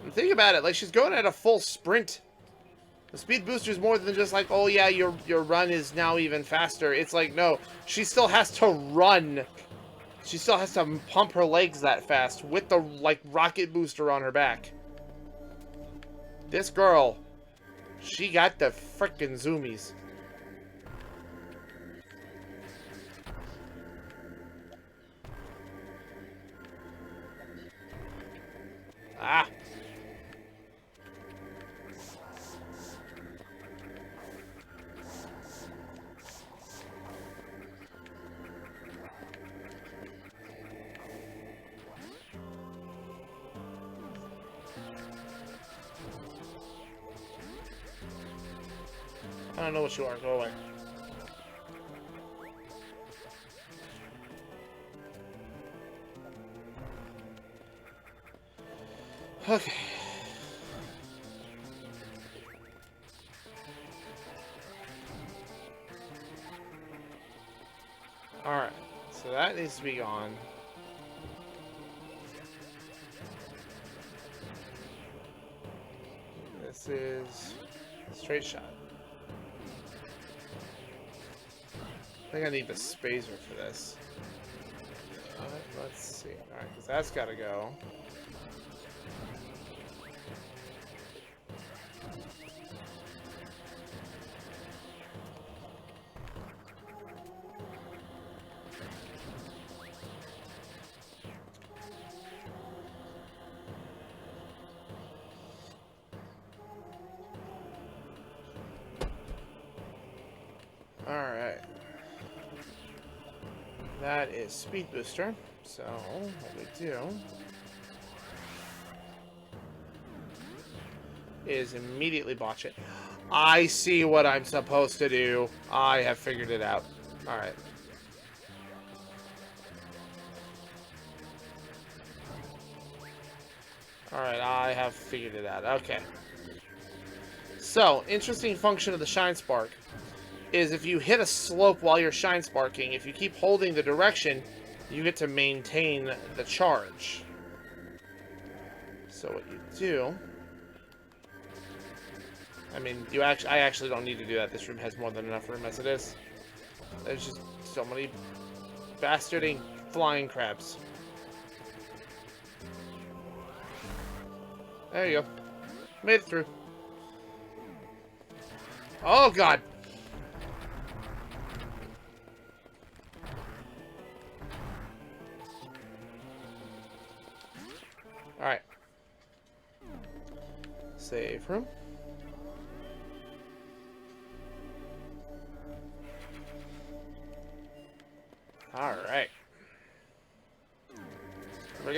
Speaker 1: And think about it, like she's going at a full sprint. The speed booster is more than just like, oh yeah, your run is now even faster. It's like, no, she still has to run. She still has to pump her legs that fast with the, like, rocket booster on her back. This girl, she got the frickin' zoomies. Ah. I don't know what you are. Go away. Okay. Alright. So that needs to be gone. This is a straight shot. I think I need the spacer for this. Let's see. Alright, because that's got to go. Alright. That is speed booster. So, what we do is immediately botch it. I see what I'm supposed to do. I have figured it out. Alright. Alright, I have figured it out. Okay. So, interesting function of the Shine Spark is if you hit a slope while you're Shine Sparking, if you keep holding the direction, you get to maintain the charge. So what you do... I mean, I actually don't need to do that. This room has more than enough room as it is. There's just so many bastarding flying crabs. There you go. Made it through. Oh, God! Alright. Save room.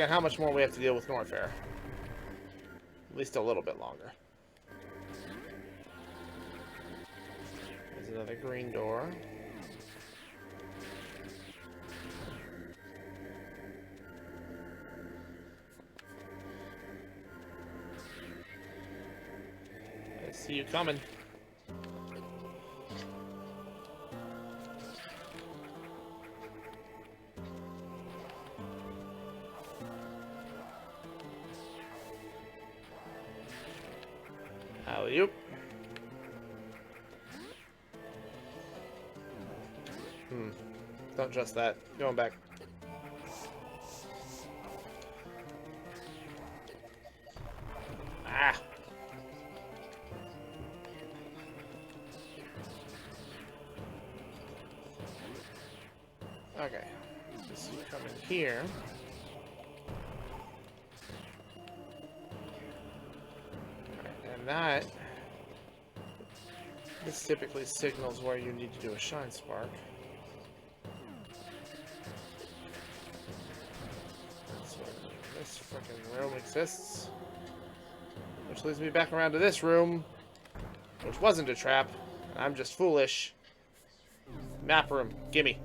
Speaker 1: forget how much more we have to deal with Norfair. At least a little bit longer. There's another green door. I see you coming. Alley-oop. Don't trust that. Going back. Ah. Okay. This you come in here. And that, this typically signals where you need to do a shine spark. That's where this freaking room exists. Which leads me back around to this room, which wasn't a trap. I'm just foolish. Map room, gimme.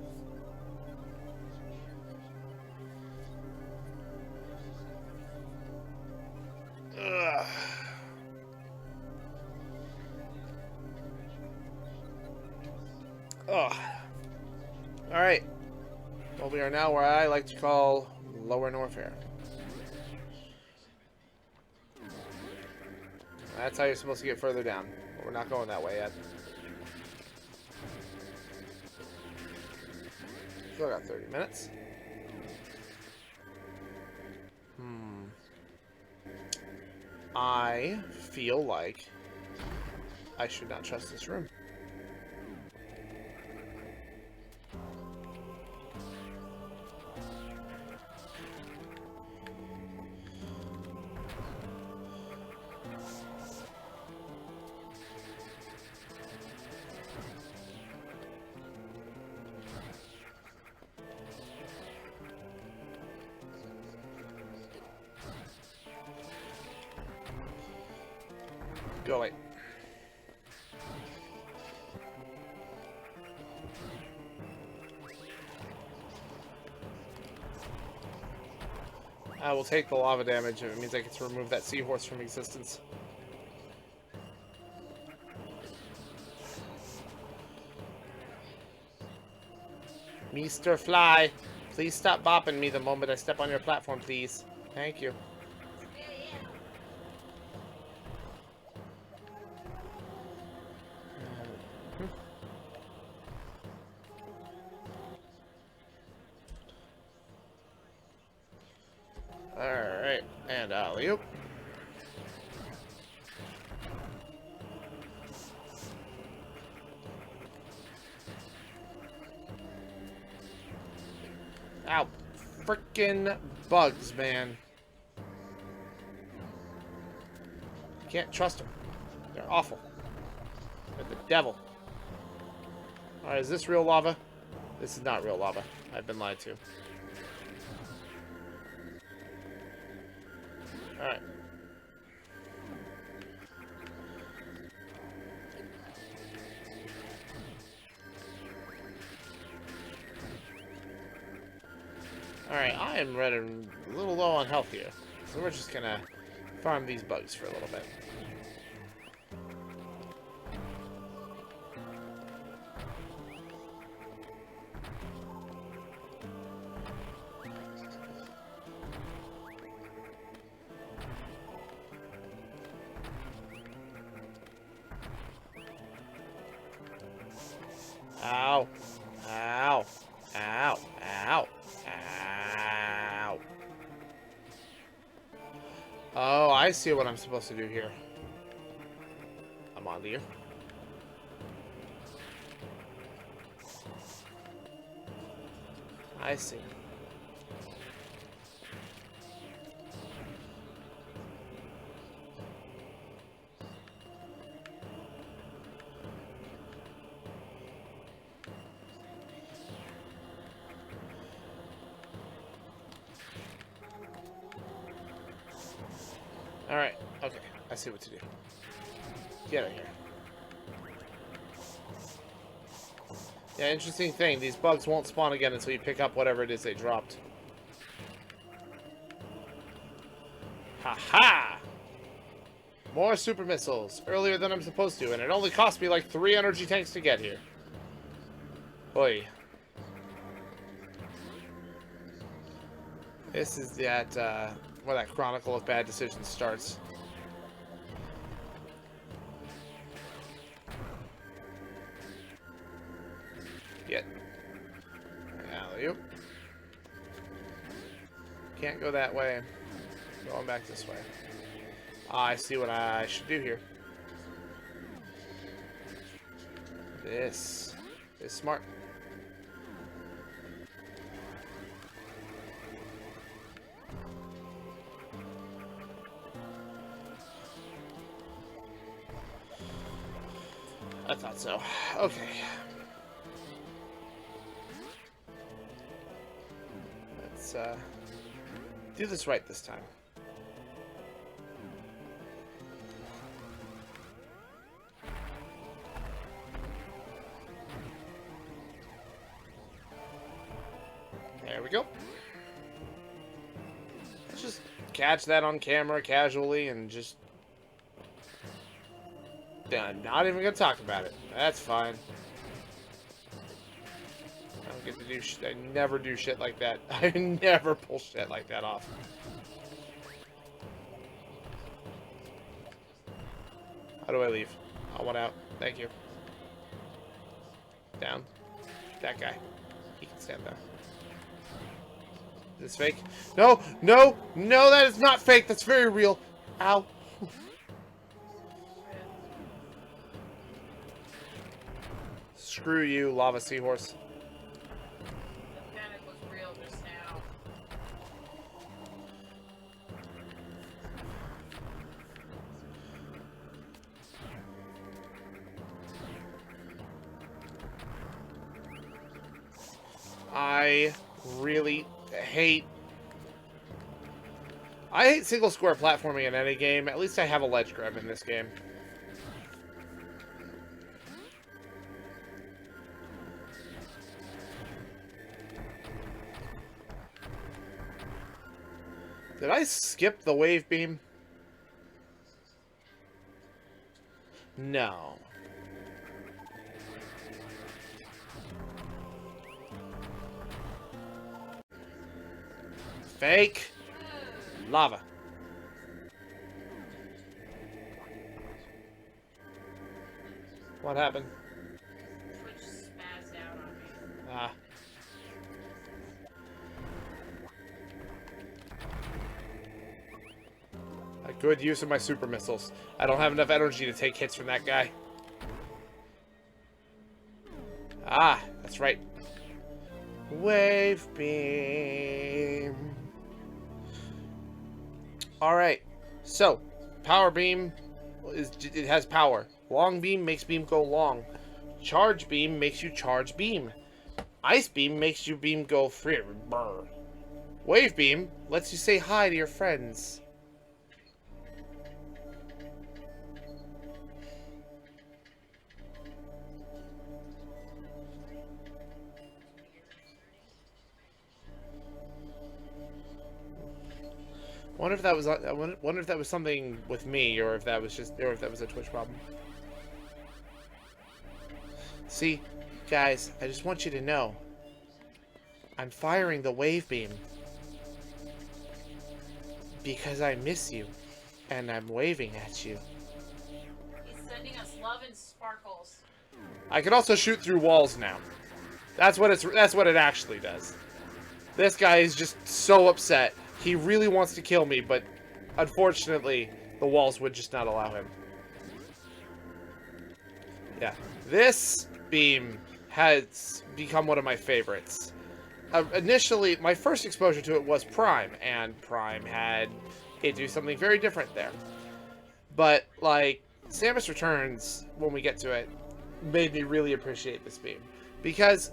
Speaker 1: Ugh. Oh. Alright. Well, we are now where I like to call Lower Norfair. That's how you're supposed to get further down. But we're not going that way yet. Still got 30 minutes. I feel like I should not trust this room. Go away. I will take the lava damage if it means I get to remove that seahorse from existence. Mr. Fly, please stop bopping me the moment I step on your platform, please. Thank you. Alright, and alley-oop. Ow. Frickin' bugs, man. Can't trust them. They're awful. They're the devil. Alright, is this real lava? This is not real lava. I've been lied to. Alright. Alright, I am running a little low on health here. So we're just gonna farm these bugs for a little bit. Ow. Ow. Ow. Ow. Ow. Oh, I see what I'm supposed to do here. I'm on to you. I see. Alright, okay. I see what to do. Get out of here. Yeah, interesting thing. These bugs won't spawn again until you pick up whatever it is they dropped. Ha-ha! More super missiles. Earlier than I'm supposed to, and it only cost me like 3 energy tanks to get here. Boy. This is that, where that Chronicle of Bad Decisions starts. Get. Alley-oop. Can't go that way. Going back this way. I see what I should do here. This is smart. I thought so. Okay. Let's do this right this time. There we go. Let's just catch that on camera casually and just... I'm not even gonna talk about it. That's fine. I don't get to do shit. I never do shit like that. I never pull shit like that off. How do I leave? I want out. Thank you. Down. That guy. He can stand there. Is this fake? No! No! No, that is not fake! That's very real! Ow. Screw you, lava seahorse.
Speaker 2: The panic was real just now.
Speaker 1: I really hate... I hate single square platforming in any game. At least I have a ledge grab in this game. Did I skip the wave beam? No. Fake. Lava. What happened?
Speaker 2: Twitch spazzed out on me.
Speaker 1: Ah. A good use of my super missiles. I don't have enough energy to take hits from that guy. Ah, that's right. Wave beam. Alright. So, power beam it has power. Long beam makes beam go long. Charge beam makes you charge beam. Ice beam makes you beam go free. Brr. Wave beam lets you say hi to your friends. Wonder if that was I wonder if that was something with me, or if that was just, or if that was a Twitch problem. See, guys, I just want you to know, I'm firing the wave beam because I miss you, and I'm waving at you.
Speaker 2: He's sending us love and sparkles.
Speaker 1: I can also shoot through walls now. That's what it actually does. This guy is just so upset. He really wants to kill me, but unfortunately, the walls would just not allow him. Yeah, this beam has become one of my favorites. Initially, my first exposure to it was Prime, and Prime had it do something very different there. But, like, Samus Returns, when we get to it, made me really appreciate this beam. Because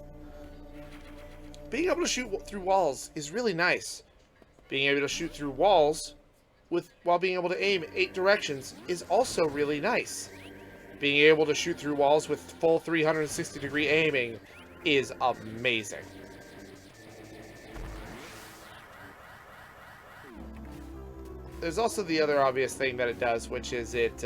Speaker 1: being able to shoot through walls is really nice. Being able to shoot through walls while being able to aim 8 directions is also really nice. Being able to shoot through walls with full 360-degree aiming is amazing. There's also the other obvious thing that it does, which is it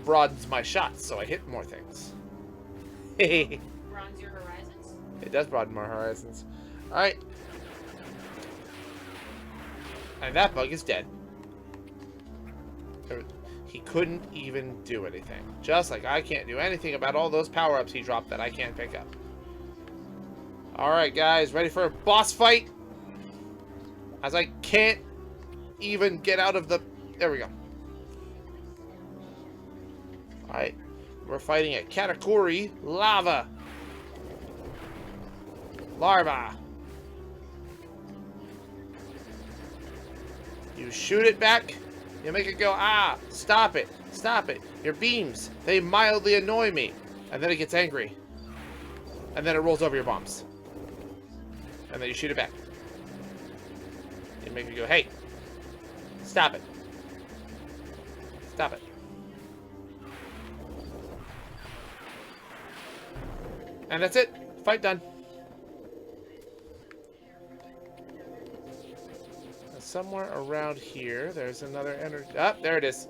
Speaker 1: broadens my shots, so I hit more things.
Speaker 2: Broadens your horizons?
Speaker 1: It does broaden my horizons. Alright. And that bug is dead. He couldn't even do anything. Just like I can't do anything about all those power-ups he dropped that I can't pick up. Alright, guys. Ready for a boss fight? As I can't even get out of the... There we go. Alright. We're fighting a Katakuri Larva. You shoot it back. You make it go, ah, stop it. Stop it. Your beams, they mildly annoy me. And then it gets angry. And then it rolls over your bombs. And then you shoot it back. You make it go, hey, stop it. Stop it. And that's it. Fight done. Somewhere around here, there's another energy. Ah, there it is.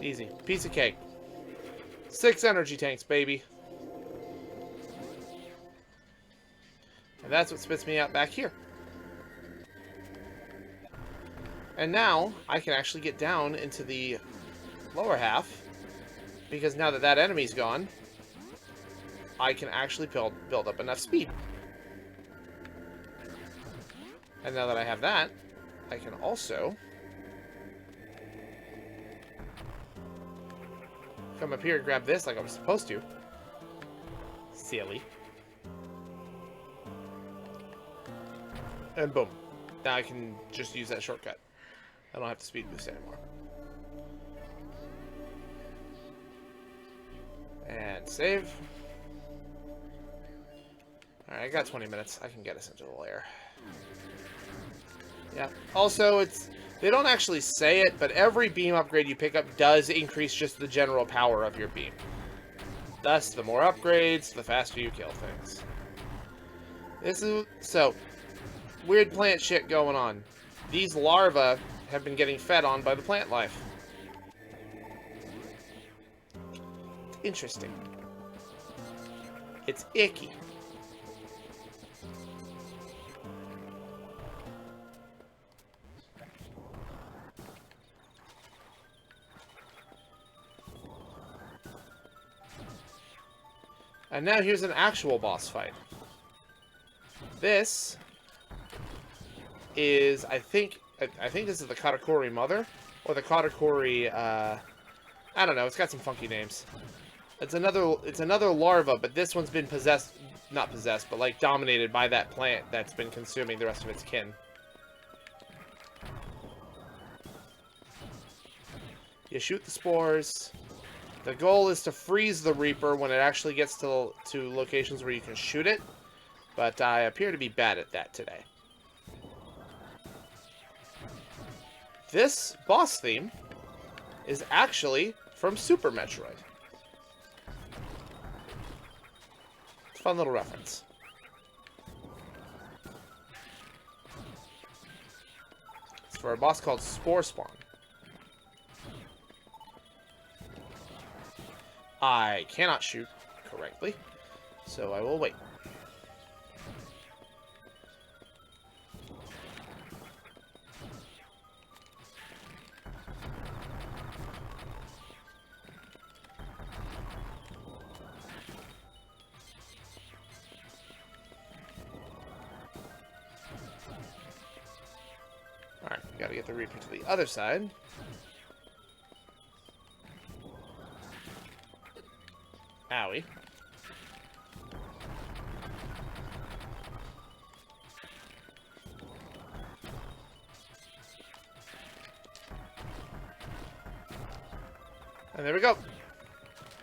Speaker 1: Easy. Piece of cake. 6 energy tanks, baby. And that's what spits me out back here. And now, I can actually get down into the lower half. Because now that that enemy's gone, I can actually build up enough speed. And now that I have that, I can also come up here and grab this like I was supposed to. Silly. And boom. Now I can just use that shortcut. I don't have to speed boost anymore. And save. Alright, I got 20 minutes. I can get us into the lair. Yeah. Also, they don't actually say it, but every beam upgrade you pick up does increase just the general power of your beam. Thus, the more upgrades, the faster you kill things. So, weird plant shit going on. These larvae have been getting fed on by the plant life. It's interesting. It's icky. And now here's an actual boss fight. This is, I think this is the Katakuri Mother, or the Katakuri, I don't know, it's got some funky names. It's another larva, but this one's been not possessed, but like dominated by that plant that's been consuming the rest of its kin. You shoot the spores. The goal is to freeze the Reaper when it actually gets to locations where you can shoot it, but I appear to be bad at that today. This boss theme is actually from Super Metroid. It's a fun little reference. It's for a boss called Spore Spawn. I cannot shoot correctly, so I will wait. Alright, gotta get the Reaper to the other side. Owie. And there we go.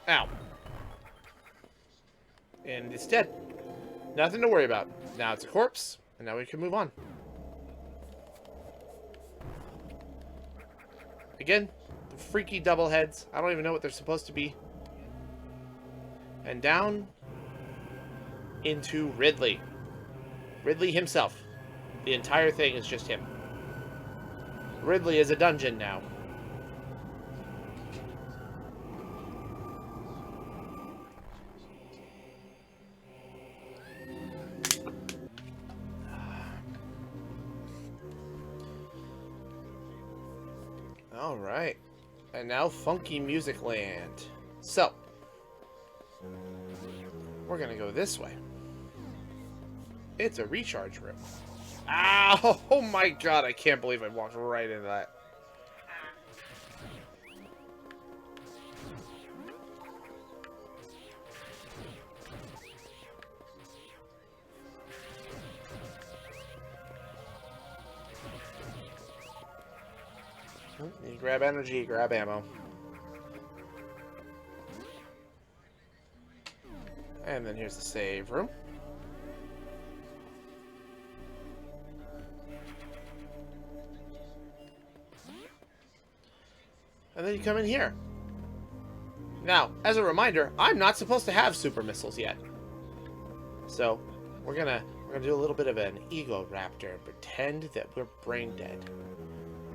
Speaker 1: Ow. And it's dead. Nothing to worry about. Now it's a corpse, and now we can move on. Again, the freaky double heads. I don't even know what they're supposed to be. And down into Ridley. Ridley himself. The entire thing is just him. Ridley is a dungeon now. Alright. And now Funky Music Land. So, we're gonna go this way. It's a recharge room. Ow! Oh my god, I can't believe I walked right into that. You grab energy, grab ammo. And then here's the save room. And then you come in here. Now, as a reminder, I'm not supposed to have super missiles yet. So, we're gonna do a little bit of an ego raptor and pretend that we're brain dead.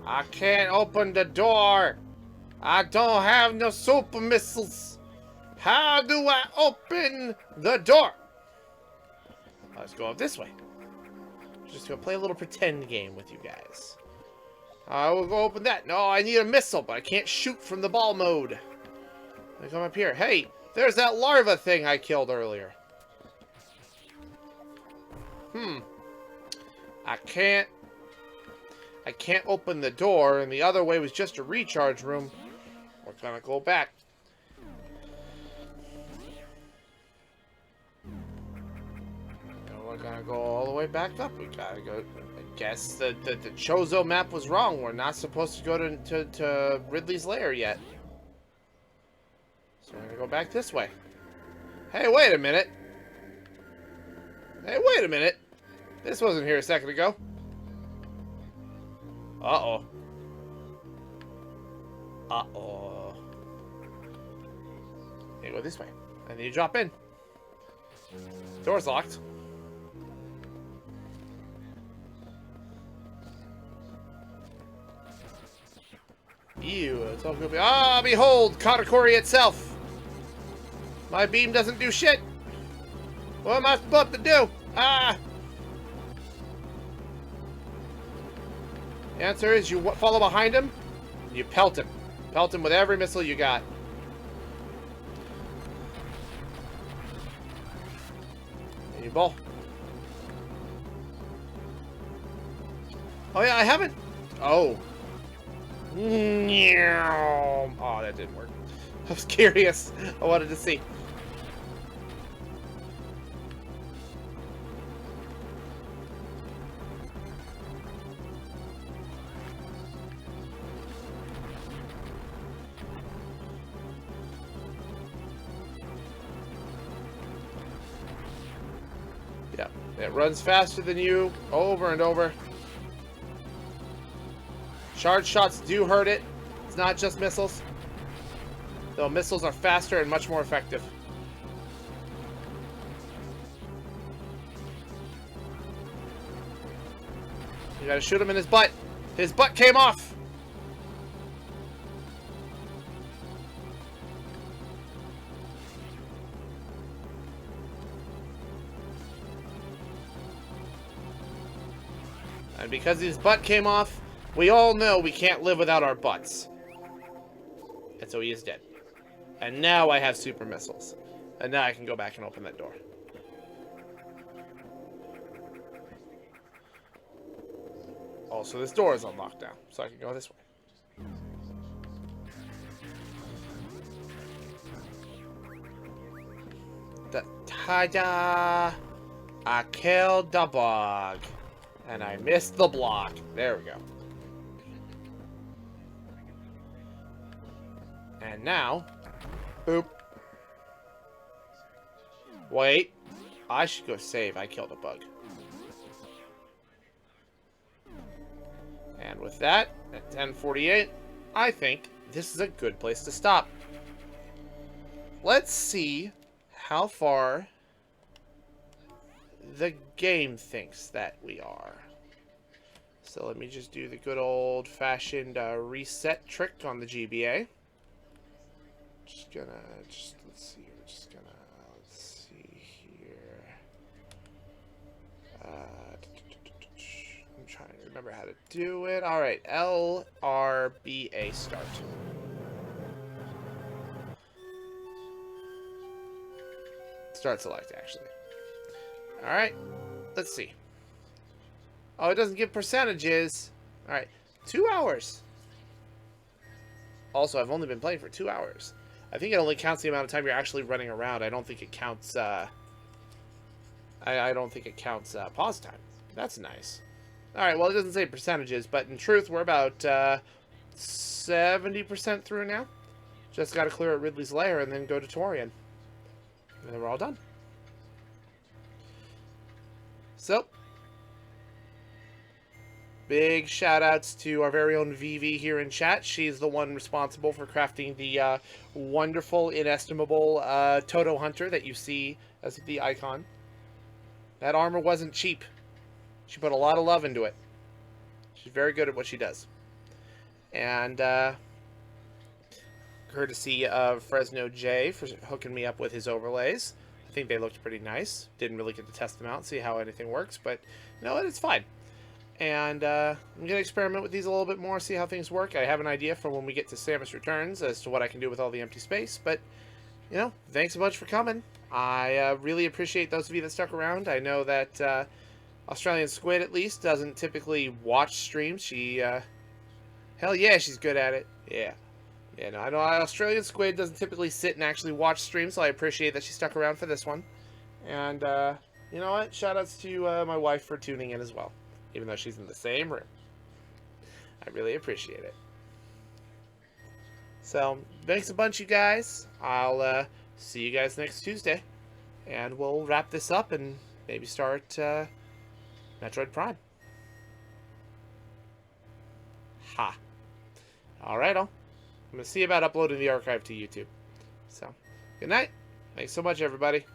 Speaker 1: I can't open the door. I don't have no super missiles. How do I open the door? Let's go up this way. Just gonna play a little pretend game with you guys. I will go open that. No, I need a missile, but I can't shoot from the ball mode. I come up here. Hey, there's that larva thing I killed earlier. I can't open the door, and the other way was just a recharge room. We're gonna go back. And we're gonna go all the way back up. We gotta go. I guess the Chozo map was wrong. We're not supposed to go to Ridley's lair yet. So we're gonna go back this way. Hey, wait a minute. Hey, wait a minute. This wasn't here a second ago. Uh-oh. Uh-oh. You go this way. And then you drop in. Door's locked. Ew, it's all good. Ah, behold, Katakuri itself. My beam doesn't do shit. What am I supposed to do? Ah! The answer is you follow behind him, and you pelt him. Pelt him with every missile you got. And you ball. Oh yeah, I haven't. Oh. Oh, that didn't work. I was curious. I wanted to see. Yeah, it runs faster than you over and over. Charge shots do hurt it. It's not just missiles. Though missiles are faster and much more effective. You gotta shoot him in his butt. His butt came off. And because his butt came off, we all know we can't live without our butts. And so he is dead. And now I have super missiles. And now I can go back and open that door. Oh, so this door is unlocked now. So I can go this way. Ta-da! I killed the bug. And I missed the block. There we go. And now, boop. Wait. I should go save. I killed a bug. And with that, at 10:48, I think this is a good place to stop. Let's see how far the game thinks that we are. So let me just do the good old-fashioned reset trick on the GBA. Let's see. Let's see here. I'm trying to remember how to do it. All right, LRBA start. Start select, actually. All right, let's see. Oh, it doesn't give percentages. All right, 2 hours. Also, I've only been playing for 2 hours. I think it only counts the amount of time you're actually running around. I don't think it counts, I don't think it counts, pause time. That's nice. Alright, well, it doesn't say percentages, but in truth, we're about, 70% through now. Just gotta clear out Ridley's Lair and then go to Torian. And then we're all done. So, big shout-outs to our very own Vivi here in chat. She's the one responsible for crafting the wonderful, inestimable Toto Hunter that you see as the icon. That armor wasn't cheap. She put a lot of love into it. She's very good at what she does. And courtesy of Fresno J for hooking me up with his overlays. I think they looked pretty nice. Didn't really get to test them out and see how anything works, but you know what? It's fine. And I'm going to experiment with these a little bit more, see how things work. I have an idea for when we get to Samus Returns as to what I can do with all the empty space. But, you know, thanks so much for coming. I really appreciate those of you that stuck around. I know that Australian Squid, at least, doesn't typically watch streams. She, hell yeah, she's good at it. Yeah. Yeah, no, I know Australian Squid doesn't typically sit and actually watch streams, so I appreciate that she stuck around for this one. And, you know what? Shoutouts to my wife for tuning in as well. Even though she's in the same room. I really appreciate it. So, thanks a bunch, you guys. I'll see you guys next Tuesday. And we'll wrap this up and maybe start Metroid Prime. Ha. Alright, I'm going to see about uploading the archive to YouTube. So, good night. Thanks so much, everybody.